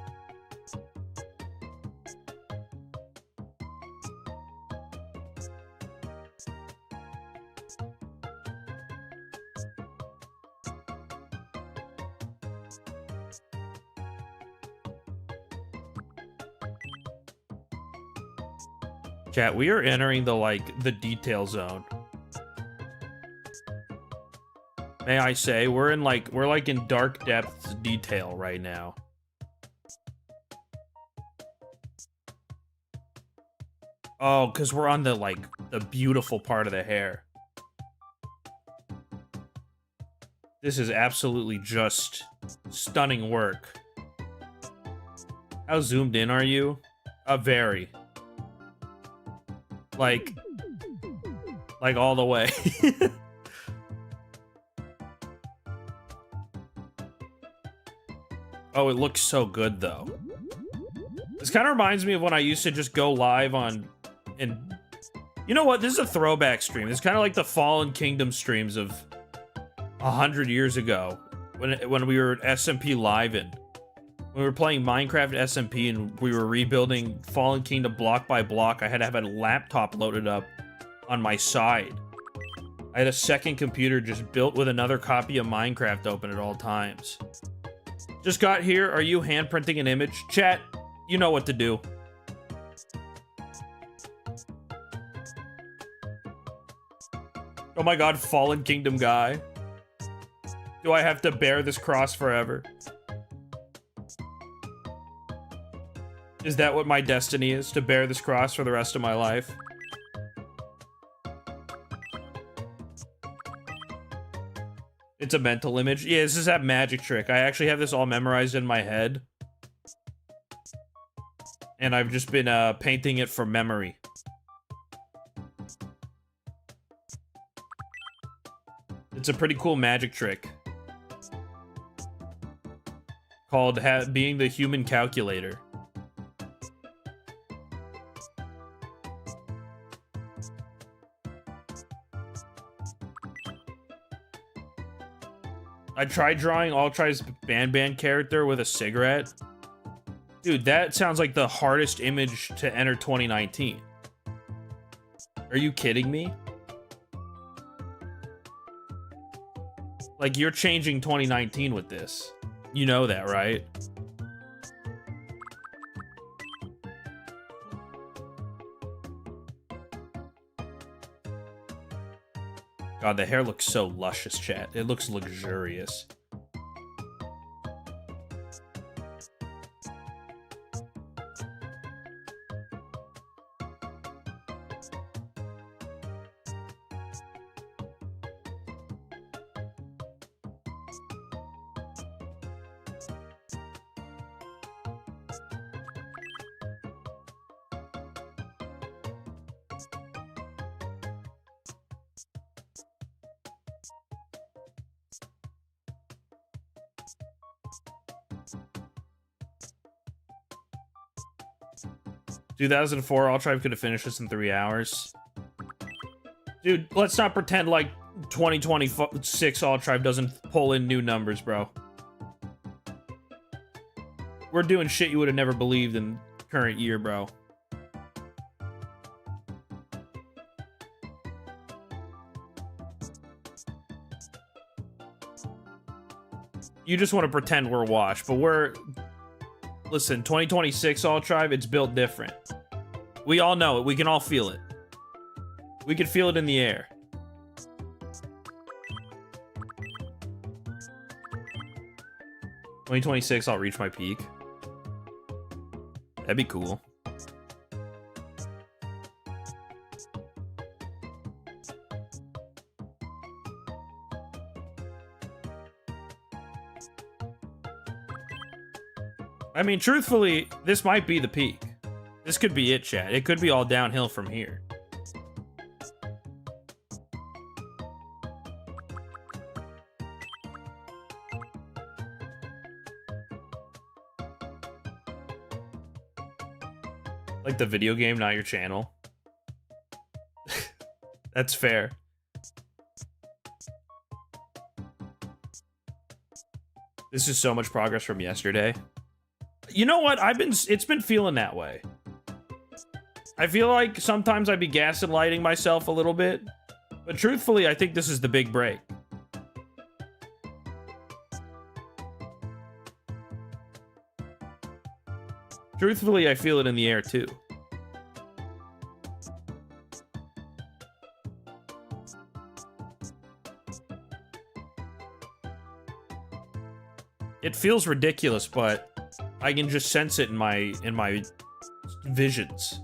Chat, we are entering the detail zone. May I say, we're in dark depths detail right now. Oh, because we're on the beautiful part of the hair. This is absolutely just stunning work. How zoomed in are you? Very. Like all the way. Oh, it looks so good, though. This kind of reminds me of when I used to just go live on... And you know what? This is a throwback stream. It's kind of like the Fallen Kingdom streams of 100 years ago. When we were at SMP Live-In. When we were playing Minecraft SMP and we were rebuilding Fallen Kingdom block by block, I had to have a laptop loaded up on my side. I had a second computer just built with another copy of Minecraft open at all times. Just got here. Are you handprinting an image? Chat, you know what to do. Oh my god, Fallen Kingdom guy. Do I have to bear this cross forever? Is that what my destiny is? To bear this cross for the rest of my life? It's a mental image. Yeah, this is that magic trick. I actually have this all memorized in my head. And I've just been painting it from memory. It's a pretty cool magic trick. Called being the human calculator. I tried drawing Altrive's Ban character with a cigarette. Dude, that sounds like the hardest image to enter 2019. Are you kidding me? Like, you're changing 2019 with this. You know that, right? God, the hair looks so luscious, chat. It looks luxurious. 2004 Altrive could have finished this in 3 hours. Dude, let's not pretend like 2026 Altrive doesn't pull in new numbers, bro. We're doing shit you would have never believed in current year, bro. You just want to pretend we're washed, but we're... Listen, 2026 Altrive, it's built different. We all know it. We can all feel it. We can feel it in the air. '26, I'll reach my peak. That'd be cool. I mean, truthfully, this might be the peak. This could be it, chat. It could be all downhill from here. Like the video game, not your channel. That's fair. This is so much progress from yesterday. You know what? It's been feeling that way. I feel like sometimes I'd be gaslighting myself a little bit, but truthfully, I think this is the big break. Truthfully, I feel it in the air too. It feels ridiculous, but I can just sense it in my visions.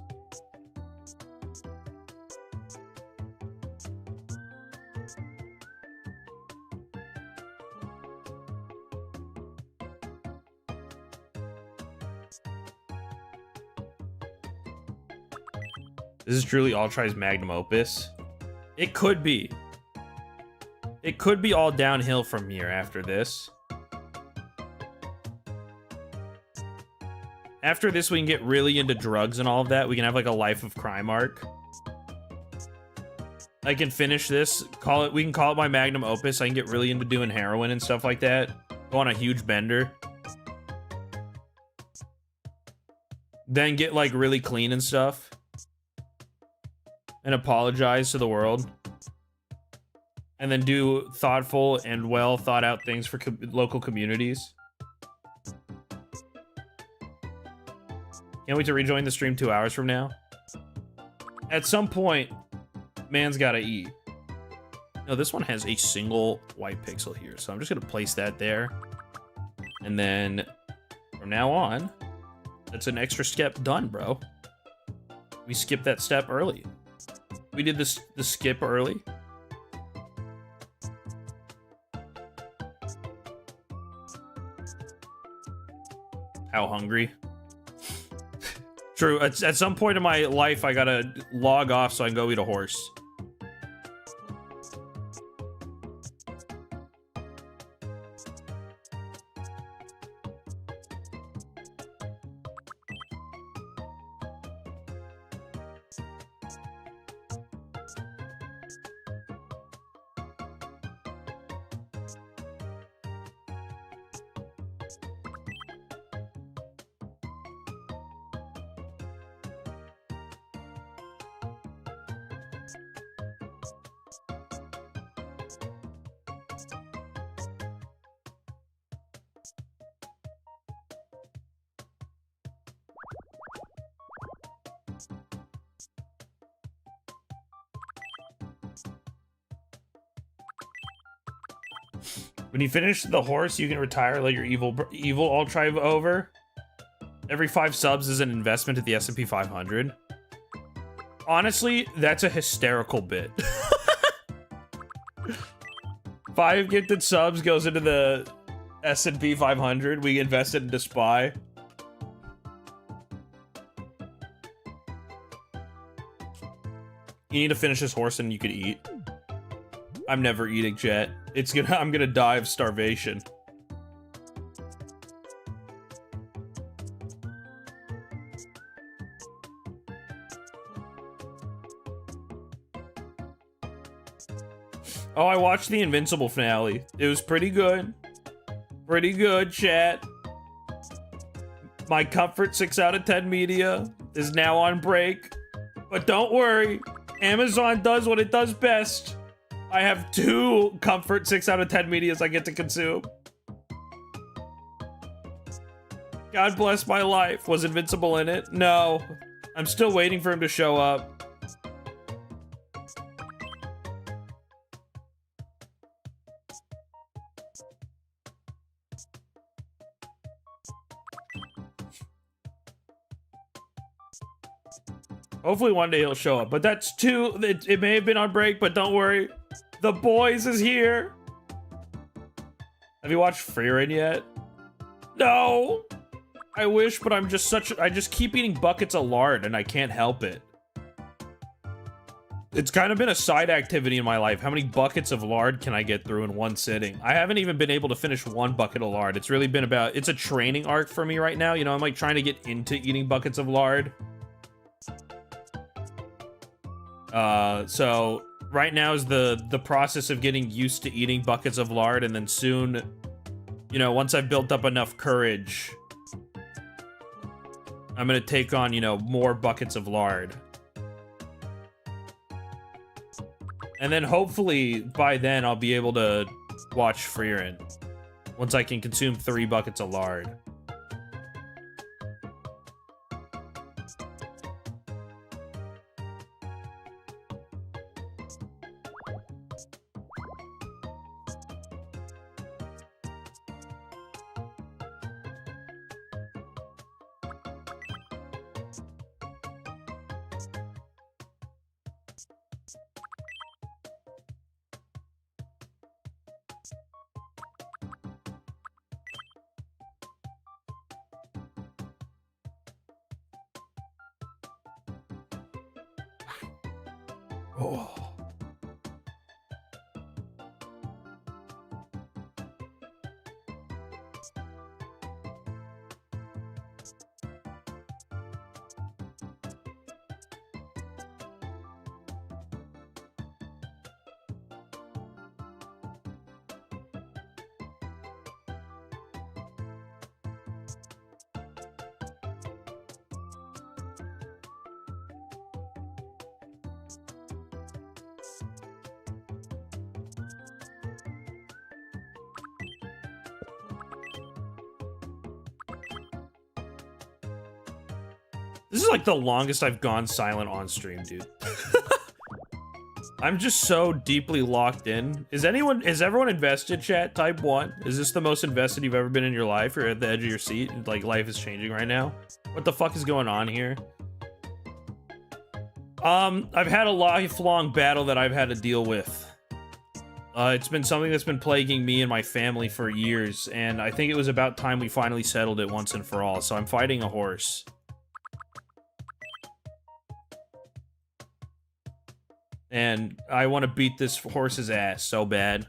This is truly Altrive's magnum opus. It could be. It could be all downhill from here after this. After this, we can get really into drugs and all of that. We can have like a life of crime arc. I can finish this. We can call it my magnum opus. I can get really into doing heroin and stuff like that. Go on a huge bender. Then get like really clean and stuff. And apologize to the world. And then do thoughtful and well thought out things for local communities. Can't wait to rejoin the stream 2 hours from now. At some point, man's gotta eat. No, this one has a single white pixel here, so I'm just gonna place that there. And then, from now on, that's an extra step done, bro. We skipped that step early. We did the skip early. How hungry? True. At some point in my life, I gotta log off so I can go eat a horse. When you finish the horse, you can retire, let your evil Altrive over. Every 5 subs is an investment at the S&P 500. Honestly, that's a hysterical bit. 5 gifted subs goes into the S&P 500. We invested into SPY. You need to finish this horse and you could eat. I'm never eating, chat. I'm gonna die of starvation. Oh, I watched the Invincible finale. It was pretty good. Pretty good, chat. My comfort 6 out of 10 media is now on break. But don't worry, Amazon does what it does best. I have 2 comfort 6 out of 10 medias I get to consume. God bless my life. Was Invincible in it? No. I'm still waiting for him to show up. Hopefully one day he'll show up, but that's 2. It may have been on break, but don't worry. The Boys is here. Have you watched Frieren yet? No. I wish, but I just keep eating buckets of lard and I can't help it. It's kind of been a side activity in my life. How many buckets of lard can I get through in one sitting? I haven't even been able to finish 1 bucket of lard. It's really been it's a training arc for me right now. You know, I'm like trying to get into eating buckets of lard. So right now is the process of getting used to eating buckets of lard, and then soon, you know, once I've built up enough courage, I'm gonna take on, you know, more buckets of lard. And then hopefully by then I'll be able to watch Frieren once I can consume 3 buckets of lard. Oh. This is like the longest I've gone silent on stream, dude. I'm just so deeply locked in. Is everyone invested, chat? Type 1. Is this the most invested you've ever been in your life? You're at the edge of your seat, like life is changing right now. What the fuck is going on here? I've had a lifelong battle that I've had to deal with. It's been something that's been plaguing me and my family for years, and I think it was about time we finally settled it once and for all, so I'm fighting a horse. And I want to beat this horse's ass so bad.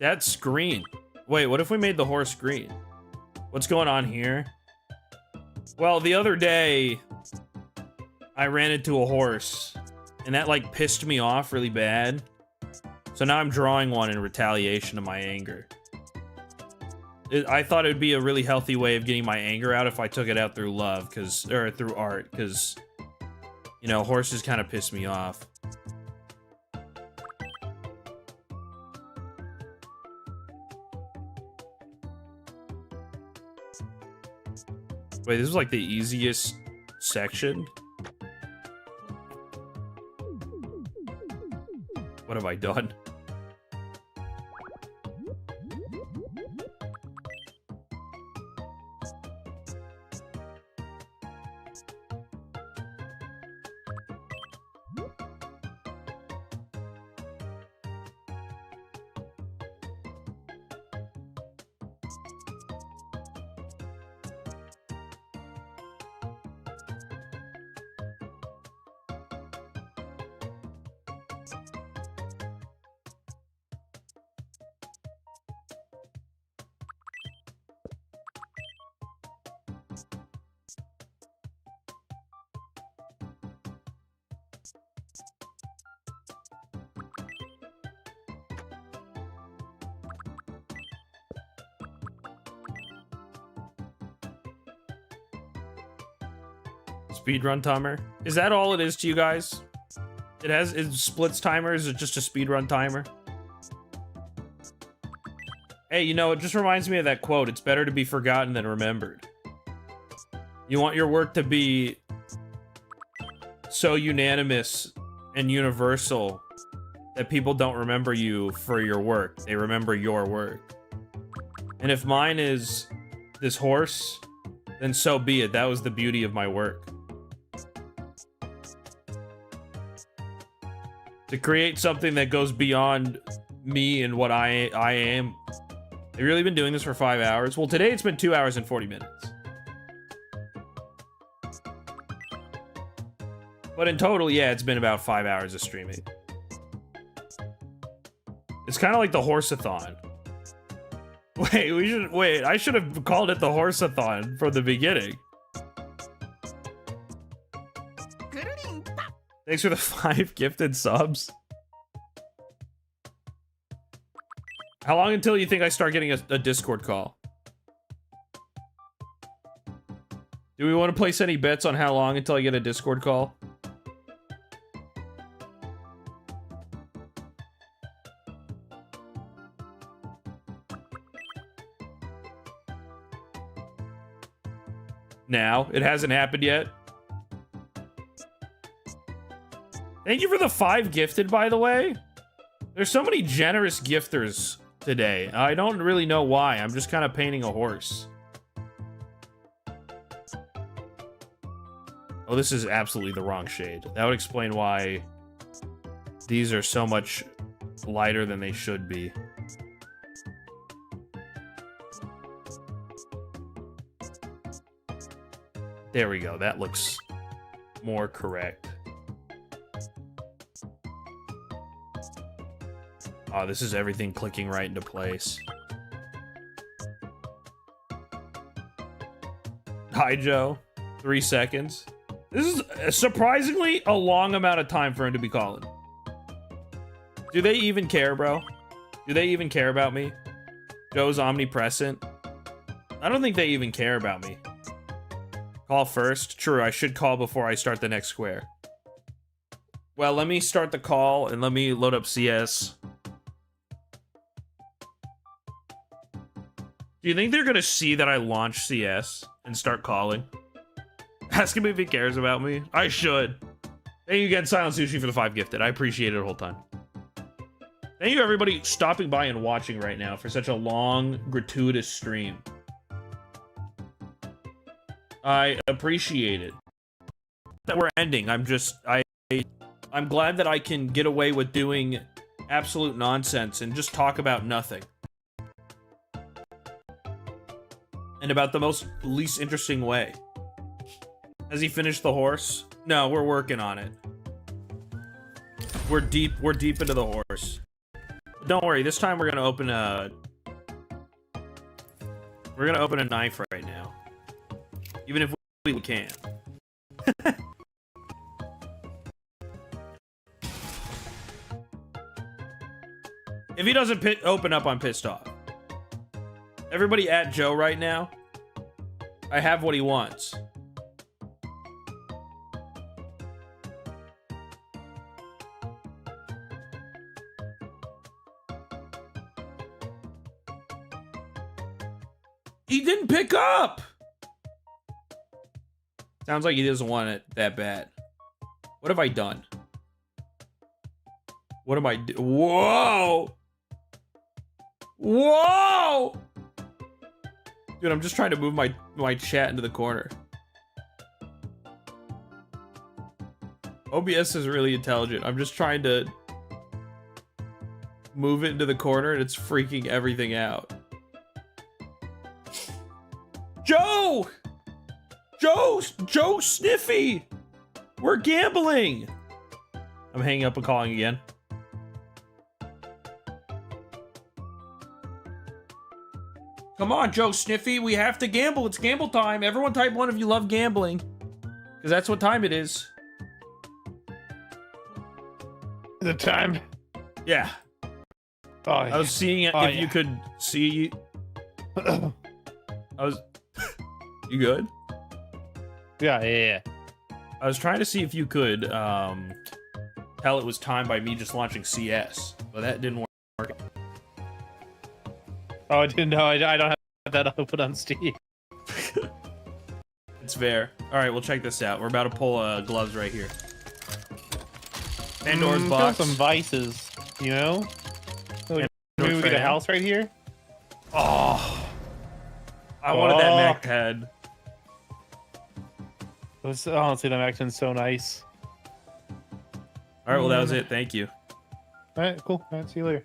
That's green. Wait, what if we made the horse green? What's going on here? Well, the other day, I ran into a horse, and that, like, pissed me off really bad. So now I'm drawing one in retaliation of my anger. I thought it would be a really healthy way of getting my anger out if I took it out through love, or through art, because, you know, horses kind of piss me off. Wait, this is like the easiest section? What have I done? Speedrun timer. Is that all it is to you guys? It splits timer. Is it just a speedrun timer? Hey, you know, it just reminds me of that quote. It's better to be forgotten than remembered. You want your work to be so unanimous and universal that people don't remember you for your work. They remember your work. And if mine is this horse, then so be it. That was the beauty of my work. To create something that goes beyond me and what I am. Have you really been doing this for 5 hours? Well, today it's been 2 hours and 40 minutes. But in total, yeah, it's been about 5 hours of streaming. It's kind of like the horse-a-thon. Wait, I should have called it the horse-a-thon from the beginning. Thanks for the 5 gifted subs. How long until you think I start getting a Discord call? Do we want to place any bets on how long until I get a Discord call? Now, it hasn't happened yet. Thank you for the 5 gifted, by the way. There's so many generous gifters today. I don't really know why. I'm just kind of painting a horse. Oh, this is absolutely the wrong shade. That would explain why these are so much lighter than they should be. There we go. That looks more correct. Oh, this is everything clicking right into place. Hi, Joe. 3 seconds. This is surprisingly a long amount of time for him to be calling. Do they even care, bro? Do they even care about me? Joe's omnipresent. I don't think they even care about me. Call first. True, I should call before I start the next square. Well, let me start the call and let me load up CS. Do you think they're gonna see that I launch CS and start calling? Ask him if he cares about me. I should. Thank you again, Silent Sushi, for the 5 gifted. I appreciate it the whole time. Thank you, everybody, stopping by and watching right now for such a long, gratuitous stream. I appreciate it. That we're ending. I'm glad that I can get away with doing absolute nonsense and just talk about nothing. And about the most least interesting way. Has he finished the horse? No, we're working on it. We're deep into the horse. Don't worry, this time we're gonna open a knife right now. Even if we can. If he doesn't open up, I'm pissed off. Everybody at Joe right now. I have what he wants. He didn't pick up! Sounds like he doesn't want it that bad. What have I done? What am I do? Whoa! Whoa! Dude, I'm just trying to move my chat into the corner. OBS is really intelligent. I'm just trying to move it into the corner and it's freaking everything out. Joe! Joe Sniffy! We're gambling! I'm hanging up and calling again. Come on, Joe Sniffy, we have to gamble. It's gamble time. Everyone type 1 if you love gambling. Because that's what time it is. The time? Yeah. Oh, I was seeing it if you could see. I was... You good? Yeah. I was trying to see if you could tell it was timed by me just launching CS, but that didn't work. Oh, I didn't know. I don't have that open on Steam. It's fair. All right, we'll check this out. We're about to pull gloves right here. Pandora's box. Some vices, you know. So maybe we get a house right here. Oh, I wanted that mech head. Honestly, that action's so nice. All right, well that was it. Thank you. All right, cool. All right, see you later.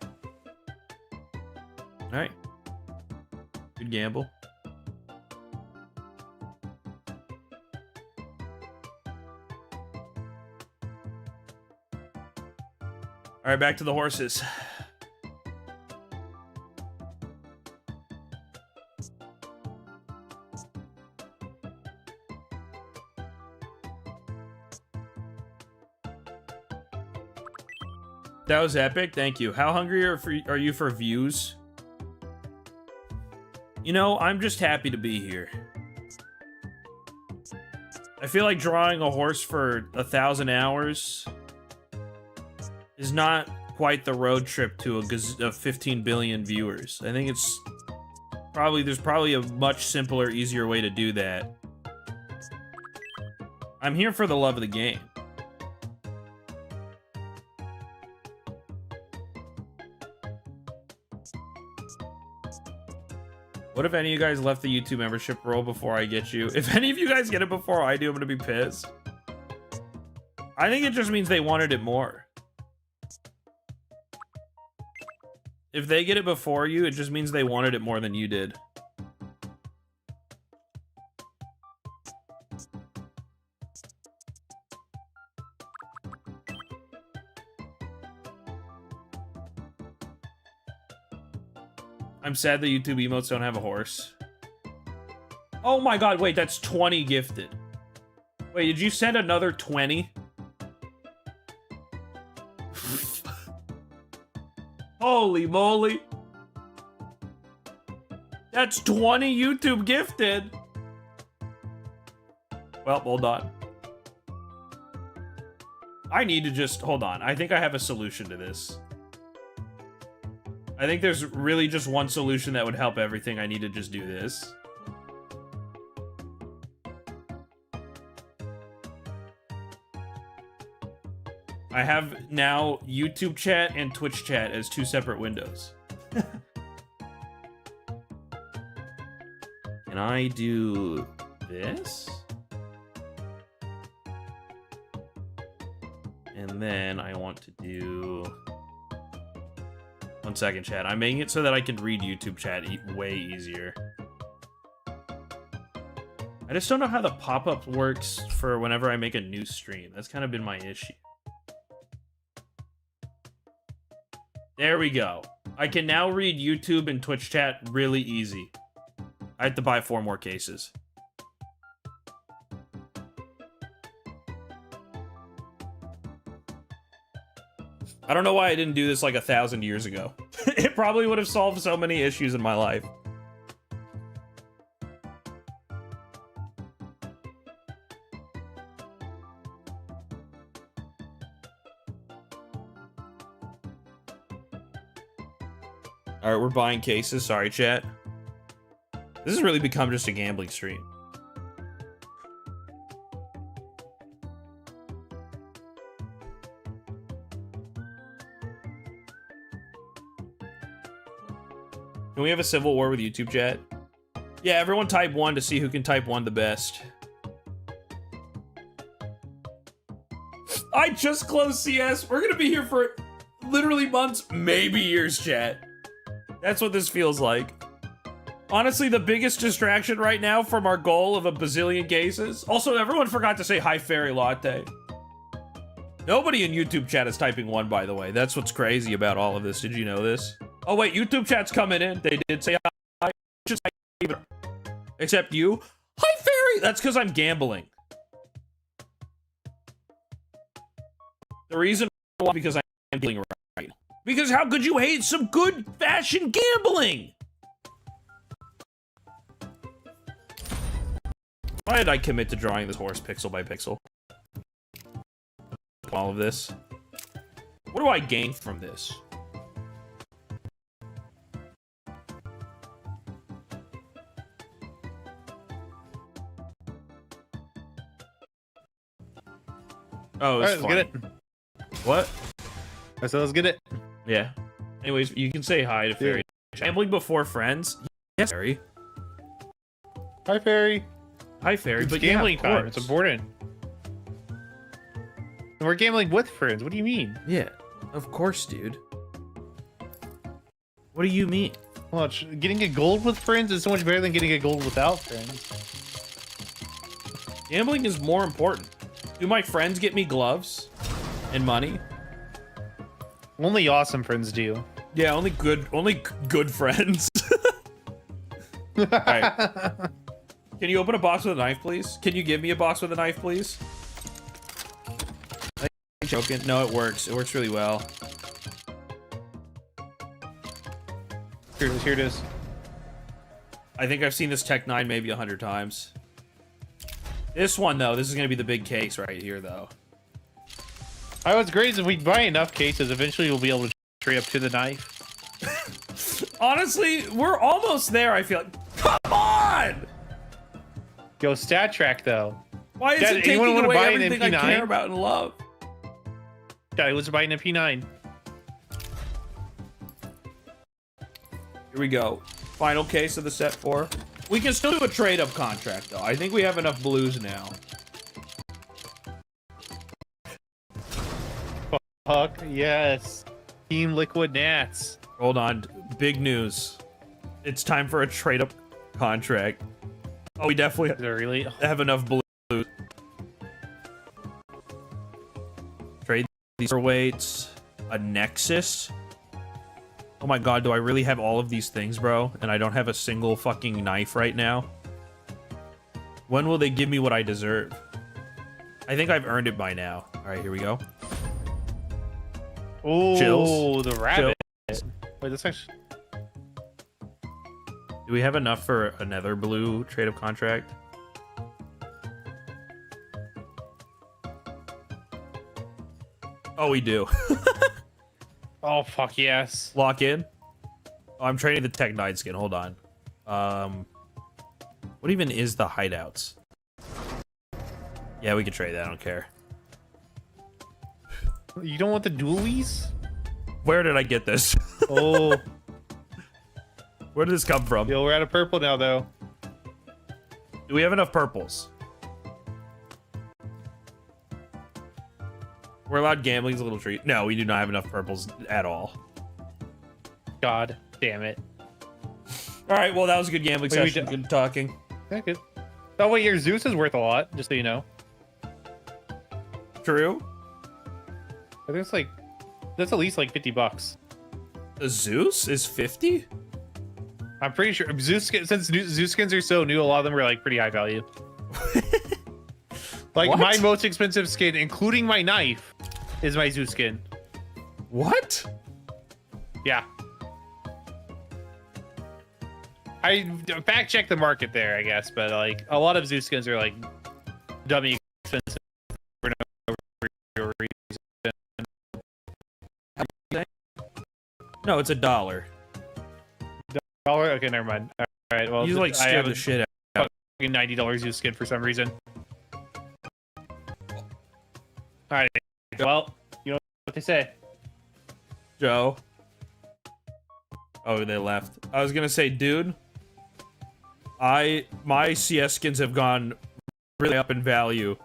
All right. Good gamble. All right, back to the horses. That was epic. Thank you. How hungry are you for views? You know, I'm just happy to be here. I feel like drawing a horse for 1,000 hours is not quite the road trip to a 15 billion viewers. I think it's there's probably a much simpler, easier way to do that. I'm here for the love of the game. What if any of you guys left the YouTube membership role before I get you? If any of you guys get it before I do, I'm gonna be pissed. I think it just means they wanted it more. If they get it before you, it just means they wanted it more than you did. I'm sad the YouTube emotes don't have a horse. Oh my god, wait, that's 20 gifted. Wait, did you send another 20? Holy moly. That's 20 YouTube gifted. Well, hold on. I need to just, hold on. I think I have a solution to this. I think there's really just one solution that would help everything. I need to just do this. I have now YouTube chat and Twitch chat as two separate windows. Can I do this? And then I want to do... 1 second, chat. I'm making it so that I can read YouTube chat way easier. I just don't know how the pop-up works for whenever I make a new stream. That's kind of been my issue. There we go. I can now read YouTube and Twitch chat really easy. I have to buy 4 more cases. I don't know why I didn't do this like 1,000 years ago. It probably would have solved so many issues in my life. Alright, we're buying cases. Sorry, chat. This has really become just a gambling stream. Can we have a civil war with YouTube chat? Yeah, everyone type 1 to see who can type 1 the best. I just closed CS. We're gonna be here for literally months, maybe years, chat. That's what this feels like. Honestly, the biggest distraction right now from our goal of a bazillion cases. Also, everyone forgot to say hi, Fairy Latte. Nobody in YouTube chat is typing 1, by the way. That's what's crazy about all of this. Did you know this? Oh, wait, YouTube chat's coming in. They did say hi. Except you. Hi, Fairy! That's because I'm gambling. The reason why, because I'm gambling right. Because how could you hate some good fashion gambling? Why did I commit to drawing this horse pixel by pixel? all of this. What do I gain from this? Oh, it's Alright, let's get it. What? I said, let's get it. Yeah. Anyways, you can say hi to Fairy. Gambling before friends? Yes, Fairy. Hi, Fairy. Hi, Fairy. It's But gambling yeah, time. It's important. And we're gambling with friends. What do you mean? Yeah, of course, dude. What do you mean? Well, getting a gold with friends is so much better than getting a gold without friends. Gambling is more important. Do my friends get me gloves and Only awesome friends do. Yeah, only good friends. All right. Can you open a box with a knife, please? Can you give me a box with a knife, please? I'm joking. No, it works. It works really well. Here it is. Here it is. I think I've seen this Tech 9 maybe 100 times. This one, though, this is going to be the big case right here, though. What's great is if we buy enough cases, eventually we'll be able to trade up to the knife. Honestly, we're almost there, I feel like. Come on! Yo, stat track, though. Why is Dad, it taking anyone away buy an everything I MP9? care about and love? Guy was buying a P9. Here we go. Final case of the set 4. We can still do a trade-up contract, though. I think we have enough blues now. Fuck, yes. Team Liquid Nats. Hold on. Big news. It's time for a trade-up contract. Oh, we definitely Is it really? have enough blues. Trade these for weights. A Nexus. Oh my god, do I really have all of these things, bro? And I don't have a single fucking knife right now? When will they give me what I deserve? I think I've earned it by now. Alright, here we go. Oh, Chills. the rabbit. Chills. Wait, this actually... Do we have enough for another blue trade-up contract? Oh, we do. Oh, fuck yes. Lock in. Oh, I'm trading the Tech 9 skin. Hold on. What even is the hideouts? Yeah, we can trade that. I don't care. You don't want the dualies? Where did I get this? Oh. Where did this come from? Yo, we're out of purple now, though. Do we have enough purples? We're allowed gambling's a little treat. No, we do not have enough purples at all. God damn it. All right, well, that was a good gambling Wait, session. Good talking. Yeah, good. Oh, wait, your Zeus is worth a lot, just so you know. True. I think it's like... That's at least like 50 bucks. The Zeus is 50? I'm pretty sure Zeus Zeus skins are so new, a lot of them are like pretty high value. Like What? my most expensive skin, including my knife, is my Zeus skin. What? Yeah. I fact check the market there, I guess, but like a lot of Zeus skins are like dummy expensive for no real reason. No, it's $1. Dollar? Okay, never mind. All right, well, You like I scared have the a shit out. fucking $90 Zeus skin for some reason. All right. Well, you know what they say. Joe. Oh, they left. I was gonna say, dude, my CS skins have gone really up in value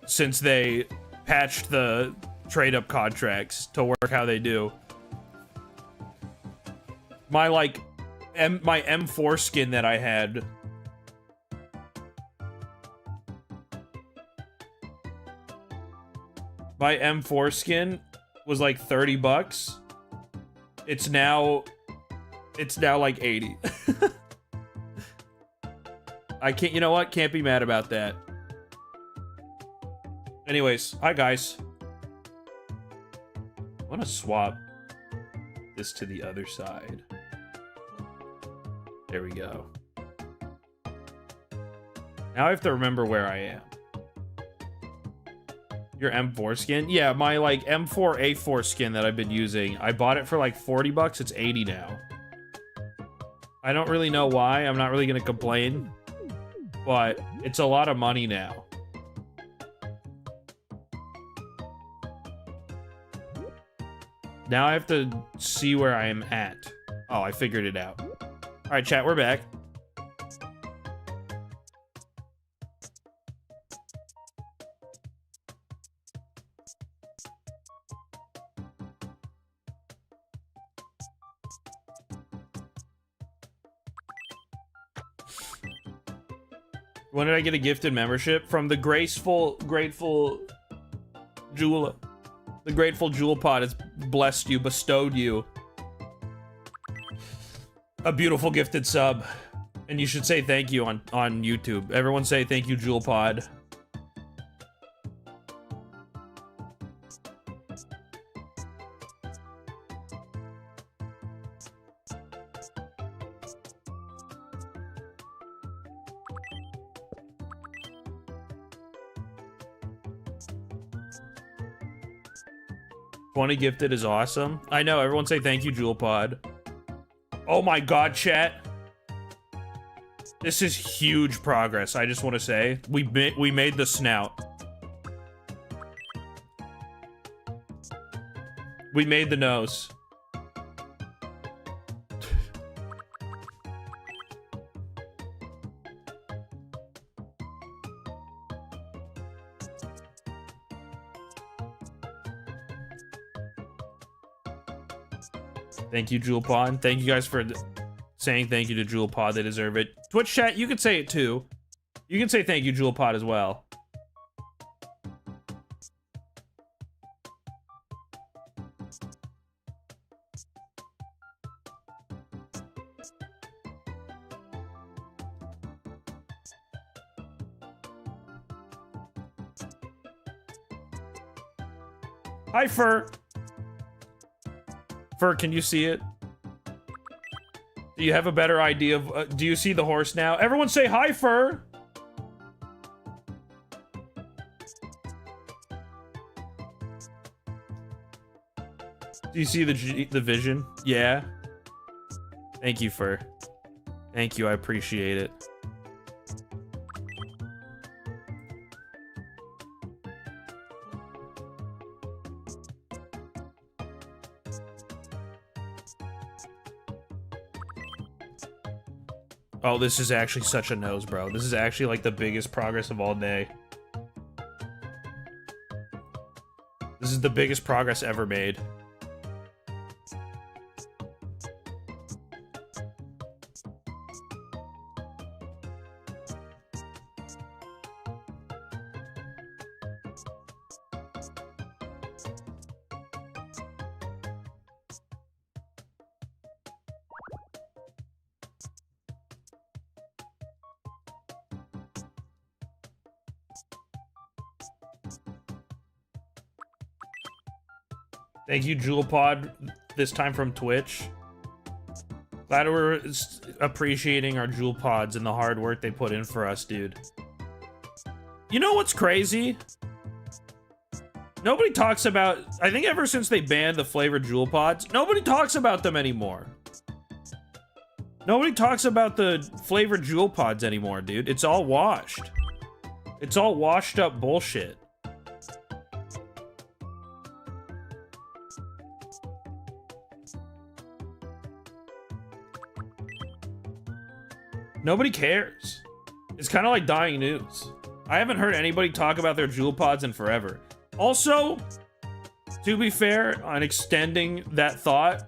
since they patched the trade-up contracts to work how they do. My my M4 skin that I had. My M4 skin was like 30 bucks. It's now like 80. I can't, you know what? Can't be mad about that. Anyways, hi guys. I want to swap this to the other side. There we go. Now I have to remember where I am. Your M4 skin? Yeah, my like M4A4 skin that I've been using. I bought it for like 40 bucks. It's 80 now. I don't really know why. I'm not really gonna complain, but it's a lot of money now. Now I have to see where I am at. Oh, I figured it out. All right, chat, we're back. When did I get a gifted membership? From the grateful Jewel. The grateful Jewel Pod has blessed you, bestowed you a beautiful gifted sub. And you should say thank you on YouTube. Everyone say thank you, Jewel Pod. $20 gifted is awesome. I know, everyone say thank you, Jewel Pod. Oh my god, chat. This is huge progress, I just want to say. We made the snout. We made the nose. Thank you, Jewel Pod. Thank you guys for saying thank you to Jewel Pod. They deserve it. Twitch chat, you can say it too. You can say thank you, Jewel Pod, as well. Hi, Fur. Fur, can you see it? Do you have a better idea of... do you see the horse now? Everyone say hi, Fur! Do you see the vision? Yeah? Thank you, Fur. Thank you, I appreciate it. Oh, this is actually such a nose, bro. This is actually like the biggest progress of all day. This is the biggest progress ever made. Thank you, Jewel Pod, this time from Twitch. Glad we're appreciating our Jewel Pods and the hard work they put in for us, dude. You know what's crazy? Nobody talks about... I think ever since they banned the flavored Jewel Pods, nobody talks about them anymore. Nobody talks about the flavored Jewel Pods anymore, dude. It's all washed. It's all washed up bullshit. Nobody cares. It's kind of like dying news. I haven't heard anybody talk about their Jewel Pods in forever. Also, to be fair, on extending that thought,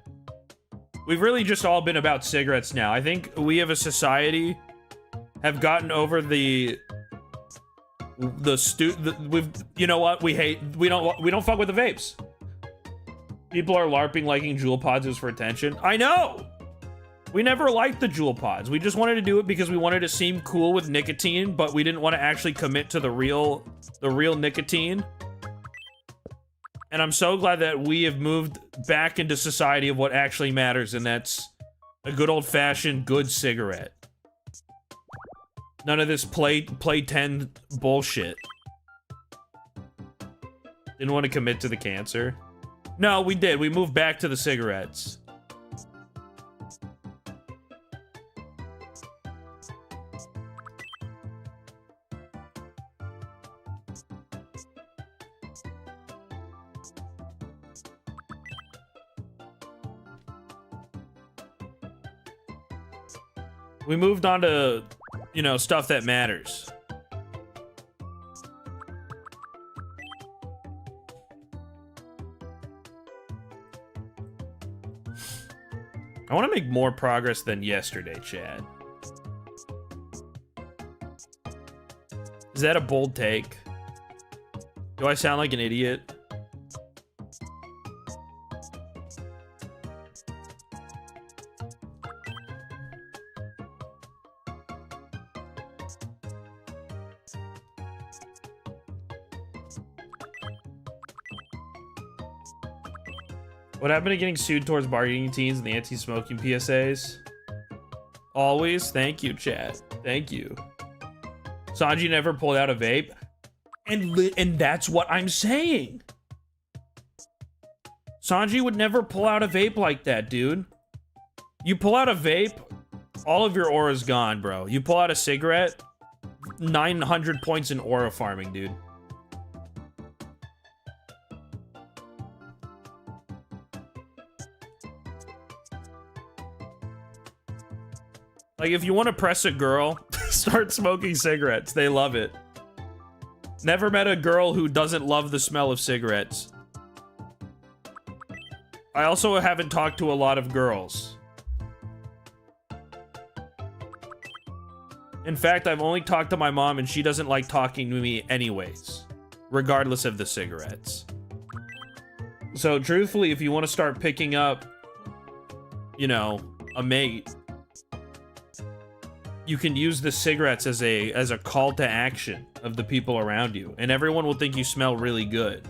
we've really just all been about cigarettes now. I think we as a society have gotten over you know what? We don't fuck with the vapes. People are LARPing liking Jewel Pods is for attention. I know! We never liked the Jewel Pods. We just wanted to do it because we wanted to seem cool with nicotine, but we didn't want to actually commit to the real nicotine. And I'm so glad that we have moved back into society of what actually matters, and that's a good old-fashioned good cigarette. None of this play 10 bullshit. Didn't want to commit to the cancer. No, we did. We moved back to the cigarettes. We moved on to, you know, stuff that matters. I want to make more progress than yesterday, Chad. Is that a bold take? Do I sound like an idiot? What happened to getting sued towards bargaining teens and the anti-smoking PSAs? Always. Thank you, chat. Thank you. Sanji never pulled out a vape. And that's what I'm saying. Sanji would never pull out a vape like that, dude. You pull out a vape, all of your aura's gone, bro. You pull out a cigarette, 900 points in aura farming, dude. Like, if you want to press a girl, start smoking cigarettes. They love it. Never met a girl who doesn't love the smell of cigarettes. I also haven't talked to a lot of girls. In fact, I've only talked to my mom and she doesn't like talking to me anyways, regardless of the cigarettes. So truthfully, if you want to start picking up, you know, a mate, you can use the cigarettes as a call to action of the people around you, and everyone will think you smell really good.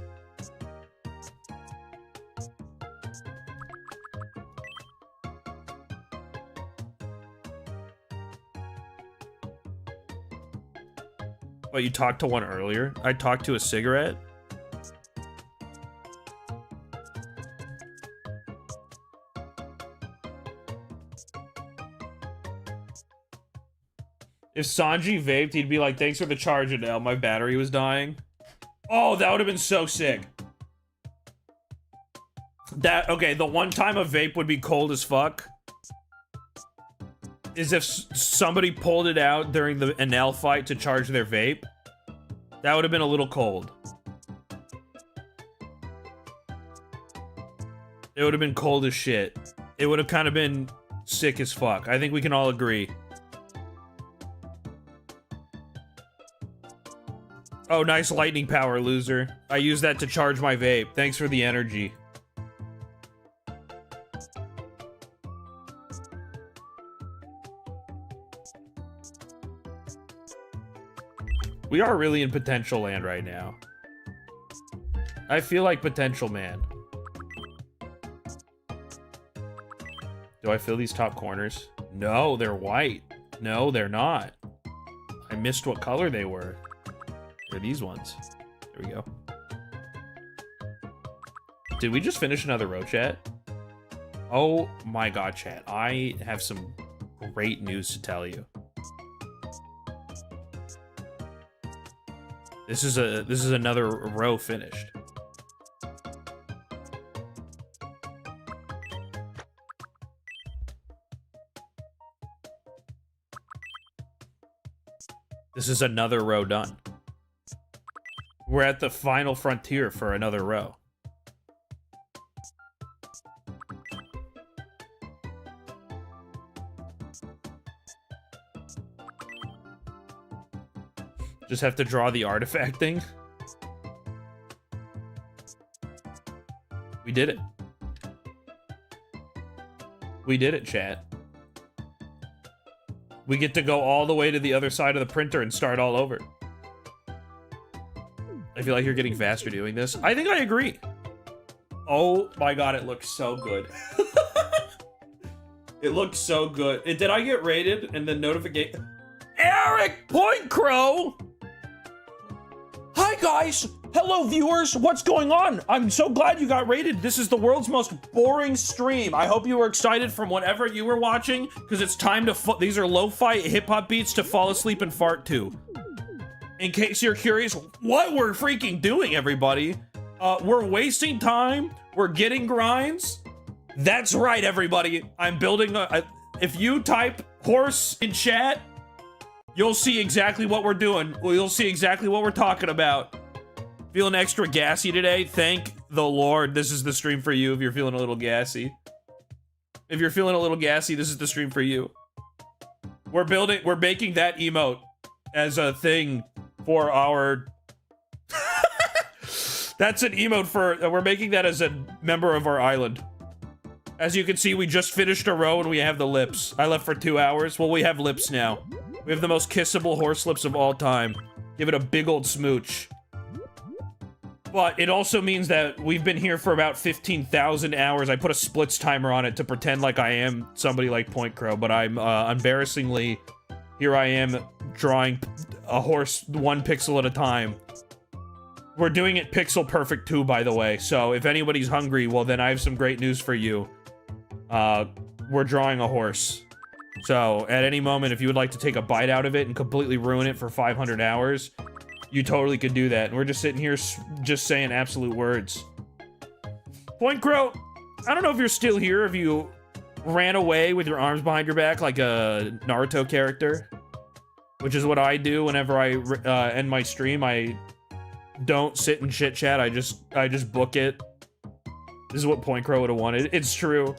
But you talked to one earlier? I talked to a cigarette? If Sanji vaped, he'd be like, thanks for the charge, Adele. My battery was dying. Oh, that would have been so sick. Okay, the one time a vape would be cold as fuck is if somebody pulled it out during the Enel fight to charge their vape. That would have been a little cold. It would have been cold as shit. It would have kind of been sick as fuck. I think we can all agree. Oh, nice lightning power, loser. I use that to charge my vape. Thanks for the energy. We are really in potential land right now. I feel like potential man. Do I fill these top corners? No, they're white. No, they're not. I missed what color they were. They're these ones. There we go. Did we just finish another row, chat? Oh my god, chat. I have some great news to tell you. This is another row finished. This is another row done. We're at the final frontier for another row. Just have to draw the artifact thing. We did it. We did it, chat. We get to go all the way to the other side of the printer and start all over. I feel like you're getting faster doing this. I think I agree. Oh my god, it looks so good. It looks so good. Did I get rated and then notification? Eric Point Crow! Hi guys! Hello, viewers. What's going on? I'm so glad you got rated. This is the world's most boring stream. I hope you were excited from whatever you were watching, because it's time to these are lo-fi hip-hop beats to fall asleep and fart to. In case you're curious what we're freaking doing, everybody, we're wasting time. We're getting grinds. That's right, everybody. I'm building if you type horse in chat, you'll see exactly what we're doing. Well, you'll see exactly what we're talking about. Feeling extra gassy today? Thank the Lord. This is the stream for you if you're feeling a little gassy. If you're feeling a little gassy, this is the stream for you. We're making that emote as a thing for our... That's an emote for... We're making that as a member of our island. As you can see, we just finished a row and we have the lips. I left for 2 hours. Well, we have lips now. We have the most kissable horse lips of all time. Give it a big old smooch. But it also means that we've been here for about 15,000 hours. I put a splits timer on it to pretend like I am somebody like Point Crow, but I'm embarrassingly... Here I am drawing a horse 1 pixel at a time. We're doing it pixel perfect too, by the way. So if anybody's hungry, well then I have some great news for you. We're drawing a horse. So at any moment, if you would like to take a bite out of it and completely ruin it for 500 hours, you totally could do that. And we're just sitting here just saying absolute words. Point Crow, I don't know if you're still here, if you ran away with your arms behind your back like a Naruto character, which is what I do whenever I end my stream. I don't sit and chit chat. I just book it. This is what Point Crow would have wanted. It's true.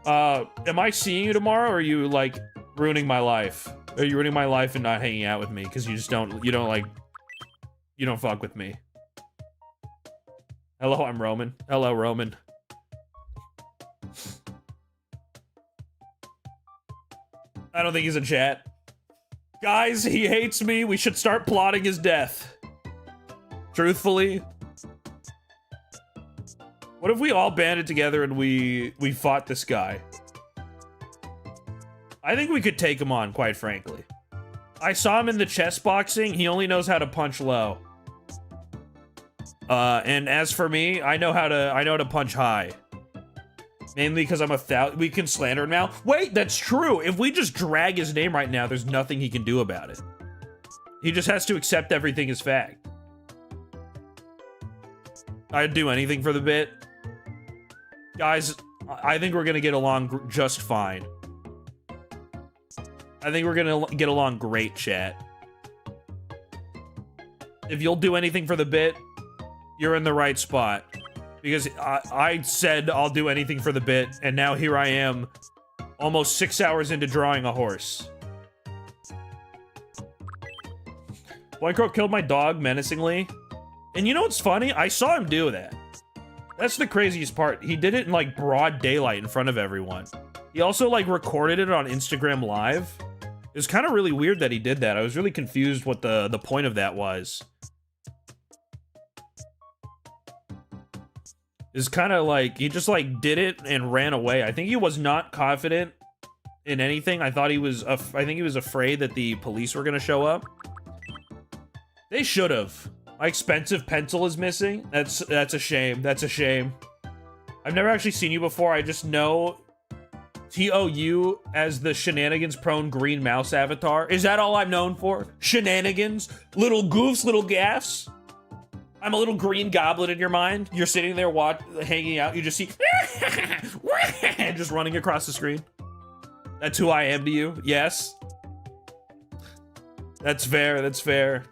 Am I seeing you tomorrow, or are you like ruining my life? Are you ruining my life and not hanging out with me because you don't fuck with me? Hello, I'm Roman. Hello, Roman. I don't think he's in chat. Guys, he hates me. We should start plotting his death. Truthfully, what if we all banded together and we fought this guy? I think we could take him on, quite frankly. I saw him in the chess boxing. He only knows how to punch low. And as for me, I know how to punch high. Mainly because I'm we can slander him now. Wait, that's true. If we just drag his name right now, there's nothing he can do about it. He just has to accept everything as fact. I'd do anything for the bit. Guys, I think we're gonna get along just fine. I think we're gonna get along great, chat. If you'll do anything for the bit, you're in the right spot. Because I said I'll do anything for the bit, and now here I am, almost 6 hours into drawing a horse. Point Crow killed my dog menacingly. And you know what's funny? I saw him do that. That's the craziest part. He did it in like broad daylight in front of everyone. He also like recorded it on Instagram Live. It was kind of really weird that he did that. I was really confused what the point of that was. It's kind of like he just like did it and ran away. I think he was not confident in anything. I think he was afraid that the police were gonna show up. They should have. My expensive pencil is missing. That's a shame. That's a shame. I've never actually seen you before. I just know TOU as the shenanigans-prone green mouse avatar. Is that all I'm known for? Shenanigans? Little goofs, little gaffs? I'm a little green goblin in your mind. You're sitting there hanging out. You just see just running across the screen. That's who I am to you. Yes. That's fair. That's fair.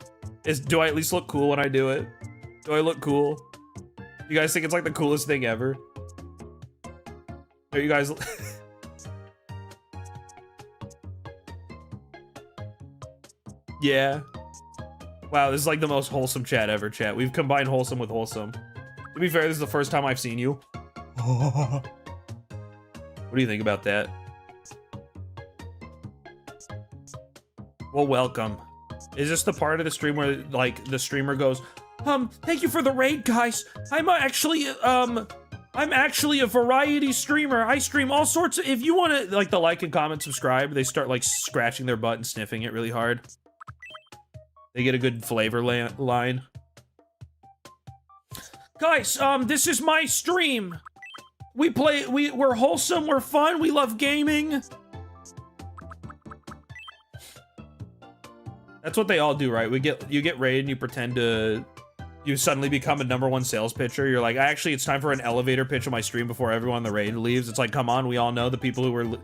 Do I at least look cool when I do it? Do I look cool? You guys think it's like the coolest thing ever? Are you guys... Yeah. Wow, this is like the most wholesome chat ever, chat. We've combined wholesome with wholesome. To be fair, this is the first time I've seen you. What do you think about that? Well, welcome. Is this the part of the stream where, like, the streamer goes, thank you for the raid, guys. I'm actually a variety streamer. I stream all sorts of, if you want to, like, the like and comment, subscribe, they start, like, scratching their butt and sniffing it really hard. They get a good flavor line. Guys, this is my stream. We're wholesome, we're fun, we love gaming. That's what they all do, right? You get raided and you pretend to... You suddenly become a #1 sales pitcher. You're like, actually, it's time for an elevator pitch on my stream before everyone on the raid leaves. It's like, come on, we all know the people who were...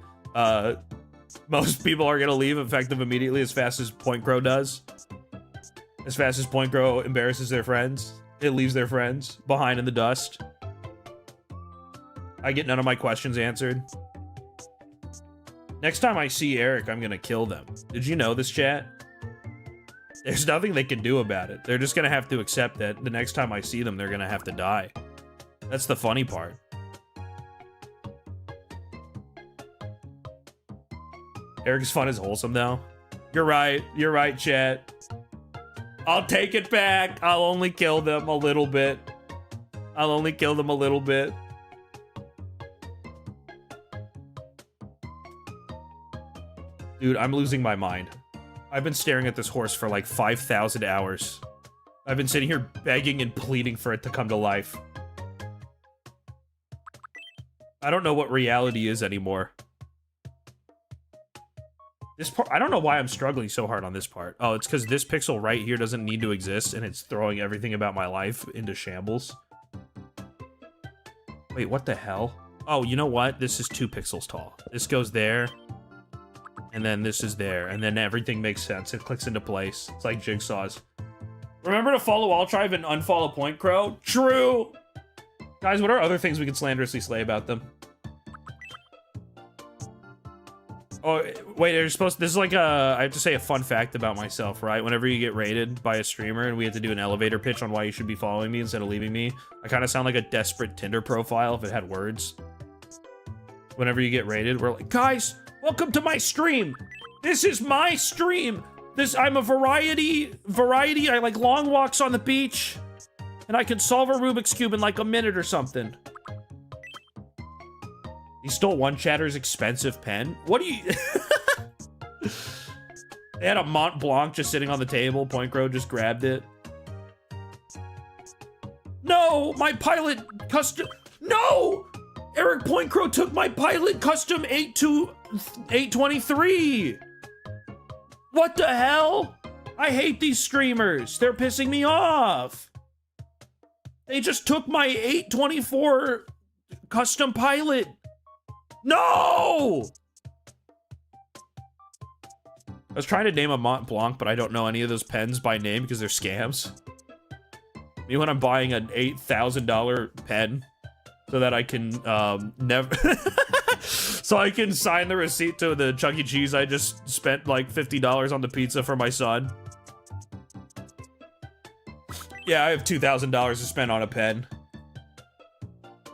most people are gonna leave effective immediately as fast as Point Crow does. As fast as Point Crow embarrasses their friends. It leaves their friends behind in the dust. I get none of my questions answered. Next time I see Eric, I'm gonna kill them. Did you know this, chat? There's nothing they can do about it. They're just gonna have to accept that the next time I see them, they're gonna have to die. That's the funny part. Eric's fun is wholesome, though. You're right, chat. I'll take it back. I'll only kill them a little bit. I'll only kill them a little bit. Dude, I'm losing my mind. I've been staring at this horse for like 5,000 hours. I've been sitting here begging and pleading for it to come to life. I don't know what reality is anymore. This part, I don't know why I'm struggling so hard on this part. Oh, it's because this pixel right here doesn't need to exist, and it's throwing everything about my life into shambles. Wait, what the hell? Oh, you know what? This is 2 pixels tall. This goes there. And then this is there, and then everything makes sense. It clicks into place. It's like jigsaws. Remember to follow Altrive and unfollow Point Crow? True! Guys, what are other things we can slanderously slay about them? Oh, wait, they're supposed to, this is like I have to say a fun fact about myself, right? Whenever you get raided by a streamer and we have to do an elevator pitch on why you should be following me instead of leaving me, I kind of sound like a desperate Tinder profile if it had words. Whenever you get raided, we're like, guys, welcome to my stream. This is my stream. I'm a variety. I like long walks on the beach, and I can solve a Rubik's Cube in like a minute or something. He stole one chatter's expensive pen. What do you... They had a Mont Blanc just sitting on the table. Point Crow just grabbed it. No, my Pilot custom... No! Eric Point Crow took my Pilot custom 823. What the hell? I hate these streamers. They're pissing me off. They just took my 824 custom Pilot. No! I was trying to name a Mont Blanc, but I don't know any of those pens by name because they're scams. Me when I'm buying an $8,000 pen so that I can never so I can sign the receipt to the Chuck E. Cheese I just spent like $50 on the pizza for my son. Yeah, I have $2,000 to spend on a pen.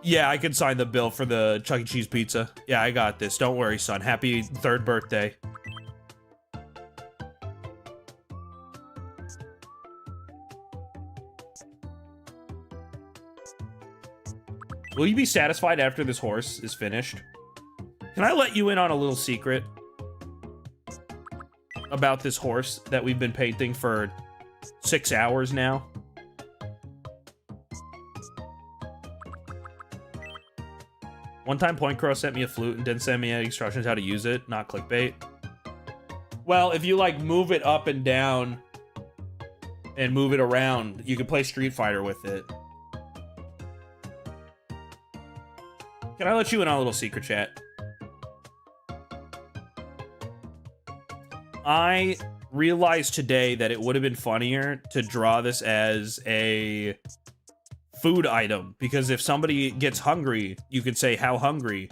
Yeah, I can sign the bill for the Chuck E. Cheese pizza. Yeah, I got this. Don't worry, son. Happy 3rd birthday. Will you be satisfied after this horse is finished? Can I let you in on a little secret about this horse that we've been painting for 6 hours now? One time Point Crow sent me a flute and didn't send me any instructions how to use it. Not clickbait. Well, if you like move it up and down and move it around, you can play Street Fighter with it. Can I let you in on a little secret, chat? I realized today that it would have been funnier to draw this as a food item, because if somebody gets hungry, you could say, how hungry,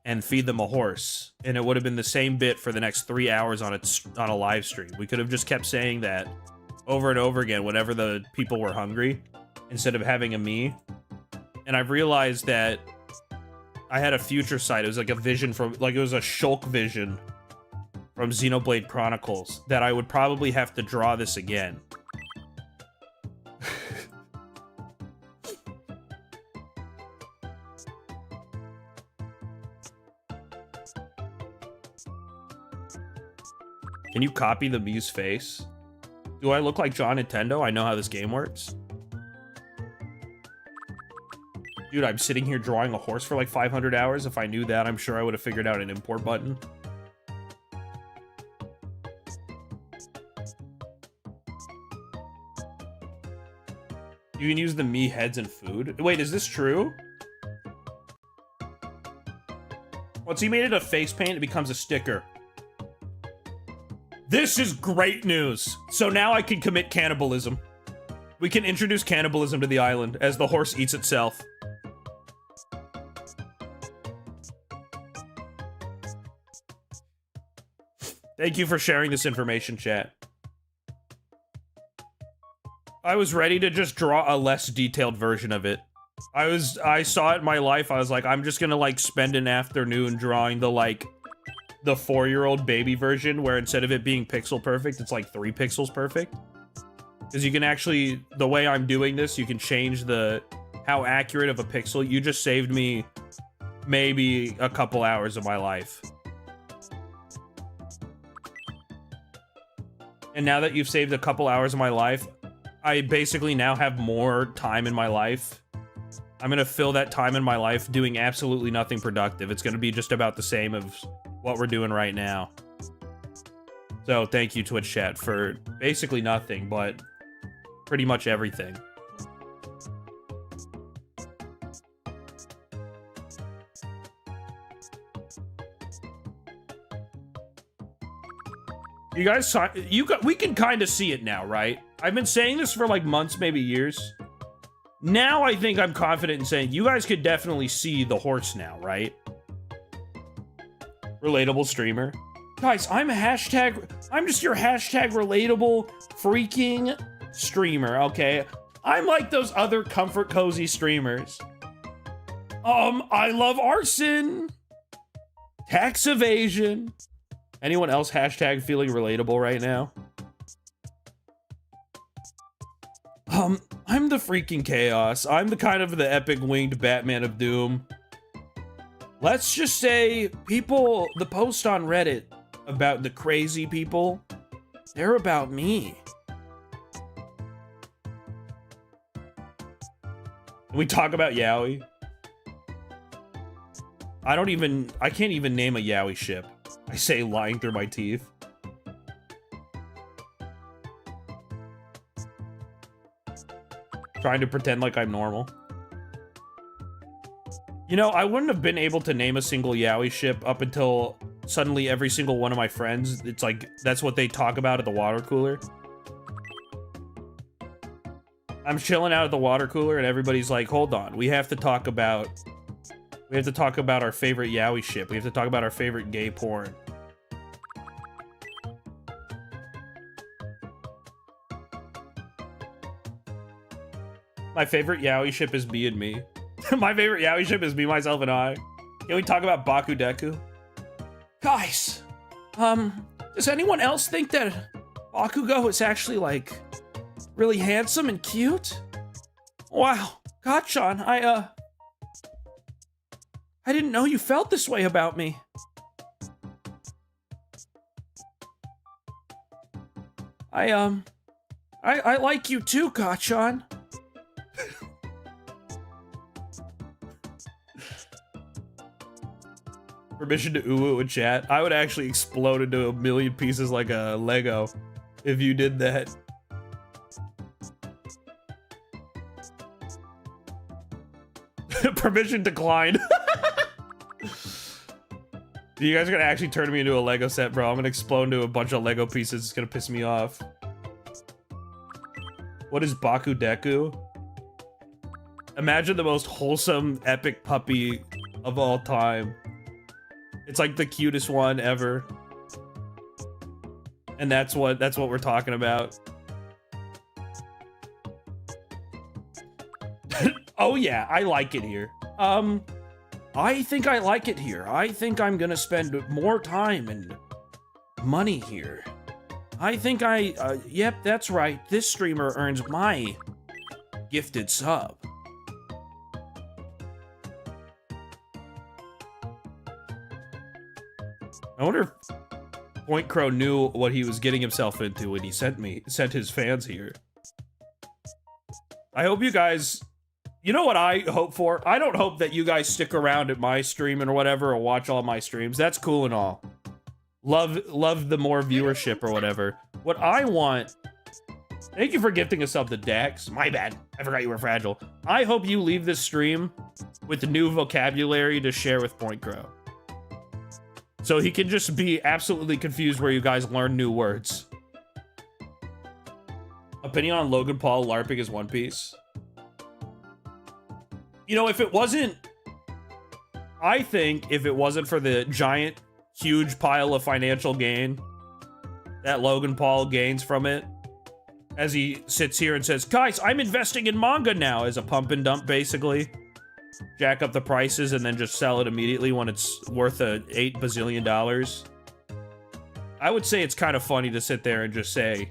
and feed them a horse, and it would have been the same bit for the next 3 hours on a live stream. We could have just kept saying that over and over again whenever the people were hungry, instead of having a me. And I've realized that I had a future sight. It was like a vision from, like it was a Shulk vision from Xenoblade Chronicles, that I would probably have to draw this again. Can you copy the Mii's face? Do I look like John Nintendo? I know how this game works. Dude, I'm sitting here drawing a horse for like 500 hours. If I knew that, I'm sure I would have figured out an import button. You can use the me heads in food. Wait, is this true? Once he made it a face paint, it becomes a sticker. This is great news. So now I can commit cannibalism. We can introduce cannibalism to the island as the horse eats itself. Thank you for sharing this information, chat. I was ready to just draw a less detailed version of it. I saw it in my life. I was like, I'm just gonna like spend an afternoon drawing the 4-year-old baby version where instead of it being pixel perfect, it's like 3 pixels perfect. Because you can actually, the way I'm doing this, you can change how accurate of a pixel. You just saved me maybe a couple hours of my life. And now that you've saved a couple hours of my life, I basically now have more time in my life. I'm gonna fill that time in my life doing absolutely nothing productive. It's gonna be just about the same of what we're doing right now. So thank you, Twitch chat, for basically nothing, but pretty much everything. You guys saw, we can kind of see it now, right? I've been saying this for like months, maybe years. Now I think I'm confident in saying you guys could definitely see the horse now, right? Relatable streamer. Guys, I'm just your hashtag relatable freaking streamer, okay? I'm like those other comfort cozy streamers. I love arson. Tax evasion. Anyone else hashtag feeling relatable right now? I'm the freaking chaos. I'm the kind of the epic winged Batman of Doom. Let's just say the post on Reddit about the crazy people, they're about me. We talk about yaoi. I can't even name a yaoi ship. I say lying through my teeth. Trying to pretend like I'm normal. You know, I wouldn't have been able to name a single yaoi ship up until suddenly every single one of my friends, it's like, that's what they talk about at the water cooler. I'm chilling out at the water cooler and everybody's like, hold on, we have to talk about our favorite yaoi ship. We have to talk about our favorite gay porn. My favorite yaoi ship is me and me. My favorite yaoi ship is me, myself, and I. Can we talk about Bakudeku? Guys, does anyone else think that Bakugo is actually, like, really handsome and cute? Wow, Gotchan, I didn't know you felt this way about me. I like you too, Gotchan. Permission to ooh in chat. I would actually explode into a million pieces like a Lego if you did that. Permission declined. You guys are gonna actually turn me into a Lego set, bro. I'm gonna explode into a bunch of Lego pieces. It's gonna piss me off. What is Bakudeku? Imagine the most wholesome, epic puppy of all time. It's like the cutest one ever. And that's what we're talking about. Oh yeah, I like it here. I think I like it here. I think I'm gonna spend more time and money here. I think yep, that's right. This streamer earns my gifted sub. I wonder if Point Crow knew what he was getting himself into when he sent his fans here. I hope you guys, You know what I hope for? I don't hope that you guys stick around at my stream or whatever, or watch all my streams. That's cool and all. Love the more viewership or whatever. What I want... Thank you for gifting us up the Dex. My bad. I forgot you were fragile. I hope you leave this stream with new vocabulary to share with Point Crow. So he can just be absolutely confused where you guys learn new words. Opinion on Logan Paul LARPing is One Piece. You know, if it wasn't... I think if it wasn't for the giant, huge pile of financial gain that Logan Paul gains from it, as he sits here and says, guys, I'm investing in manga now, as a pump and dump, basically. Jack up the prices and then just sell it immediately when it's worth $8 bazillion. I would say it's kind of funny to sit there and just say,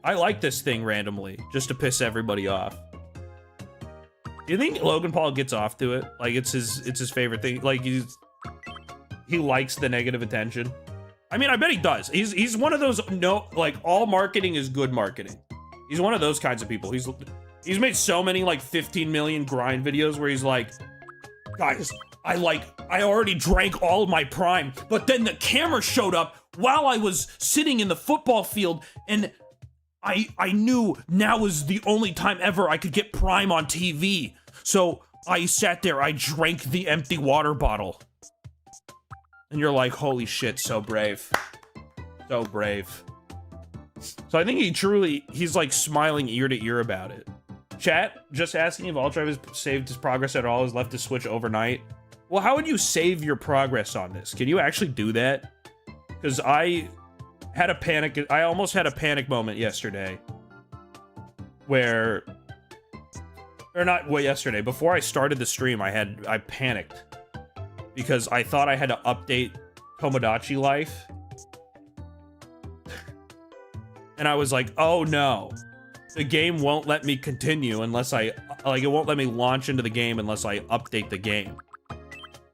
I like this thing randomly, just to piss everybody off. Do you think Logan Paul gets off to it? Like, it's his favorite thing? Like, he likes the negative attention? I mean, I bet he does. He's one of those, like, all marketing is good marketing. He's one of those kinds of people. He's made so many, like, 15 million grind videos where he's like, guys, I already drank all of my prime, but then the camera showed up while I was sitting in the football field, and I knew now was the only time ever I could get prime on TV. So I sat there, I drank the empty water bottle. And you're like, holy shit, so brave. So brave. So I think he's like smiling ear to ear about it. Chat, just asking if Altrive has saved his progress at all, has left his Switch overnight. Well, how would you save your progress on this? Can you actually do that? Because I almost had a panic moment yesterday. Yesterday, before I started the stream, I panicked. Because I thought I had to update Tomodachi Life. And I was like, oh no. The game won't let me continue unless it won't let me launch into the game unless I update the game.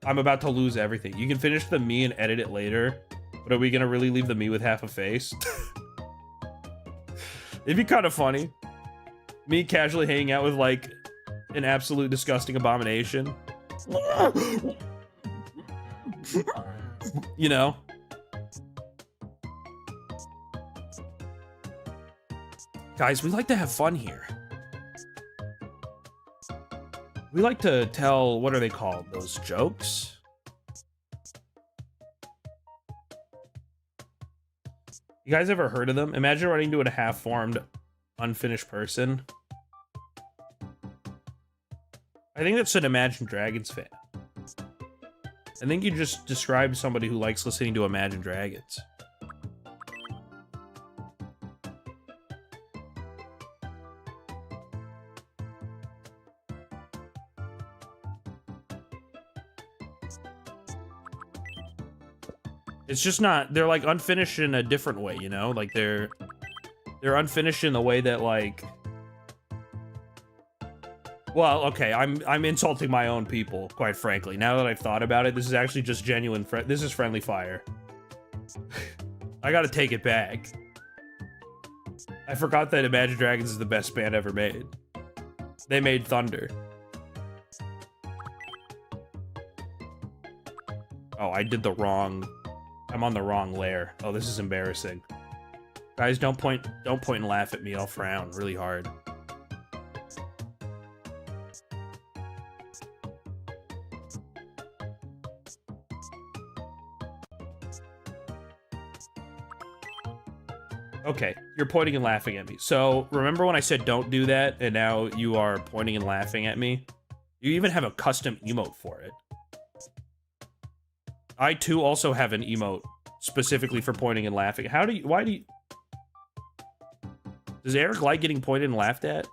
I'm about to lose everything. You can finish the me and edit it later, but are we gonna really leave the me with half a face? It'd be kind of funny. Me casually hanging out with, like, an absolute disgusting abomination. You know? Guys, we like to have fun here. We like to tell, what are they called? Those jokes? You guys ever heard of them? Imagine running into a half-formed, unfinished person. I think that's an Imagine Dragons fan. I think you just described somebody who likes listening to Imagine Dragons. It's just not, they're like unfinished in a different way, you know? Like they're unfinished in the way that, like, well, okay, I'm insulting my own people, quite frankly. Now that I've thought about it, this is actually just genuine this is friendly fire. I gotta take it back. I forgot that Imagine Dragons is the best band ever made. They made Thunder. Oh, I'm on the wrong layer. Oh, this is embarrassing. Guys, don't point and laugh at me. I'll frown really hard. Okay, you're pointing and laughing at me. So, remember when I said don't do that, and now you are pointing and laughing at me? You even have a custom emote for it. I, too, also have an emote specifically for pointing and laughing. Why do you... Does Eric like getting pointed and laughed at?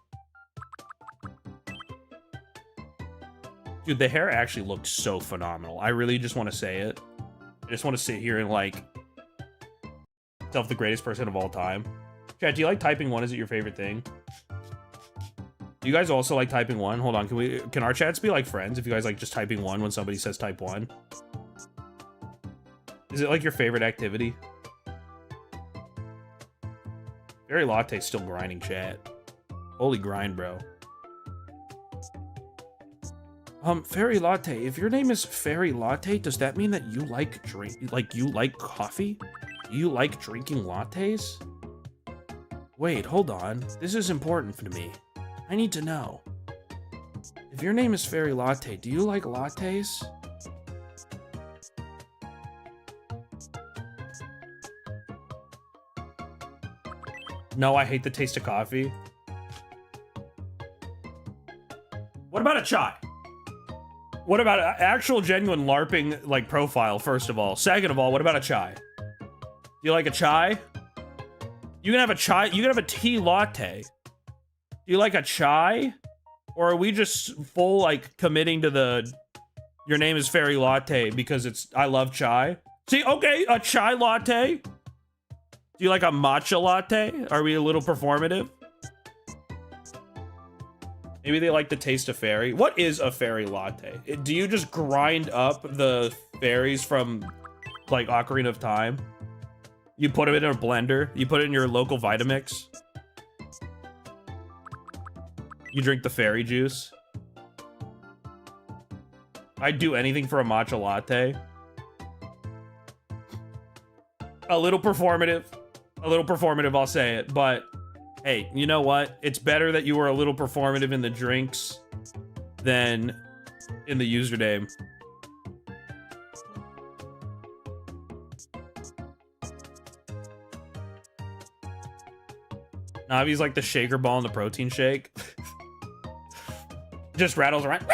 Dude, the hair actually looks so phenomenal. I really just want to say it. I just want to sit here and, like, self the greatest person of all time. Chat, do you like typing 1? Is it your favorite thing? Do you guys also like typing 1? Hold on, can our chats be like friends if you guys like just typing 1 when somebody says type 1? Is it like your favorite activity? Very Latte's still grinding chat. Holy grind, bro. Fairy Latte, if your name is Fairy Latte, does that mean that you like coffee? Do you like drinking lattes? Wait, hold on. This is important to me. I need to know. If your name is Fairy Latte, do you like lattes? No, I hate the taste of coffee. What about a chai? What about an actual genuine LARPing like profile, first of all? Second of all, what about a chai? Do you like a chai? You can have a chai, you can have a tea latte. Do you like a chai? Or are we just full like committing to the your name is Fairy Latte because it's I love chai? See, okay, a chai latte. Do you like a matcha latte? Are we a little performative? Maybe they like the taste of fairy. What is a fairy latte? Do you just grind up the fairies from like Ocarina of Time? You put them in a blender. You put it in your local Vitamix. You drink the fairy juice. I'd do anything for a matcha latte. A little performative. A little performative, I'll say it. But, hey, you know what? It's better that you were a little performative in the drinks than in the username. Navi's like the shaker ball in the protein shake. Just rattles around.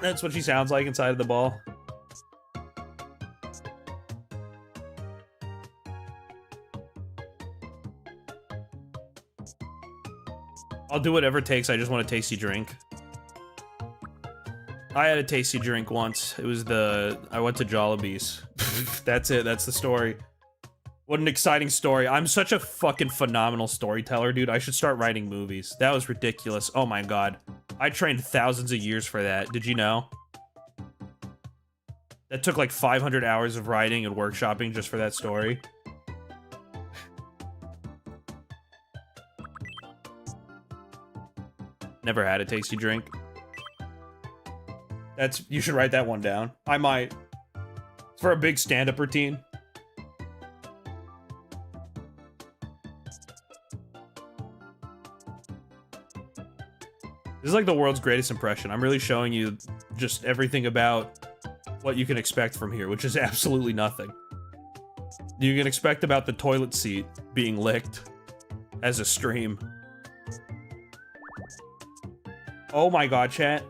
That's what she sounds like inside of the ball. I'll do whatever it takes. I just want a tasty drink. I had a tasty drink once. It was I went to Jollibee's. That's it. That's the story. What an exciting story. I'm such a fucking phenomenal storyteller, dude. I should start writing movies. That was ridiculous. Oh my god. I trained thousands of years for that. Did you know? That took like 500 hours of writing and workshopping just for that story. Never had a tasty drink. You should write that one down. I might. It's for a big stand-up routine. This is like the world's greatest impression. I'm really showing you just everything about what you can expect from here, which is absolutely nothing. You can expect about the toilet seat being licked as a stream. Oh my god, chat.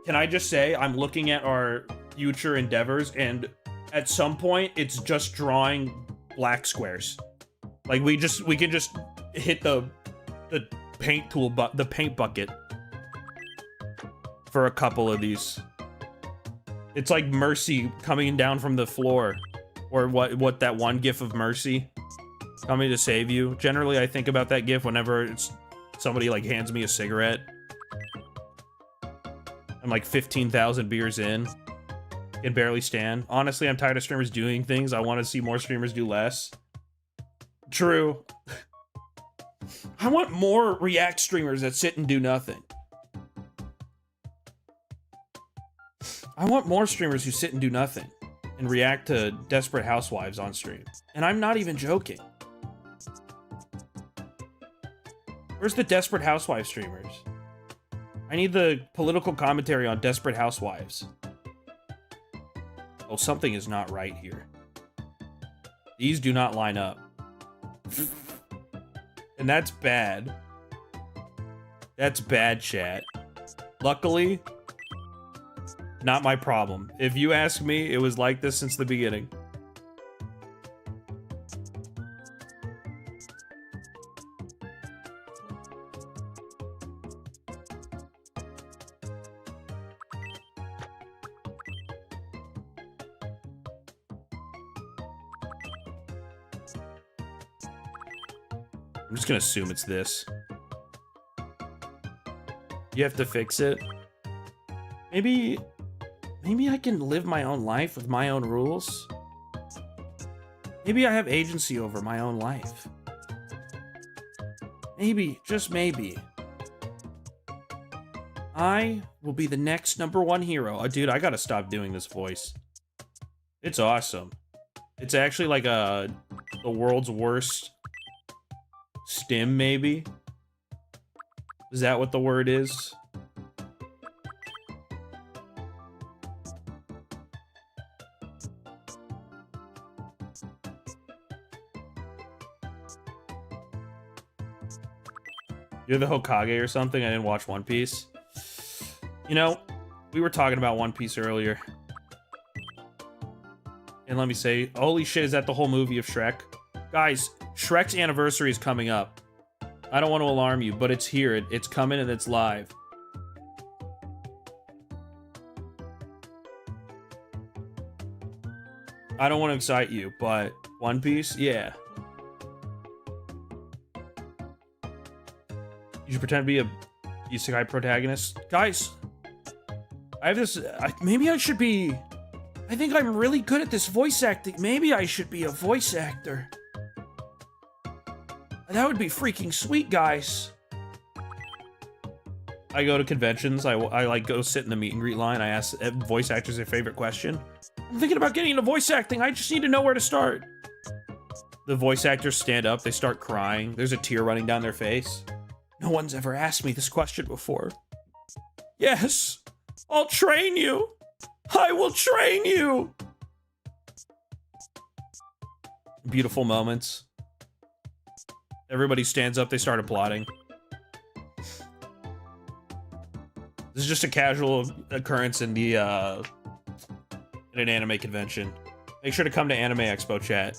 Can I just say, I'm looking at our future endeavors, and at some point, it's just drawing black squares. Like, we can just hit the paint tool, the paint bucket for a couple of these. It's like Mercy coming down from the floor, or what that one gif of Mercy coming to save you. Generally, I think about that gif whenever it's somebody like hands me a cigarette. I'm like 15,000 beers in. Can barely stand. Honestly, I'm tired of streamers doing things. I want to see more streamers do less. True. I want more React streamers that sit and do nothing. I want more streamers who sit and do nothing and react to Desperate Housewives on stream. And I'm not even joking. Where's the Desperate Housewives streamers? I need the political commentary on Desperate Housewives. Oh, something is not right here. These do not line up. And that's bad. That's bad, chat. Luckily, not my problem. If you ask me, it was like this since the beginning. I'm just gonna assume it's this. You have to fix it. Maybe I can live my own life with my own rules. Maybe I have agency over my own life. Maybe, just maybe. I will be the next #1 hero. Oh, dude, I gotta stop doing this voice. It's awesome. It's actually like the world's worst stim, maybe? Is that what the word is? You're the Hokage or something? I didn't watch One Piece. You know, we were talking about One Piece earlier. And let me say, holy shit, is that the whole movie of Shrek? Guys, Shrek's anniversary is coming up. I don't want to alarm you, but it's here. It's coming and it's live. I don't want to excite you, but One Piece, yeah. You should pretend to be a isekai protagonist. Guys, I have this... maybe I should be... I think I'm really good at this voice acting. Maybe I should be a voice actor. That would be freaking sweet, guys. I go to conventions. I like go sit in the meet and greet line. I ask voice actors their favorite question. I'm thinking about getting into voice acting. I just need to know where to start. The voice actors stand up. They start crying. There's a tear running down their face. No one's ever asked me this question before. Yes, I'll train you. I will train you. Beautiful moments. Everybody stands up. They start applauding. This is just a casual occurrence in the in an anime convention. Make sure to come to Anime Expo chat.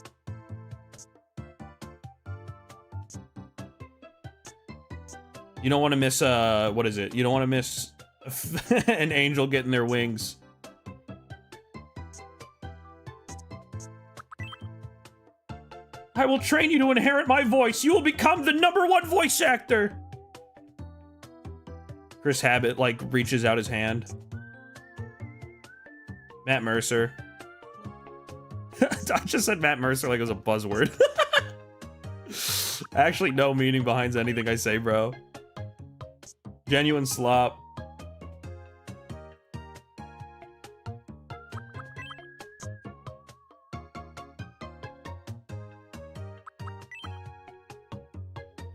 You don't want to miss what is it? You don't want to miss an angel getting their wings. I will train you to inherit my voice. You will become the #1 voice actor. Chris Habit, like, reaches out his hand. Matt Mercer. I just said Matt Mercer like it was a buzzword. Actually, no meaning behind anything I say, bro. Genuine slop.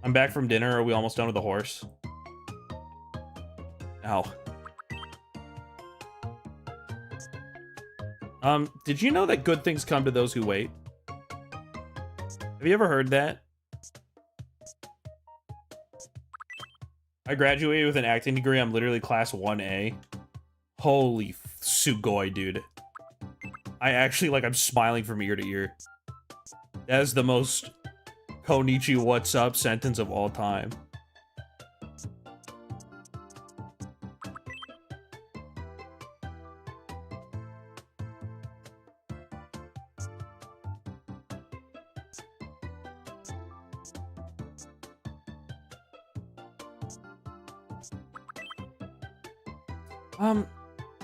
I'm back from dinner. Are we almost done with the horse? Ow. Did you know that good things come to those who wait? Have you ever heard that? I graduated with an acting degree. I'm literally class 1A. Holy sugoi, dude. I actually, like, I'm smiling from ear to ear. That is the most Konichi what's up sentence of all time.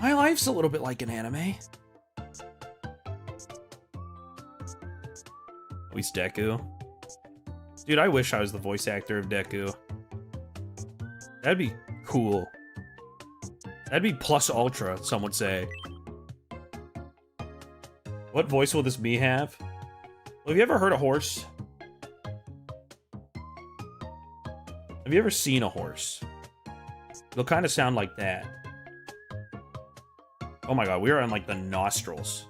My life's a little bit like an anime. Oh, he's Deku. Dude, I wish I was the voice actor of Deku. That'd be cool. That'd be plus ultra, some would say. What voice will this me have? Well, have you ever heard a horse? Have you ever seen a horse? They'll kind of sound like that. Oh my god, we are on, like, the nostrils.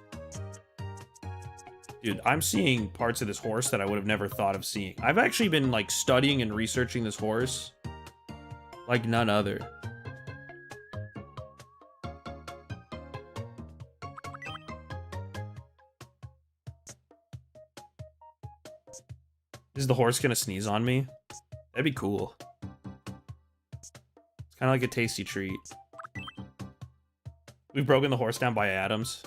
Dude, I'm seeing parts of this horse that I would have never thought of seeing. I've actually been, like, studying and researching this horse like none other. Is the horse gonna sneeze on me? That'd be cool. It's kind of like a tasty treat. We've broken the horse down by atoms.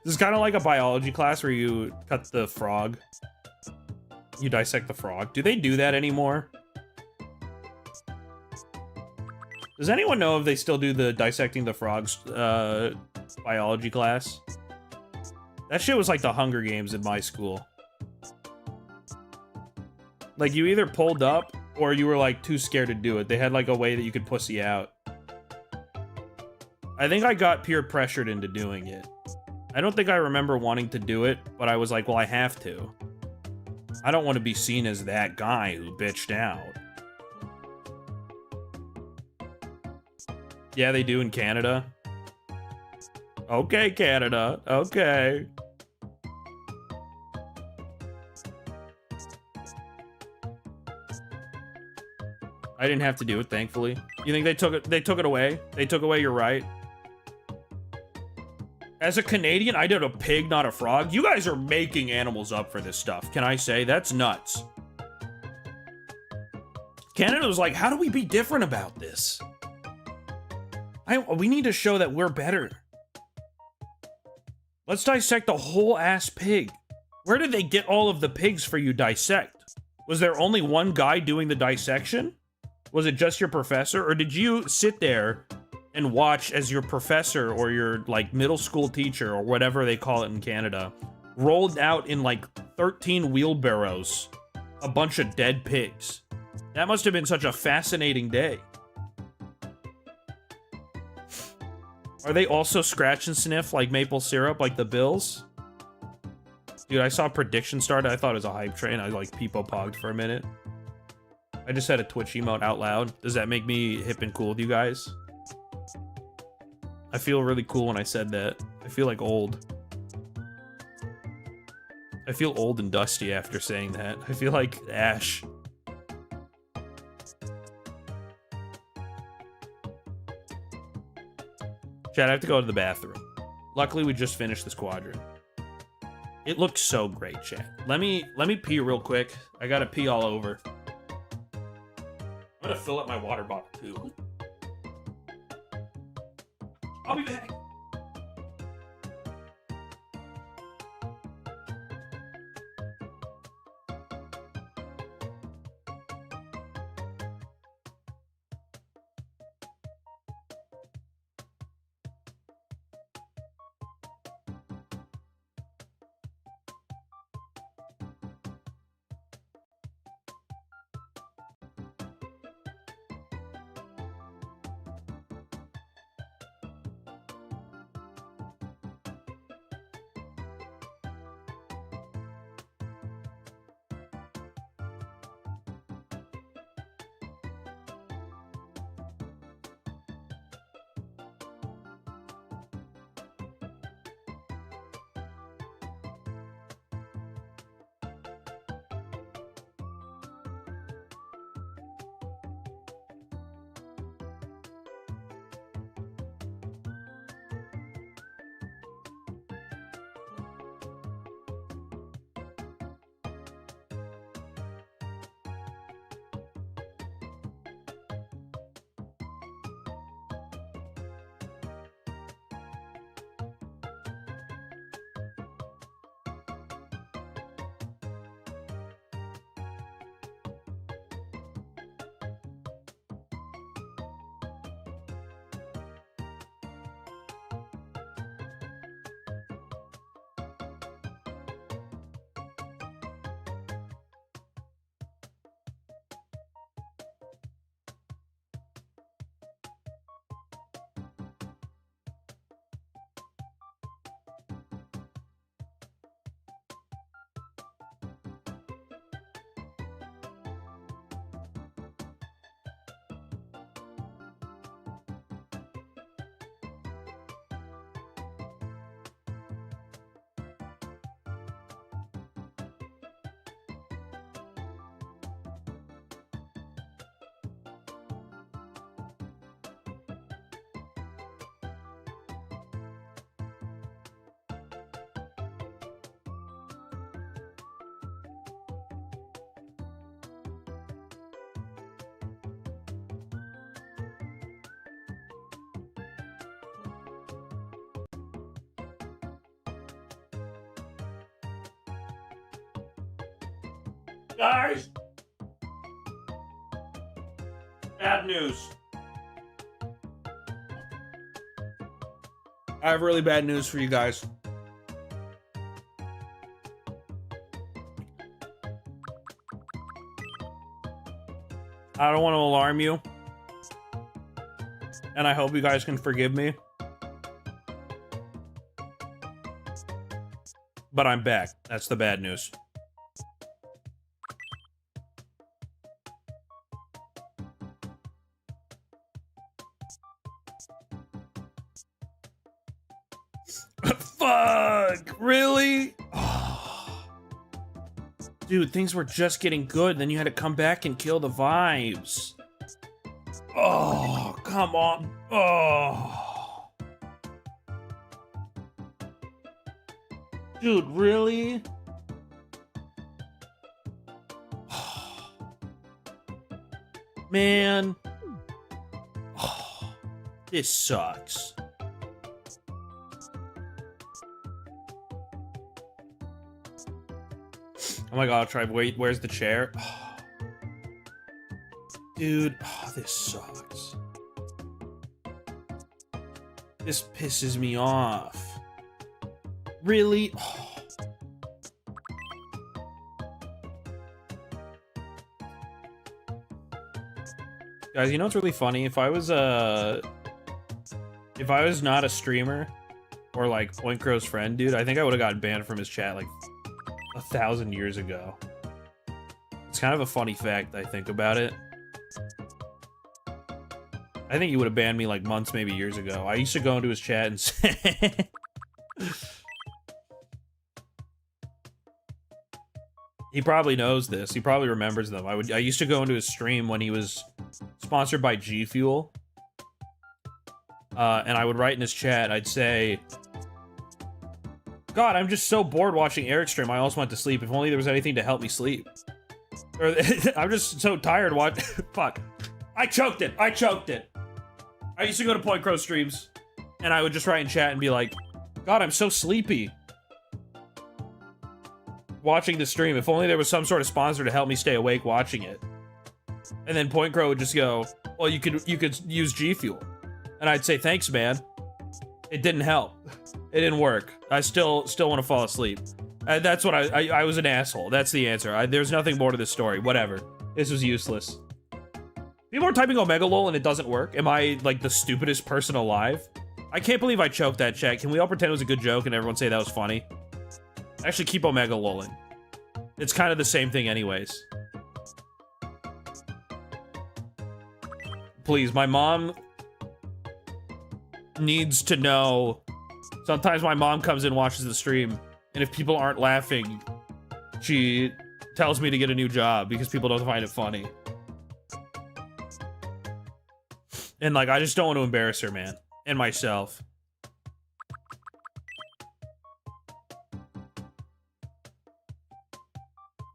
This is kind of like a biology class where you cut the frog. You dissect the frog. Do they do that anymore? Does anyone know if they still do the dissecting the frogs biology class? That shit was like the Hunger Games in my school. Like, you either pulled up Or you were like too scared to do it. They had like a way that you could pussy out. I think I got peer pressured into doing it. I don't think I remember wanting to do it, but I was like, well, I have to. I don't want to be seen as that guy who bitched out. Yeah, they do in Canada. Okay, Canada. Okay. I didn't have to do it, thankfully. You think they took it away? They took away your right? As a Canadian, I did a pig, not a frog. You guys are making animals up for this stuff. Can I say? That's nuts. Canada was like, how do we be different about this? We need to show that we're better. Let's dissect the whole ass pig. Where did they get all of the pigs for you dissect? Was there only one guy doing the dissection? Was it just your professor? Or did you sit there and watch as your professor or your like middle school teacher or whatever they call it in Canada rolled out in like 13 wheelbarrows a bunch of dead pigs? That must have been such a fascinating day. Are they also scratch and sniff like maple syrup, like the Bills? Dude, I saw prediction start. I thought it was a hype train. I like peepo pogged for a minute. I just had a Twitch emote out loud. Does that make me hip and cool with you guys? I feel really cool when I said that. I feel like old. I feel old and dusty after saying that. I feel like Ash. Chad, I have to go to the bathroom. Luckily, we just finished the squadron. It looks so great, Chad. Let me pee real quick. I gotta pee all over. I'm gonna fill up my water bottle too. I'll be back. Guys! Bad news. I have really bad news for you guys. I don't want to alarm you. And I hope you guys can forgive me. But I'm back. That's the bad news. Fuck! Really? Dude, things were just getting good, then you had to come back and kill the vibes. Oh, come on. Oh. Dude, really? Man. Oh, this sucks. Oh my god, Altrive, wait, where's the chair? Oh. Dude, oh, this sucks. This pisses me off. Really? Oh. Guys, you know what's really funny? If I was not a streamer or like Point Crow's friend, dude, I think I would have gotten banned from his chat like 1,000 years ago. It's kind of a funny fact, I think about it. I think he would have banned me like months, maybe years ago. I used to go into his chat and say... He probably knows this. He probably remembers them. I used to go into his stream when he was sponsored by G Fuel. And I would write in his chat, I'd say... God, I'm just so bored watching Eric stream. I almost went to sleep. If only there was anything to help me sleep. Or I'm just so tired watching. Fuck. I choked it. I choked it. I used to go to Point Crow streams, and I would just write in chat and be like, God, I'm so sleepy watching the stream. If only there was some sort of sponsor to help me stay awake watching it. And then Point Crow would just go, well, you could use G Fuel. And I'd say, thanks, man. It didn't help. It didn't work. I still want to fall asleep. That's what I was an asshole. That's the answer. There's nothing more to this story. Whatever. This was useless. People are typing Omega lol and it doesn't work. Am I like the stupidest person alive? I can't believe I choked that chat. Can we all pretend it was a good joke and everyone say that was funny? Actually, keep Omega lolling. It's kind of the same thing anyways. Please, my mom needs to know. Sometimes my mom comes in and watches the stream, and if people aren't laughing, she tells me to get a new job because people don't find it funny. And like, I just don't want to embarrass her, man. And myself.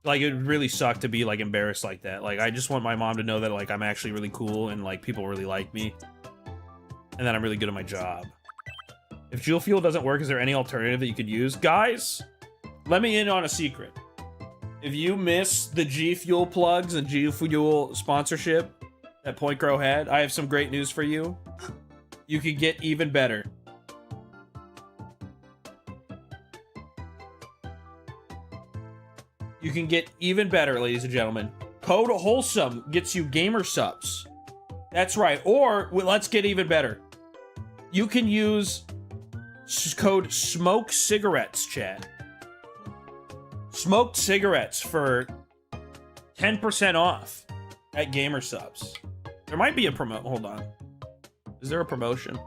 Like, it would really suck to be like embarrassed like that. Like, I just want my mom to know that like I'm actually really cool and like people really like me. And that I'm really good at my job. If Dual Fuel doesn't work, is there any alternative that you could use? Guys, let me in on a secret. If you miss the G Fuel plugs and G Fuel sponsorship that Point Crow had, I have some great news for you. You could get even better. You can get even better, ladies and gentlemen. Code Wholesome gets you gamer subs. That's right. Or, let's get even better. You can use code Smoke Cigarettes, chat. Smoked cigarettes for 10% off at gamer subs. There might be a promo. Hold on. Is there a promotion?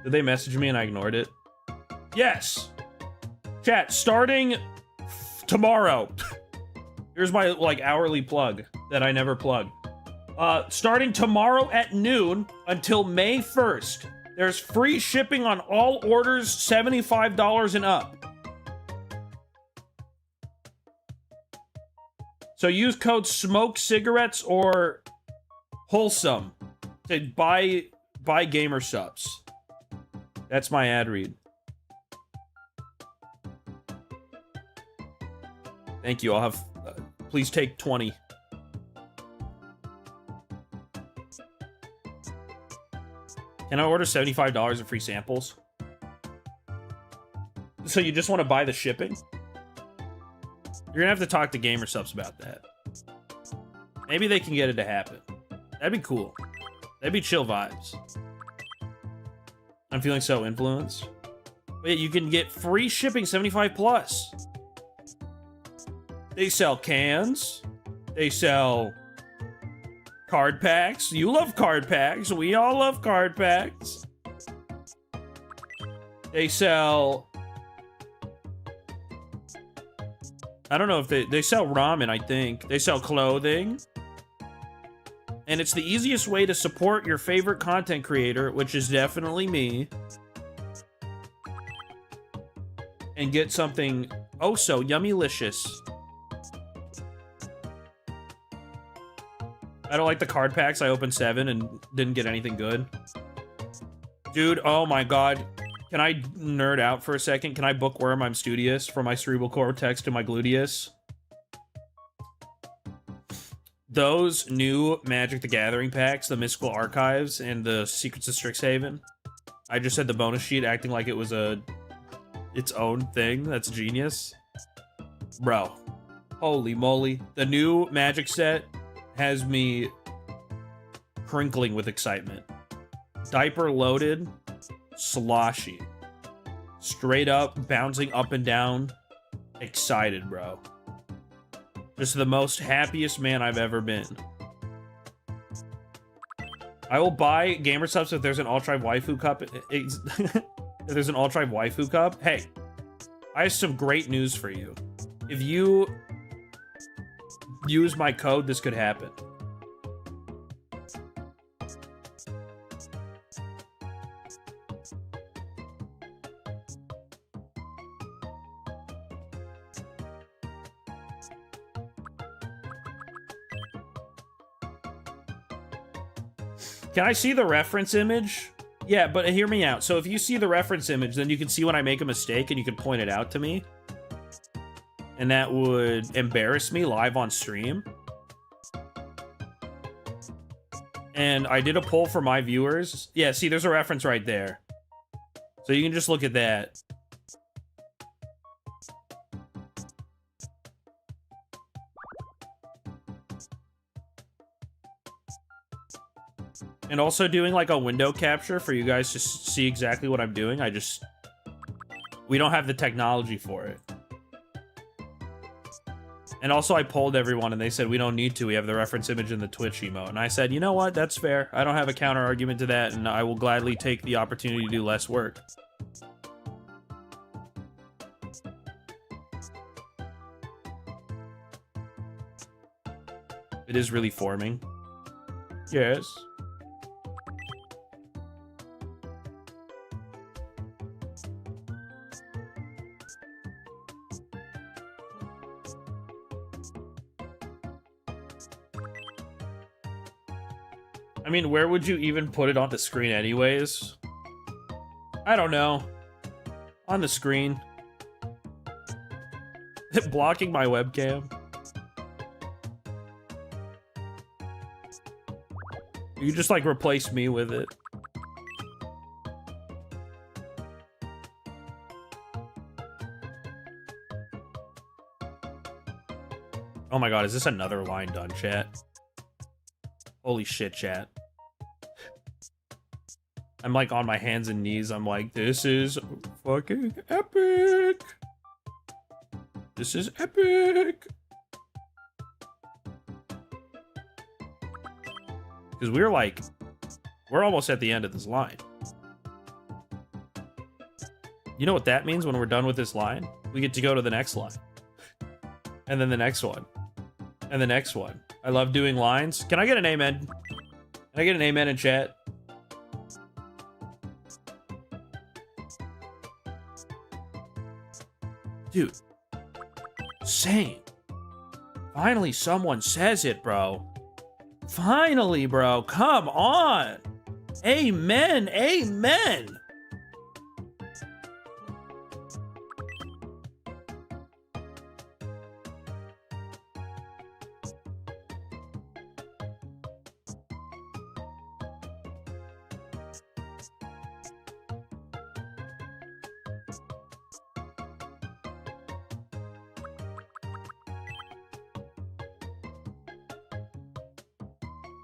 Did they message me and I ignored it? Yes. Chat, starting tomorrow. Here's my like hourly plug that I never plug. Starting tomorrow at noon until May 1st, there's free shipping on all orders $75 and up. So use code Smoke Cigarettes or Wholesome to buy gamer subs. That's my ad read. Thank you. I'll have. Please take 20. Can I order $75 of free samples? So you just want to buy the shipping? You're gonna have to talk to Gamer Subs about that. Maybe they can get it to happen. That'd be cool. That'd be chill vibes. I'm feeling so influenced. Wait, you can get free shipping 75 plus. They sell cans. They sell card packs. You love card packs. We all love card packs. They sell... I don't know if they sell ramen, I think. They sell clothing. And it's the easiest way to support your favorite content creator, which is definitely me. And get something oh so yummylicious. I don't like the card packs. I opened 7 and didn't get anything good. Dude, oh my god. Can I nerd out for a second? Can I bookworm I'm studious from my cerebral cortex to my gluteus? Those new Magic the Gathering packs, the Mystical Archives, and the Secrets of Strixhaven. I just said the bonus sheet acting like it was its own thing. That's genius. Bro. Holy moly. The new Magic set has me crinkling with excitement. Diaper loaded, sloshy. Straight up, bouncing up and down. Excited, bro. Just the most happiest man I've ever been. I will buy Gamer Subs if there's an Altrive waifu cup. If there's an Altrive waifu cup. Hey, I have some great news for you. If you use my code, this could happen. Can I see the reference image? Yeah, but hear me out. So if you see the reference image, then you can see when I make a mistake and you can point it out to me. And that would embarrass me live on stream. And I did a poll for my viewers. Yeah, see, there's a reference right there. So you can just look at that. And also doing like a window capture for you guys to see exactly what I'm doing. We don't have the technology for it. And also I polled everyone and they said we don't need to. We have the reference image in the Twitch emote. And I said, you know what? That's fair. I don't have a counter argument to that, and I will gladly take the opportunity to do less work. It is really forming. Yes. I mean, where would you even put it on the screen anyways? I don't know. On the screen. Blocking my webcam. You just like replace me with it. Oh my god, is this another line done, chat? Holy shit, chat. I'm like on my hands and knees. I'm like, this is fucking epic. This is epic. Because we're almost at the end of this line. You know what that means when we're done with this line? We get to go to the next line. And then the next one. And the next one. I love doing lines. Can I get an amen? Can I get an amen in chat? Dude. Same. Finally someone says it, bro. Finally, bro. Come on. Amen. Amen.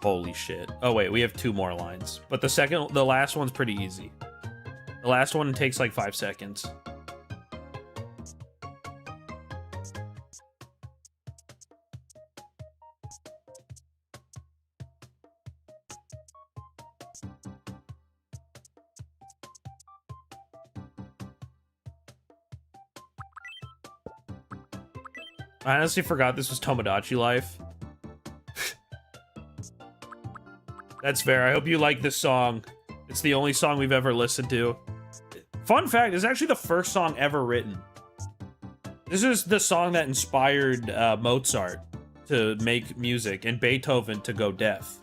Holy shit. Oh wait, we have 2 more lines. But the last one's pretty easy. The last one takes like 5 seconds. I honestly forgot this was Tomodachi Life. That's fair. I hope you like this song. It's the only song we've ever listened to. Fun fact, it's actually the first song ever written. This is the song that inspired Mozart to make music and Beethoven to go deaf.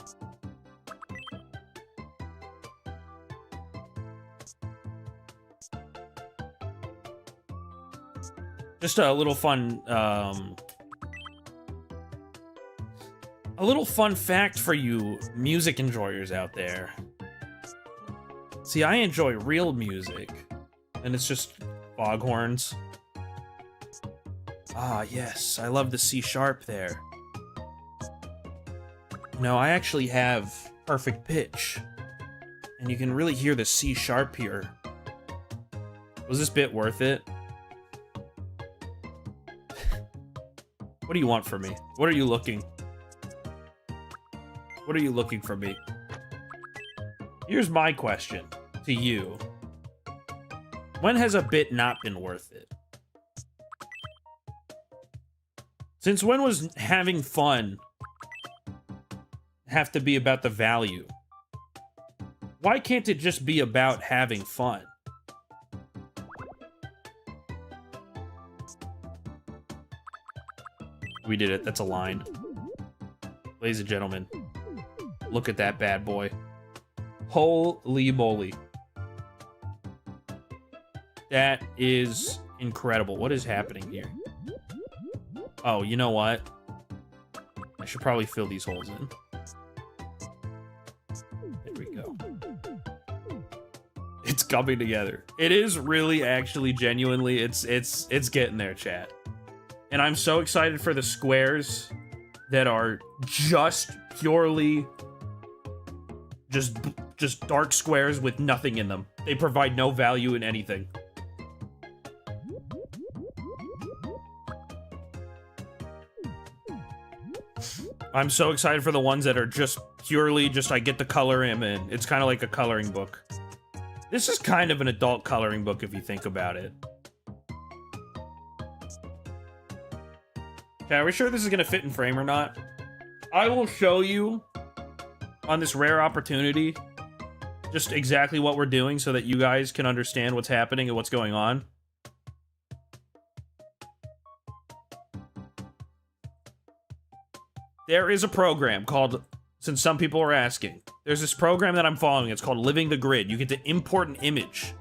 Just a little fun, fact for you music enjoyers out there. See, I enjoy real music, and it's just foghorns. Ah, yes, I love the C sharp there. No, I actually have perfect pitch, and you can really hear the C sharp here. Was this bit worth it? What do you want from me? What are you looking? What are you looking from me? Here's my question to you. When has a bit not been worth it? Since when was having fun have to be about the value? Why can't it just be about having fun? We did it. That's a line. Ladies and gentlemen, look at that bad boy. Holy moly. That is incredible. What is happening here? Oh, you know what? I should probably fill these holes in. There we go. It's coming together. It is really, actually, genuinely, it's getting there, chat. And I'm so excited for the squares that are just purely just dark squares with nothing in them. They provide no value in anything. I'm so excited for the ones that are just purely just I get to color him in. It's kind of like a coloring book. This is kind of an adult coloring book if you think about it. Okay, are we sure this is gonna fit in frame or not? I will show you on this rare opportunity just exactly what we're doing so that you guys can understand what's happening and what's going on. There is a program called, since some people are asking, there's this program that I'm following. It's called Living the Grid. You get to import an image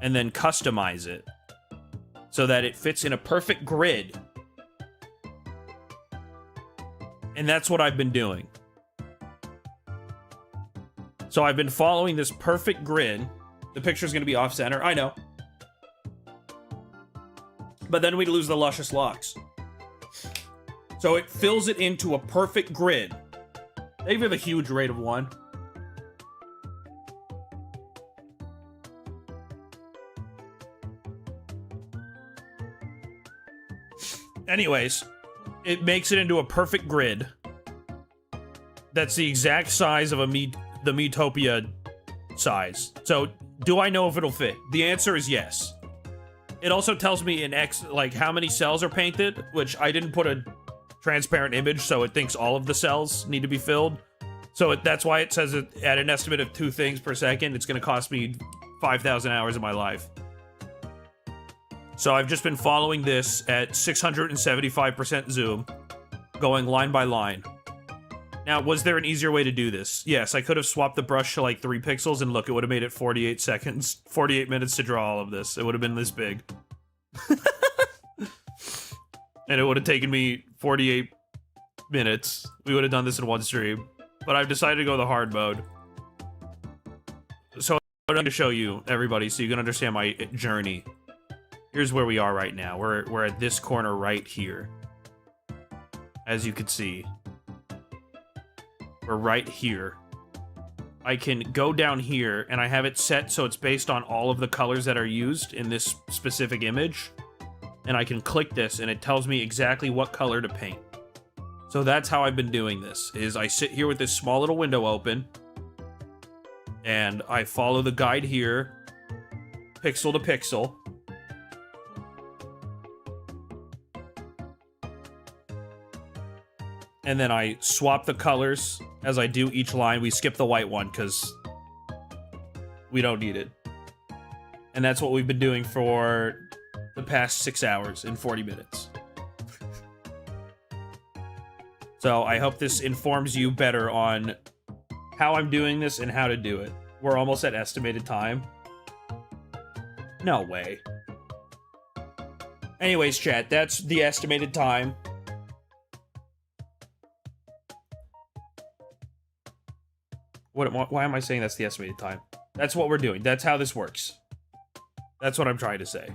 and then customize it so that it fits in a perfect grid. And that's what I've been doing. So I've been following this perfect grid. The picture's going to be off-center, I know. But then we lose the luscious locks. So it fills it into a perfect grid. They give a huge rate of 1. Anyways, it makes it into a perfect grid. That's the exact size of the Metopia size. So, do I know if it'll fit? The answer is yes. It also tells me in X, like, how many cells are painted, which I didn't put a transparent image, so it thinks all of the cells need to be filled. So that's why it says it at an estimate of 2 things per second. It's going to cost me 5,000 hours of my life. So I've just been following this at 675% zoom, going line by line. Now, was there an easier way to do this? Yes, I could have swapped the brush to like 3 pixels, and look, it would have made it 48 seconds, 48 minutes to draw all of this. It would have been this big. And it would have taken me 48 minutes. We would have done this in 1 stream. But I've decided to go the hard mode. So I'm going to show you, everybody, so you can understand my journey. Here's where we are right now. We're at this corner right here. As you can see. we're right here. I can go down here, and I have it set so it's based on all of the colors that are used in this specific image. And I can click this, and it tells me exactly what color to paint. So that's how I've been doing this, is I sit here with this small little window open, and I follow the guide here, pixel to pixel. And then I swap the colors as I do each line. We skip the white one because we don't need it. And that's what we've been doing for the past 6 hours and 40 minutes. So I hope this informs you better on how I'm doing this and how to do it. We're almost at estimated time. No way. Anyways, chat, that's the estimated time. Why am I saying that's the estimated time? That's what we're doing. That's how this works. That's what I'm trying to say.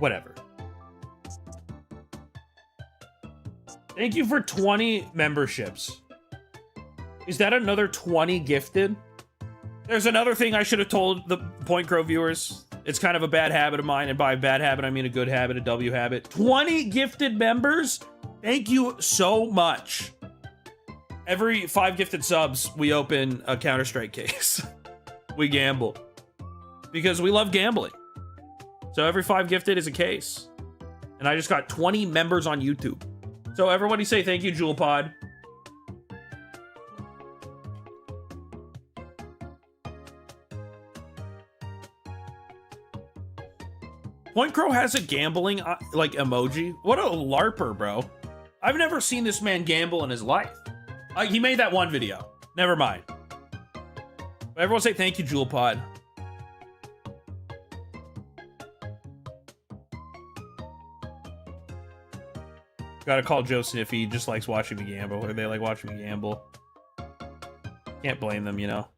Whatever. Thank you for 20 memberships. Is that another 20 gifted? There's another thing I should have told the Point Crow viewers. It's kind of a bad habit of mine, and by bad habit, I mean a good habit, a W habit. 20 gifted members? Thank you so much. Every 5 gifted subs, we open a Counter-Strike case. We gamble. Because we love gambling. So every 5 gifted is a case. And I just got 20 members on YouTube. So everybody say thank you, JewelPod. Point Crow has a gambling, like, emoji. What a LARPer, bro. I've never seen this man gamble in his life. He made that one video. Never mind. But everyone say thank you, JewelPod. Gotta call Joe Sniffy. He just likes watching me gamble. Or they like watching me gamble. Can't blame them, you know.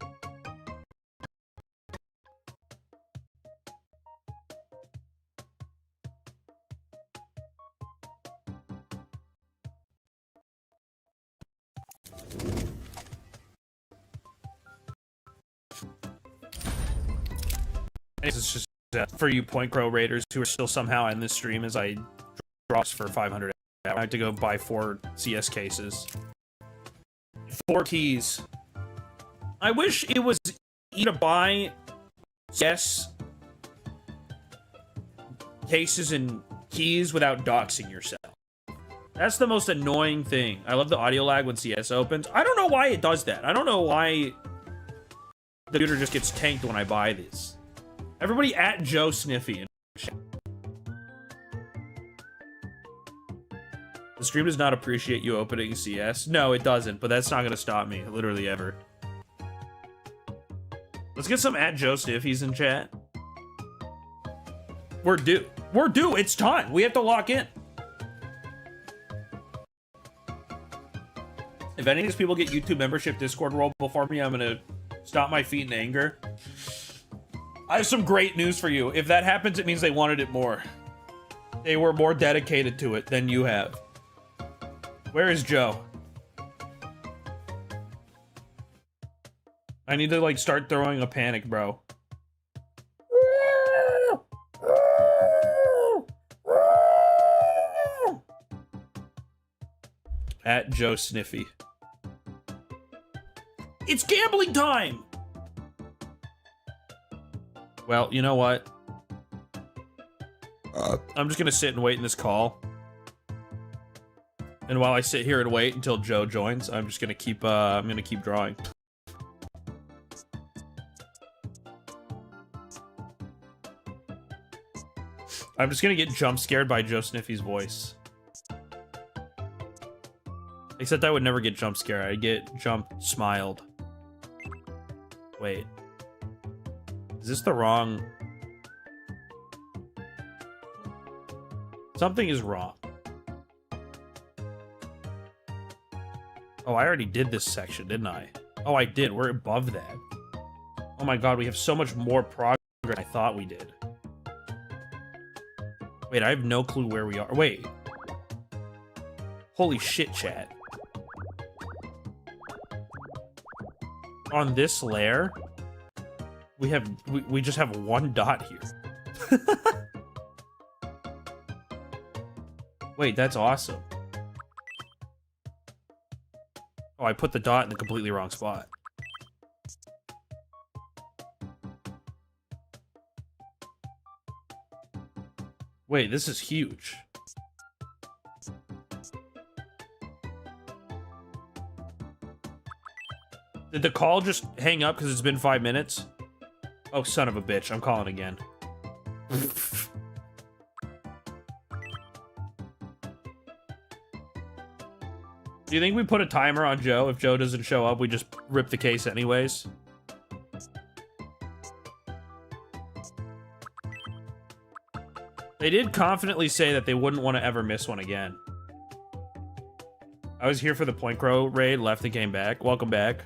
This is just for you Point Crow raiders who are still somehow in this stream as I drops for 500. I have to go buy 4 CS cases. 4 keys. I wish it was easy to buy CS cases and keys without doxing yourself. That's the most annoying thing. I love the audio lag when CS opens. I don't know why it does that. I don't know why the computer just gets tanked when I buy these. Everybody at Joe Sniffy. The stream does not appreciate you opening CS. No, it doesn't, but that's not going to stop me, literally ever. Let's get some at Joe Sniffies in chat. We're due. We're due. It's time. We have to lock in. If any of these people get YouTube membership Discord role before me, I'm going to stomp my feet in anger. I have some great news for you. If that happens, it means they wanted it more. They were more dedicated to it than you have. Where is Joe? I need to, like, start throwing a panic, bro. At Joe Sniffy. It's gambling time! Well, you know what? I'm just gonna sit and wait in this call. And while I sit here and wait until Joe joins, I'm just gonna keep, I'm gonna keep drawing. I'm just gonna get jump scared by Joe Sniffy's voice. Except I would never get jump scared. I'd get jump smiled. Wait. Is this the wrong... Something is wrong. Oh, I already did this section, didn't I? Oh, I did. We're above that. Oh my god, we have so much more progress than I thought we did. Wait, I have no clue where we are. Wait. Holy shit, chat. On this layer, we just have one dot here. Wait, that's awesome. Oh, I put the dot in the completely wrong spot. Wait, this is huge. Did the call just hang up because it's been 5 minutes? Oh, son of a bitch. I'm calling again. Do you think we put a timer on Joe? If Joe doesn't show up, we just rip the case anyways? They did confidently say that they wouldn't want to ever miss one again. I was here for the Point Crow raid, left and came back. Welcome back.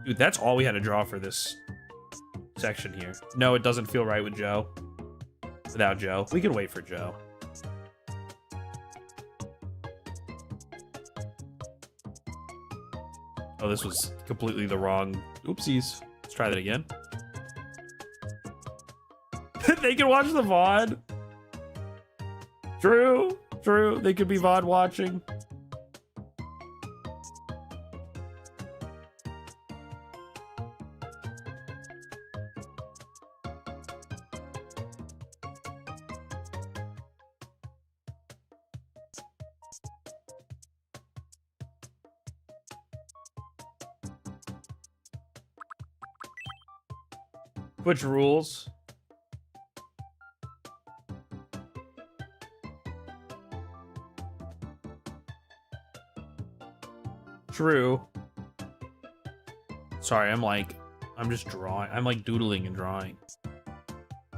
Dude, that's all we had to draw for this section here. No, it doesn't feel right with Joe. Without Joe. We can wait for Joe. Oh, this was completely the wrong... Oopsies. Let's try that again. They can watch the VOD. True. True. They could be VOD watching. Which rules? True. Sorry, I'm just drawing. I'm like doodling and drawing.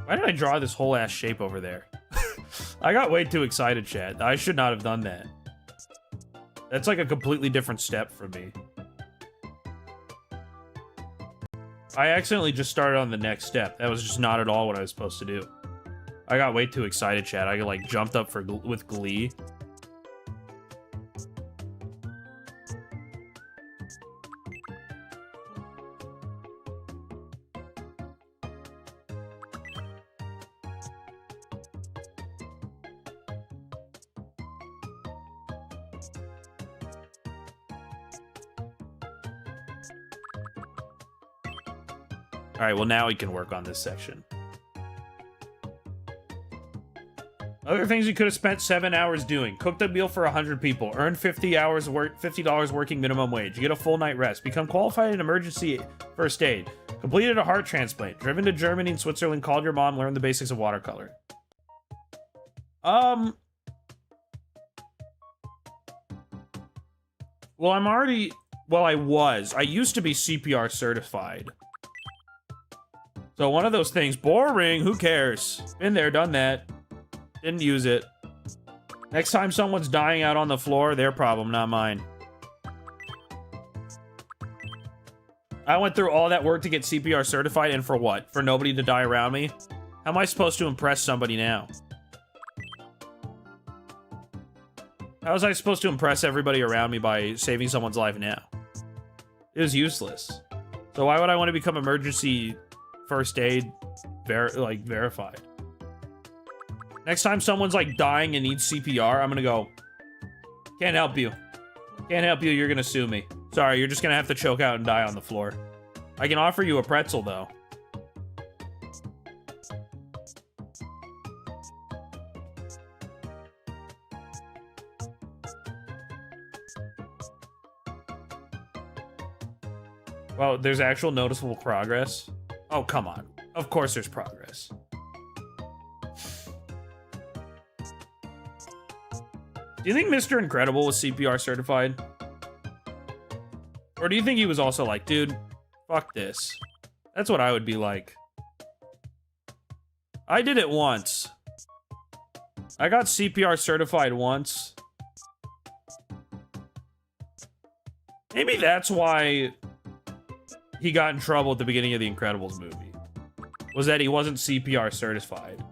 Why did I draw this whole ass shape over there? I got way too excited, chat. I should not have done that. That's like a completely different step for me. I accidentally just started on the next step. That was just not at all what I was supposed to do. I got way too excited, chat. I like jumped up with glee. All right, well, now we can work on this section. Other things you could have spent 7 hours doing. Cooked a meal for 100 people. Earned $50 working minimum wage. Get a full night rest. Become qualified in emergency first aid. Completed a heart transplant. Driven to Germany and Switzerland. Called your mom. Learned the basics of watercolor. Well, I used to be CPR certified. So one of those things, boring, who cares? Been there, done that. Didn't use it. Next time someone's dying out on the floor, their problem, not mine. I went through all that work to get CPR certified, and for what? For nobody to die around me? How am I supposed to impress somebody now? How was I supposed to impress everybody around me by saving someone's life now? It was useless. So why would I want to become emergency first aid verified? Next time someone's like dying and needs CPR, I'm gonna go, can't help you. Can't help you, you're gonna sue me. Sorry, you're just gonna have to choke out and die on the floor. I can offer you a pretzel though. Well, there's actual noticeable progress. Oh, come on. Of course there's progress. Do you think Mr. Incredible was CPR certified? Or do you think he was also like, dude, fuck this? That's what I would be like. I did it once. I got CPR certified once. Maybe that's why he got in trouble at the beginning of the Incredibles movie. Was that he wasn't CPR certified.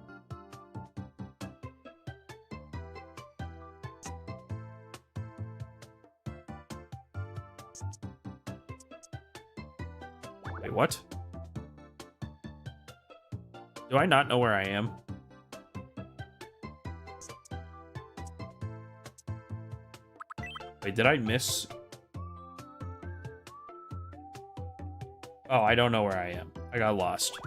Wait, what? Do I not know where I am? Wait, did I miss? Oh, I don't know where I am. I got lost.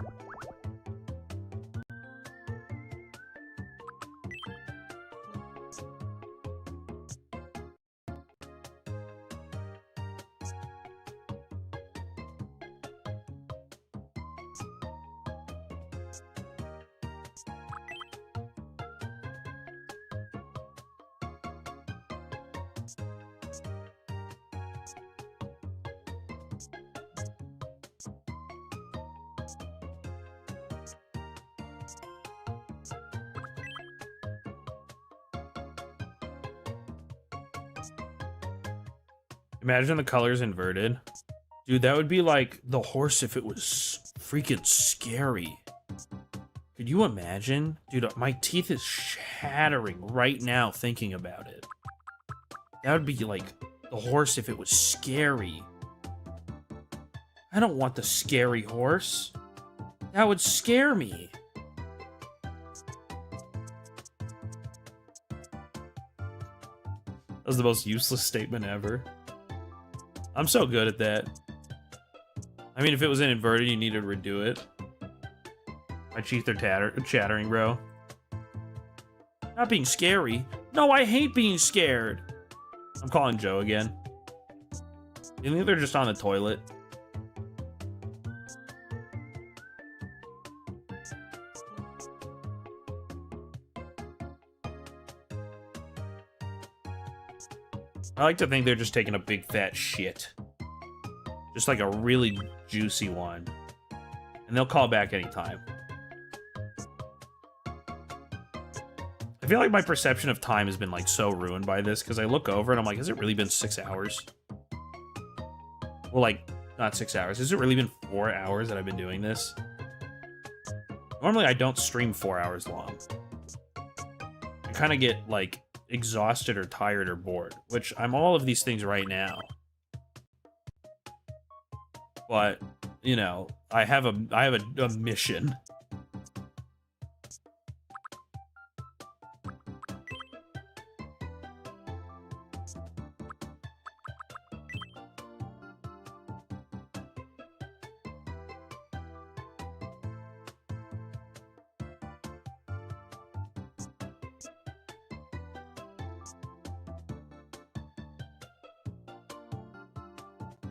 Imagine the colors inverted. Dude, that would be like the horse if it was freaking scary. Could you imagine? Dude, my teeth is shattering right now thinking about it. That would be like the horse if it was scary. I don't want the scary horse. That would scare me. That was the most useless statement ever. I'm so good at that. I mean, if it was in inverted, you need to redo it. My teeth are chattering, bro. Not being scary. No, I hate being scared. I'm calling Joe again. You think they're just on the toilet? I like to think they're just taking a big fat shit. Just like a really juicy one. And they'll call back anytime. I feel like my perception of time has been like so ruined by this because I look over and I'm like, has it really been 6 hours? Well, like, not 6 hours. Has it really been 4 hours that I've been doing this? Normally I don't stream 4 hours long. I kind of get like exhausted or tired or bored, which I'm all of these things right now. But, you know, I have a mission.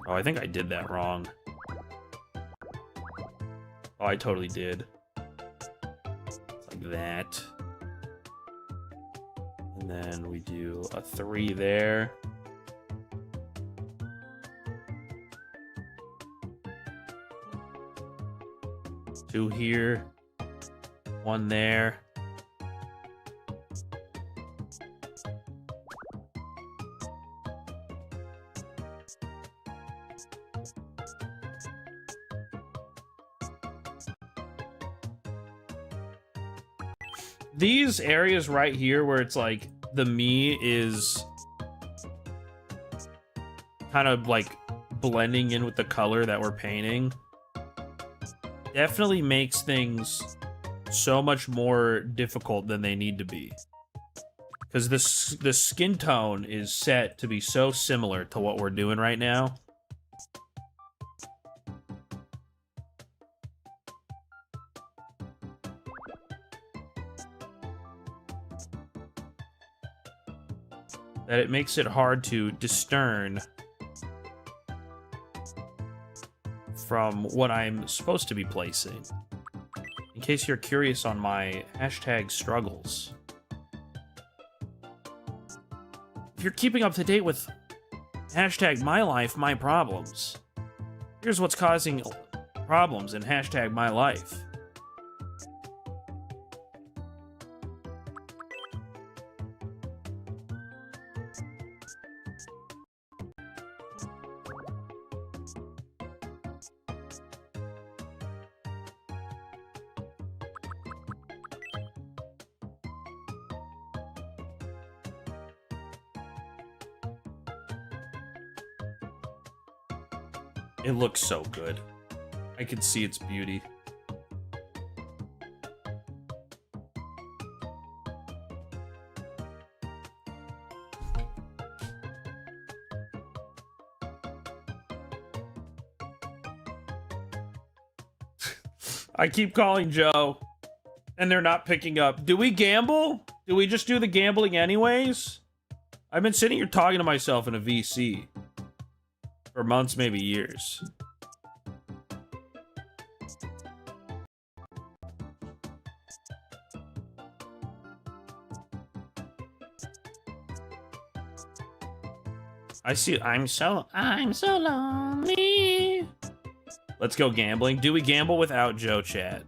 Oh, I think I did that wrong. Oh, I totally did. It's like that. And then we do a 3 there. Two here. 1 there. These areas right here where it's like the me is kind of like blending in with the color that we're painting definitely makes things so much more difficult than they need to be. Because the skin tone is set to be so similar to what we're doing right now. That it makes it hard to discern from what I'm supposed to be placing. In case you're curious on my hashtag struggles. If you're keeping up to date with hashtag my life, my problems, here's what's causing problems in hashtag my life. It looks so good. I can see its beauty. I keep calling Joe, and they're not picking up. Do we gamble? Do we just do the gambling anyways? I've been sitting here talking to myself in a VC for months, maybe years. I see. I'm so lonely. Let's go gambling. Do we gamble without Joe, chat?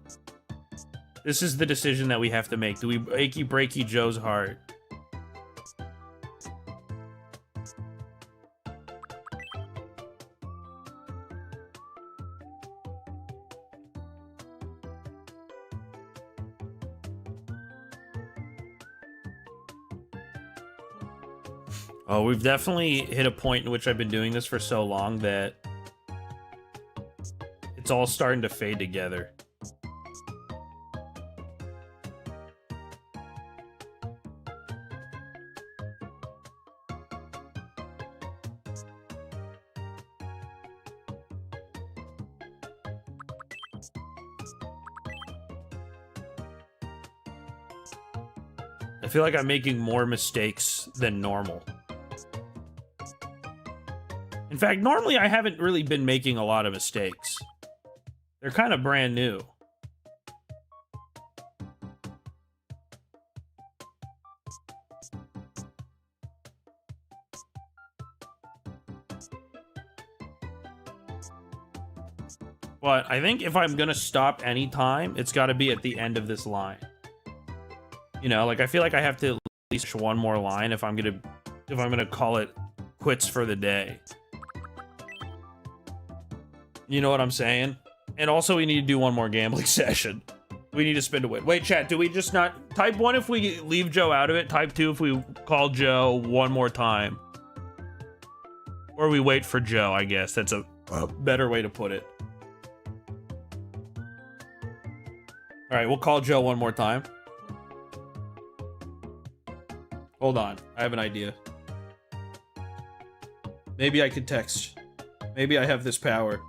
This is the decision that we have to make. Do we achy breaky Joe's heart? Oh, we've definitely hit a point in which I've been doing this for so long that it's all starting to fade together. I feel like I'm making more mistakes than normal. In fact, normally I haven't really been making a lot of mistakes. They're kind of brand new. But I think if I'm gonna stop any time, it's gotta be at the end of this line. You know, like I feel like I have to at least one more line if I'm gonna call it quits for the day. You know what I'm saying? And also we need to do one more gambling session. We need to spin to win. Wait, chat, do we just not... Type 1 if we leave Joe out of it. Type 2 if we call Joe one more time. Or we wait for Joe, I guess. That's a better way to put it. Alright, we'll call Joe one more time. Hold on. I have an idea. Maybe I could text. Maybe I have this power.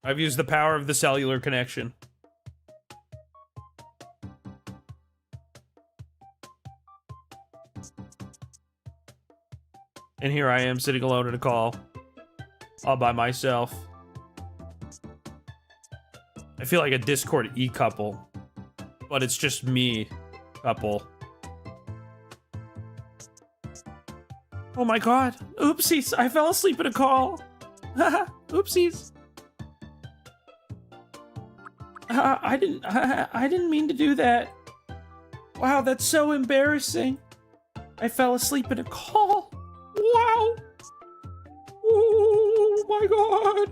I've used the power of the cellular connection. And here I am sitting alone in a call. All by myself. I feel like a Discord e-couple. But it's just me couple. Oh my god. Oopsies. I fell asleep in a call. Oopsies. I didn't mean to do that. Wow, that's so embarrassing. I fell asleep in a call. Wow. Oh my god.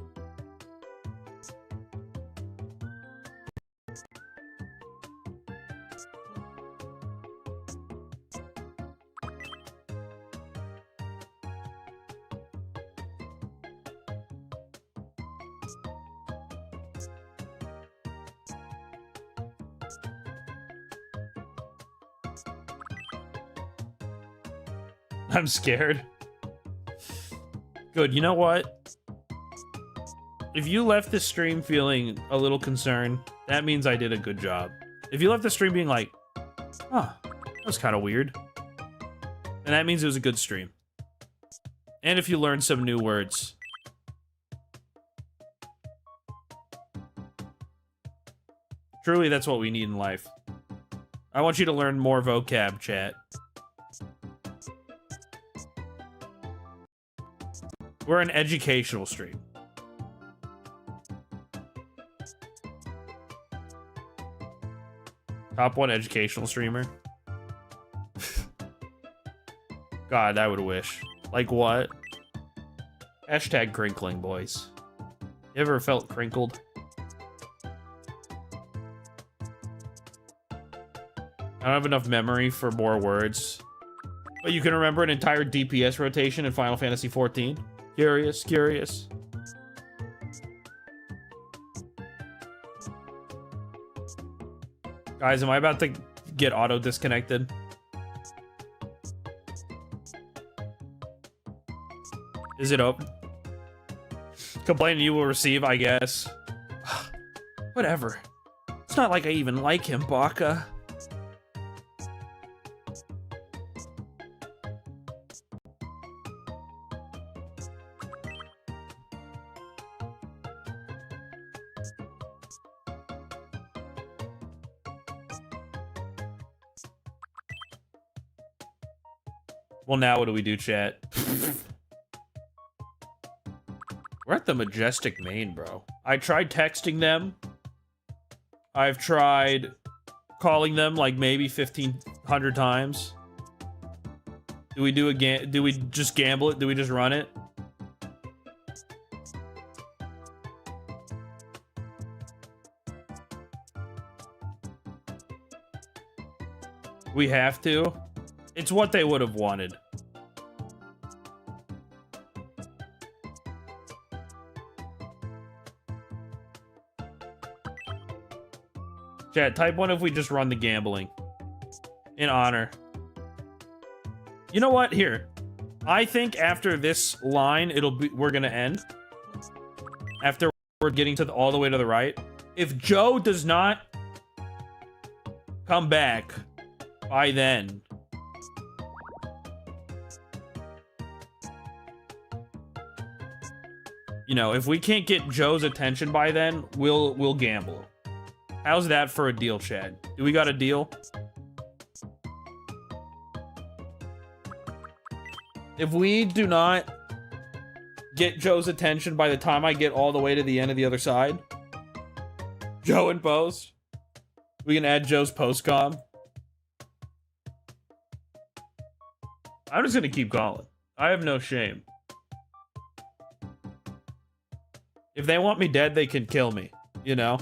I'm scared. Good, you know what? If you left the stream feeling a little concerned, that means I did a good job. If you left the stream being like, huh, that was kind of weird, then that means it was a good stream. And if you learned some new words. Truly, that's what we need in life. I want you to learn more vocab, chat. We're an educational stream. Top 1 educational streamer. God, I would wish. Like what? Hashtag crinkling, boys. You ever felt crinkled? I don't have enough memory for more words. But you can remember an entire DPS rotation in Final Fantasy XIV? Curious, curious. Guys, am I about to get auto-disconnected? Is it open? Complaint you will receive, I guess. Whatever. It's not like I even like him, Baka. Well, now what do we do, chat? We're at the Majestic Main, bro. I tried texting them. I've tried calling them like maybe 1,500 times. Do we do we just gamble it? Do we just run it? We have to. It's what they would have wanted. Chat, type 1 if we just run the gambling. In honor. You know what? Here. I think after this line, we're gonna end. After we're getting to all the way to the right. If Joe does not come back by then, you know, if we can't get Joe's attention by then, we'll gamble. How's that for a deal, Chad? Do we got a deal? If we do not get Joe's attention by the time I get all the way to the end of the other side, Joe in post, we can add Joe's post-com. I'm just gonna keep calling. I have no shame. If they want me dead, they can kill me, you know?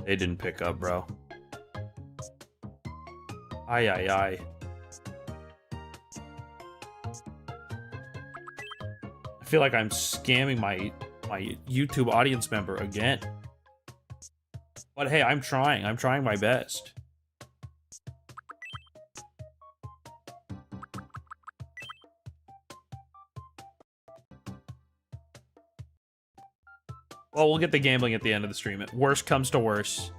They didn't pick up, bro. Aye, aye, aye. I feel like I'm scamming my YouTube audience member again. But hey, I'm trying. I'm trying my best. Well, we'll get the gambling at the end of the stream. Worst comes to worst.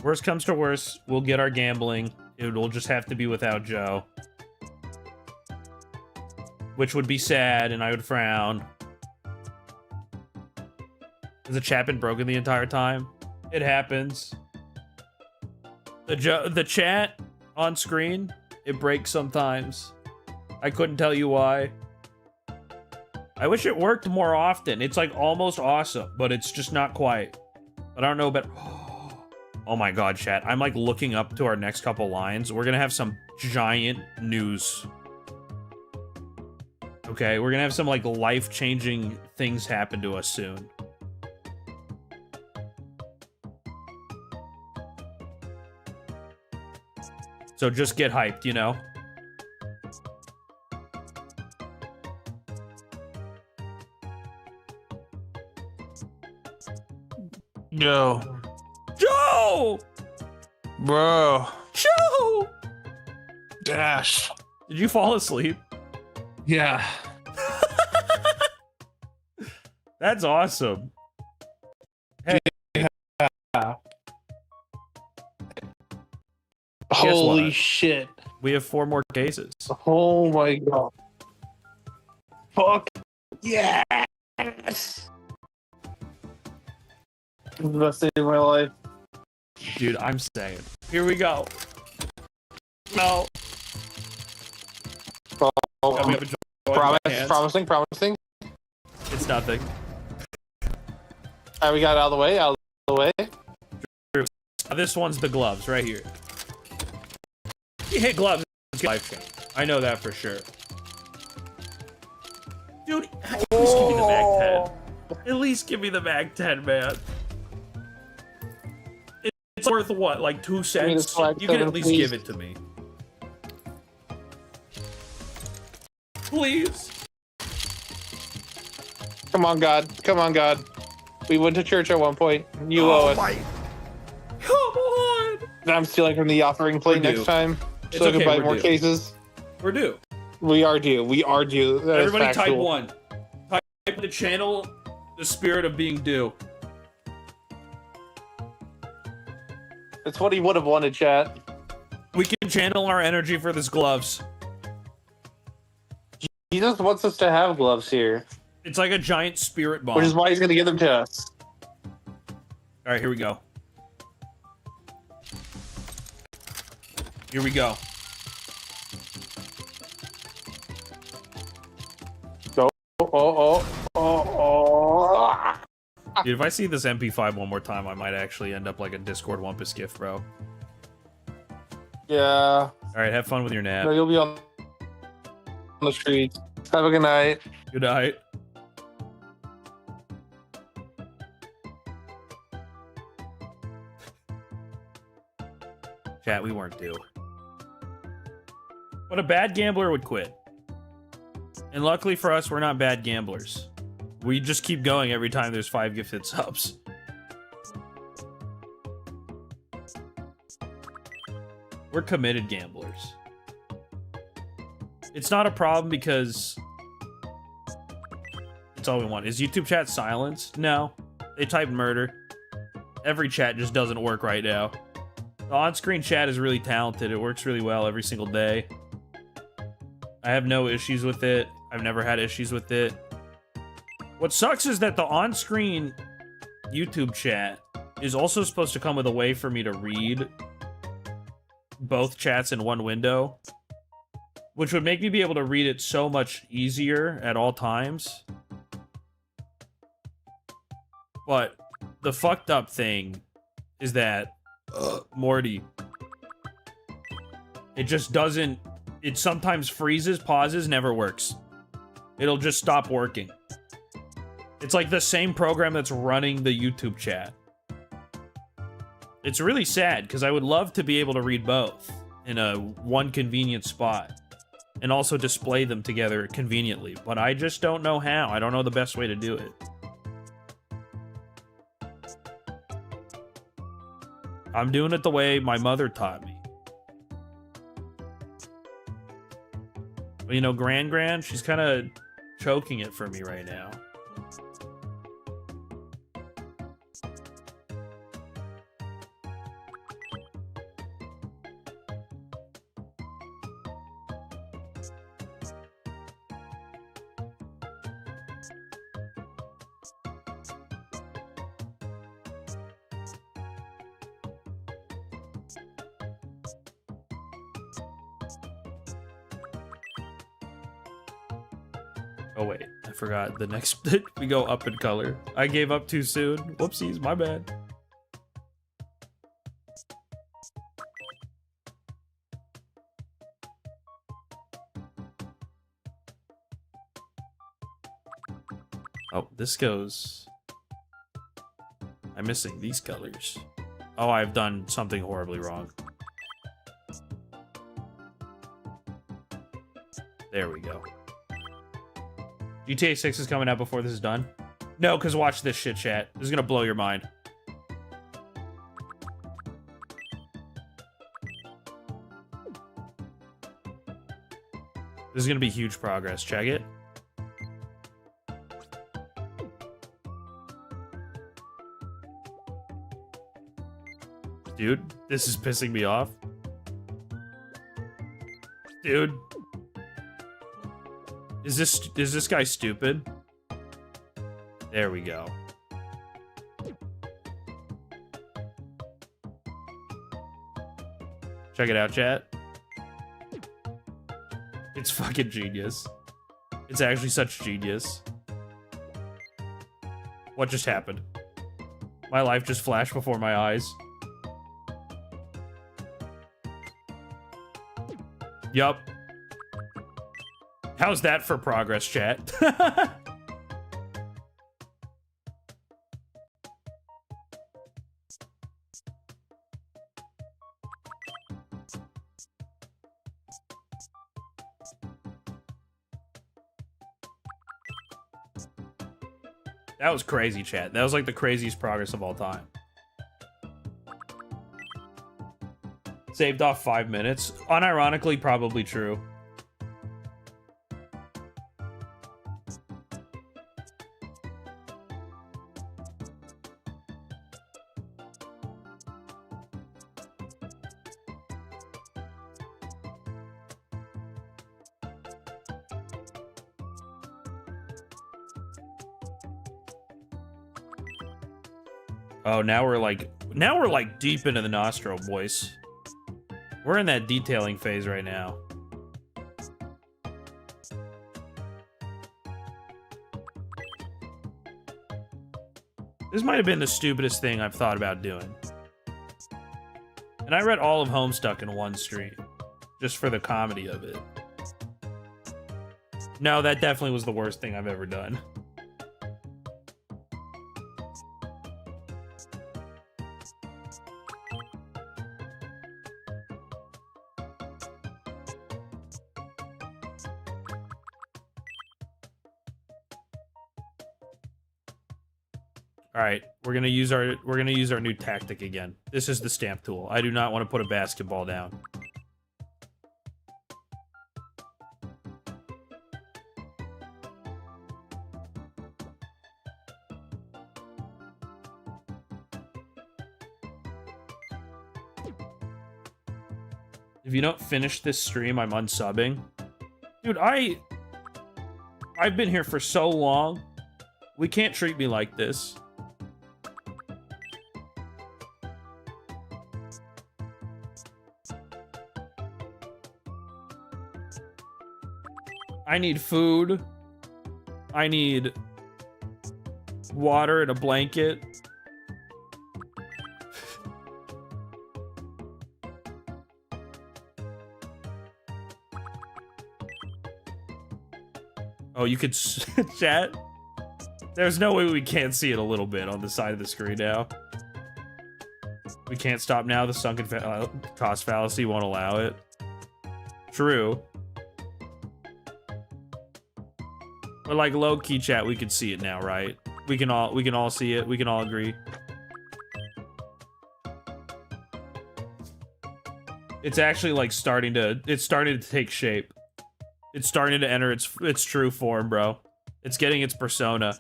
Worst comes to worst, we'll get our gambling. It'll just have to be without Joe. Which would be sad, and I would frown. Has the chat been broken the entire time? It happens. The chat on screen, it breaks sometimes. I couldn't tell you why. I wish it worked more often. It's like almost awesome, but it's just not quite. But I don't know about... Oh my god, chat. I'm like looking up to our next couple lines. We're gonna have some giant news. Okay, we're gonna have some like life-changing things happen to us soon. So just get hyped, you know? Yo, Joe! bro. Joe! Dash. Did you fall asleep? Yeah. That's awesome. Holy what? shit. We have 4 more cases. Oh my god. Fuck. Yes. The best day of my life. Dude, I'm saying. Here we go. No. Oh, Got me up and joined my hands. promising. It's nothing. Alright, we got it out of the way, This one's the gloves right here. You hit gloves, it's life change. I know that for sure. Dude, at least give me the Mag 10. At least give me the Mag 10, man. It's worth what, like 2 cents? You can at least give it to me. Please. Come on, God. We went to church at one point. You owe us. Come on. I'm stealing from the offering plate We're due. next time, It's so I can okay, buy we're more due. cases. We're due. We are due. That is Everybody type factual. 1. Type in the channel the spirit of being due. It's what he would have wanted, chat. We can channel our energy for this gloves. He just wants us to have gloves here, It's like a giant spirit bomb. which is why he's going to give them to us. All right, here we go. Here we go. Oh. Dude, if I see this MP5 one more time, I might actually end up like a Discord Wumpus gift, bro. Yeah. All right, have fun with your nap. No, you'll be on the streets. Have a good night. Good night. Chat, we weren't due. But a bad gambler would quit. And luckily for us, we're not bad gamblers. We just keep going every time there's 5 gifted subs. We're committed gamblers. It's not a problem because it's all we want. Is YouTube chat silenced? No. They typed murder. Every chat just doesn't work right now. The on-screen chat is really talented. It works really well every single day. I have no issues with it. I've never had issues with it. What sucks is that the on-screen YouTube chat is also supposed to come with a way for me to read both chats in one window, which would make me be able to read it so much easier at all times. But the fucked up thing is that Morty, it just doesn't, it sometimes freezes, pauses, never works. It'll just stop working. It's like the same program that's running the YouTube chat. It's really sad because I would love to be able to read both in a one convenient spot and also display them together conveniently, but I just don't know how. I don't know the best way to do it. I'm doing it the way my mother taught me. But you know, Gran, she's kind of choking it for me right now. Oh wait, I forgot the next bit. We go up in color. I gave up too soon. Whoopsies, my bad. Oh, this goes... I'm missing these colors. Oh, I've done something horribly wrong. There we go. GTA 6 is coming out before this is done? No, because watch this shit, chat. This is gonna blow your mind. This is gonna be huge progress. Check it. Dude, this is pissing me off. Dude. Is this guy stupid? There we go. Check it out, chat. It's fucking genius. It's actually such genius. What just happened? My life just flashed before my eyes. Yup. How's that for progress, chat? That was crazy, chat. That was like the craziest progress of all time. Saved off 5 minutes. Unironically, probably true. Oh, now we're like deep into the nostril, boys. We're in that detailing phase right now. This might have been the stupidest thing I've thought about doing. And I read all of Homestuck in one stream, just for the comedy of it. No, that definitely was the worst thing I've ever done. All right, we're gonna use our new tactic again. This is the stamp tool. I do not want to put a basketball down. If you don't finish this stream, I'm unsubbing. Dude, I've been here for so long. We can't treat me like this. I need food. I need water and a blanket. Oh, you could chat? There's no way we can't see it a little bit on the side of the screen now. We can't stop now. The sunken cost fallacy won't allow it. True. But like low-key chat, we can see it now, right? We can all see it. We can all agree. It's actually like starting to take shape. It's starting to enter its true form, bro. It's getting its persona.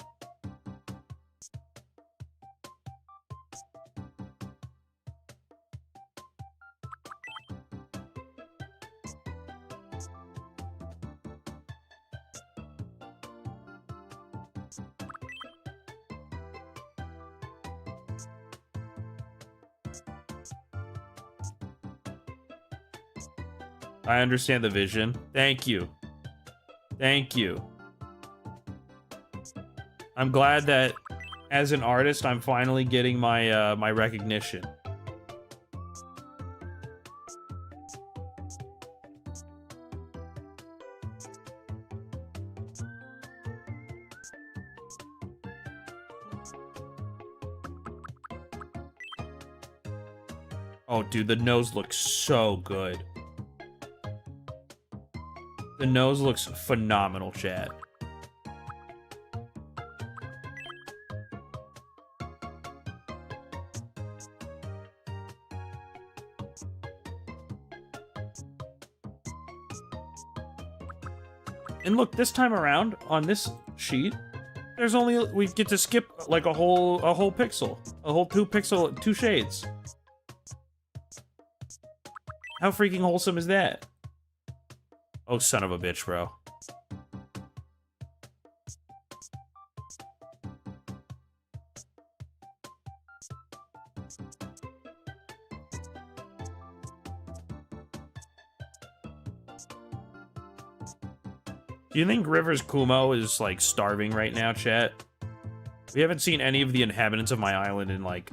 I understand the vision. Thank you. Thank you. I'm glad that as an artist, I'm finally getting my my recognition. Oh, dude, the nose looks so good. The nose looks phenomenal, chat. And look, this time around on this sheet, there's only we get to skip like a whole pixel, a whole 2 shades. How freaking wholesome is that? Oh, son of a bitch, bro. Do you think Rivers Kumo is, like, starving right now, chat? We haven't seen any of the inhabitants of my island in, like,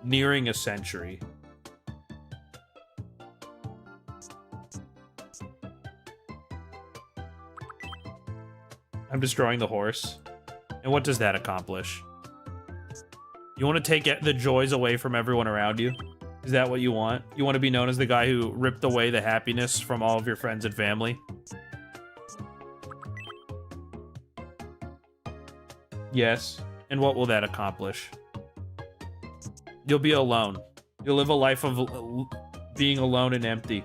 nearing a century. I'm destroying the horse. And what does that accomplish? You want to take the joys away from everyone around you? Is that what you want? You want to be known as the guy who ripped away the happiness from all of your friends and family? Yes. And what will that accomplish? You'll be alone. You'll live a life of being alone and empty.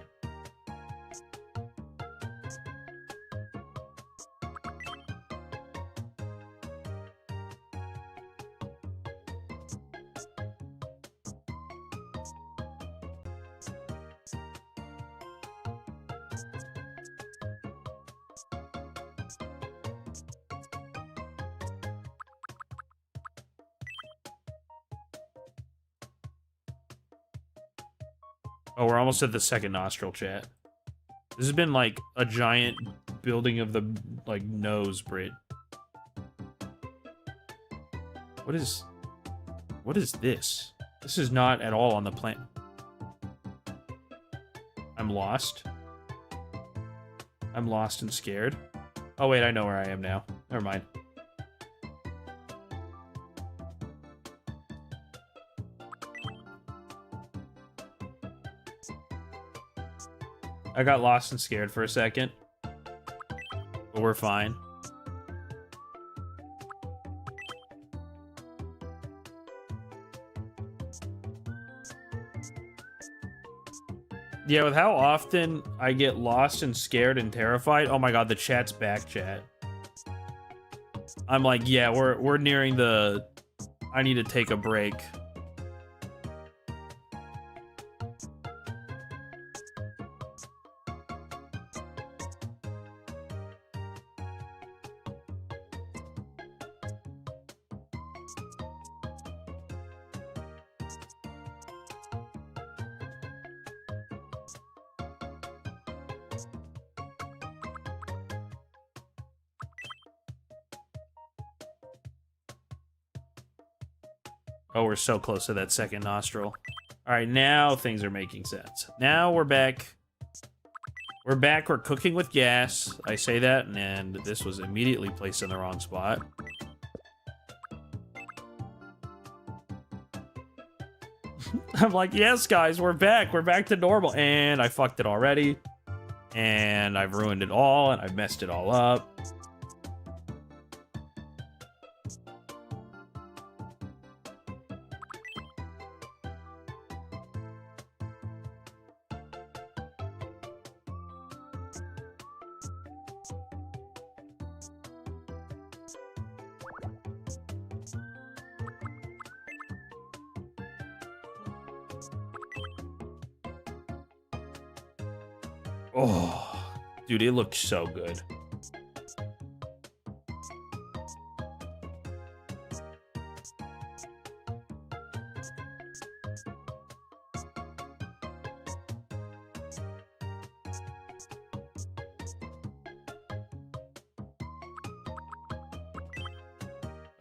Oh, we're almost at the second nostril, chat. This has been like a giant building of the like nose, Brit. What is this? This is not at all on the plan. I'm lost. I'm lost and scared. Oh wait, I know where I am now. Never mind. I got lost and scared for a second. But we're fine. Yeah, with how often I get lost and scared and terrified. Oh my god, the chat's back, chat. I'm like, yeah, we're nearing the... I need to take a break. Oh, we're so close to that second nostril. All right, now things are making sense. Now we're back. We're back. We're cooking with gas. I say that, and this was immediately placed in the wrong spot. I'm like, yes, guys, we're back. We're back to normal. And I fucked it already. And I've ruined it all, and I've messed it all up. Oh, dude, it looked so good.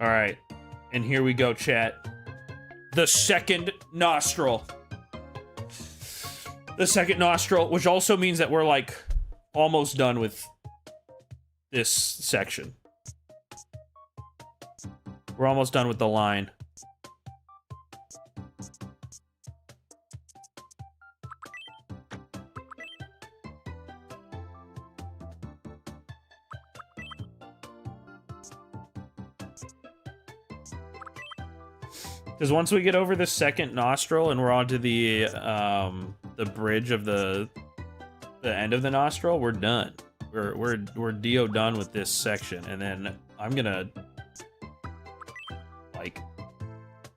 All right, and here we go, chat. The second nostril. The second nostril, which also means that we're, like, almost done with this section. We're almost done with the line. Because once we get over the second nostril and we're onto the bridge of the end of the nostril, we're done. We're Dio done with this section, and then I'm gonna like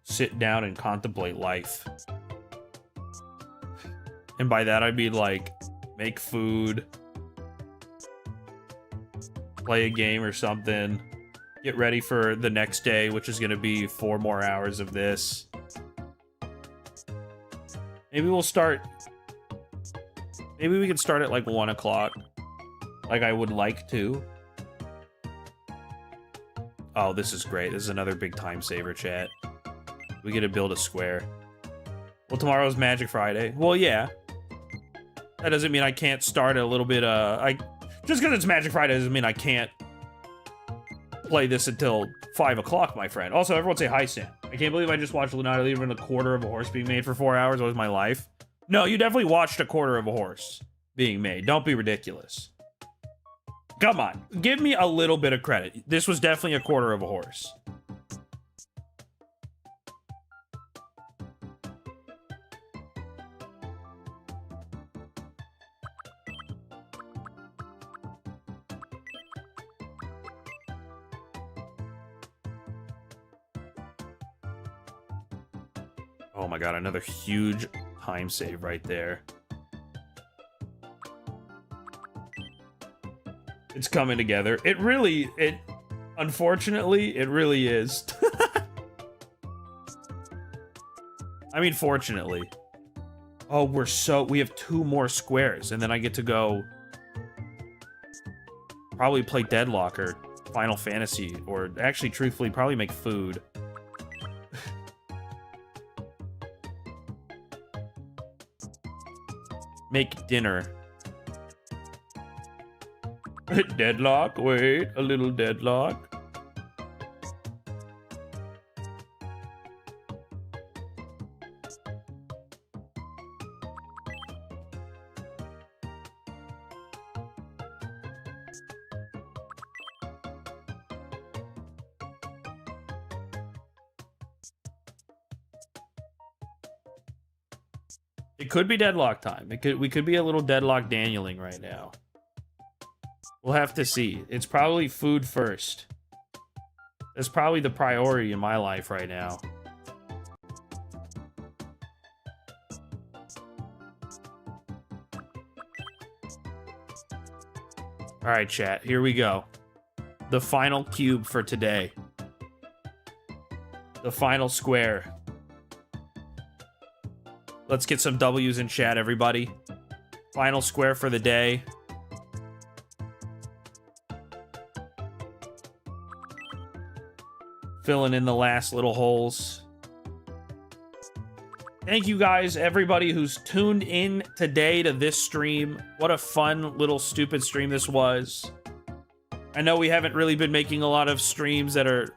sit down and contemplate life. And by that I mean like make food, play a game or something, get ready for the next day, which is gonna be 4 more hours of this. Maybe we'll start. Maybe we can start at like 1 o'clock. Like I would like to. Oh, this is great. This is another big time saver, chat. We get to build a square. Well, tomorrow's Magic Friday. Well, yeah. That doesn't mean I can't start a little bit, just because it's Magic Friday doesn't mean I can't play this until 5 o'clock, my friend. Also, everyone say hi, Sam. I can't believe I just watched Not Even a Quarter of a Horse being made for 4 hours. That was my life. No, you definitely watched a quarter of a horse being made. Don't be ridiculous. Come on. Give me a little bit of credit. This was definitely a quarter of a horse. Oh my god, another huge time save right there. It's coming together. Unfortunately, it really is. I mean, fortunately. Oh, we have 2 more squares, and then I get to go probably play Deadlock or Final Fantasy, or actually, truthfully, probably make food. Make dinner. Deadlock, wait, a little deadlock. It could be deadlock time. We could be a little deadlock Danieling right now. We'll have to see. It's probably food first. That's probably the priority in my life right now. All right, chat. Here we go. The final cube for today. The final square. Let's get some W's in chat, everybody. Final square for the day. Filling in the last little holes. Thank you guys, everybody who's tuned in today to this stream. What a fun little stupid stream this was. I know we haven't really been making a lot of streams that are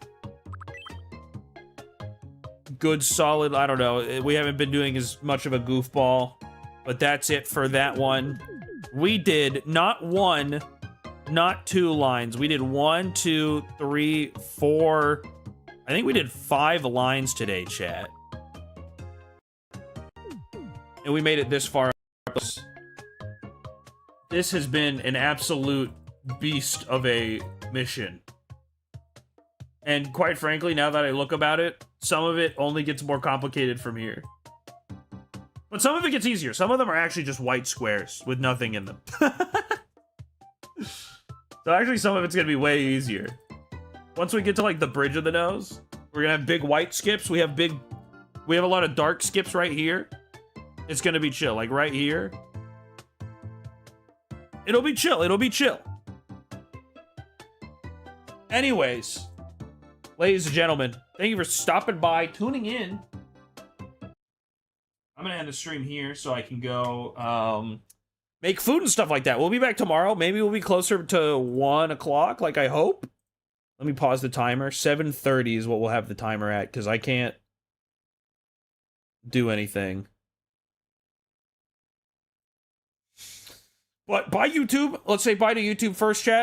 good, solid. I don't know. We haven't been doing as much of a goofball, but that's it for that one. We did not 1, not 2 lines. We did 1, 2, 3, 4. I think we did 5 lines today, chat. And we made it this far. This has been an absolute beast of a mission. And quite frankly, now that I look about it, some of it only gets more complicated from here. But some of it gets easier. Some of them are actually just white squares with nothing in them. So actually some of it's gonna be way easier. Once we get to like the bridge of the nose, we're gonna have big white skips. We have a lot of dark skips right here. It's gonna be chill, like right here. It'll be chill, it'll be chill. Anyways, ladies and gentlemen, thank you for stopping by, tuning in. I'm gonna end the stream here so I can go make food and stuff like that. We'll be back tomorrow. Maybe we'll be closer to 1 o'clock, like I hope. Let me pause the timer. 7:30 is what we'll have the timer at, because I can't do anything. But bye, YouTube. Let's say bye to YouTube first, chat.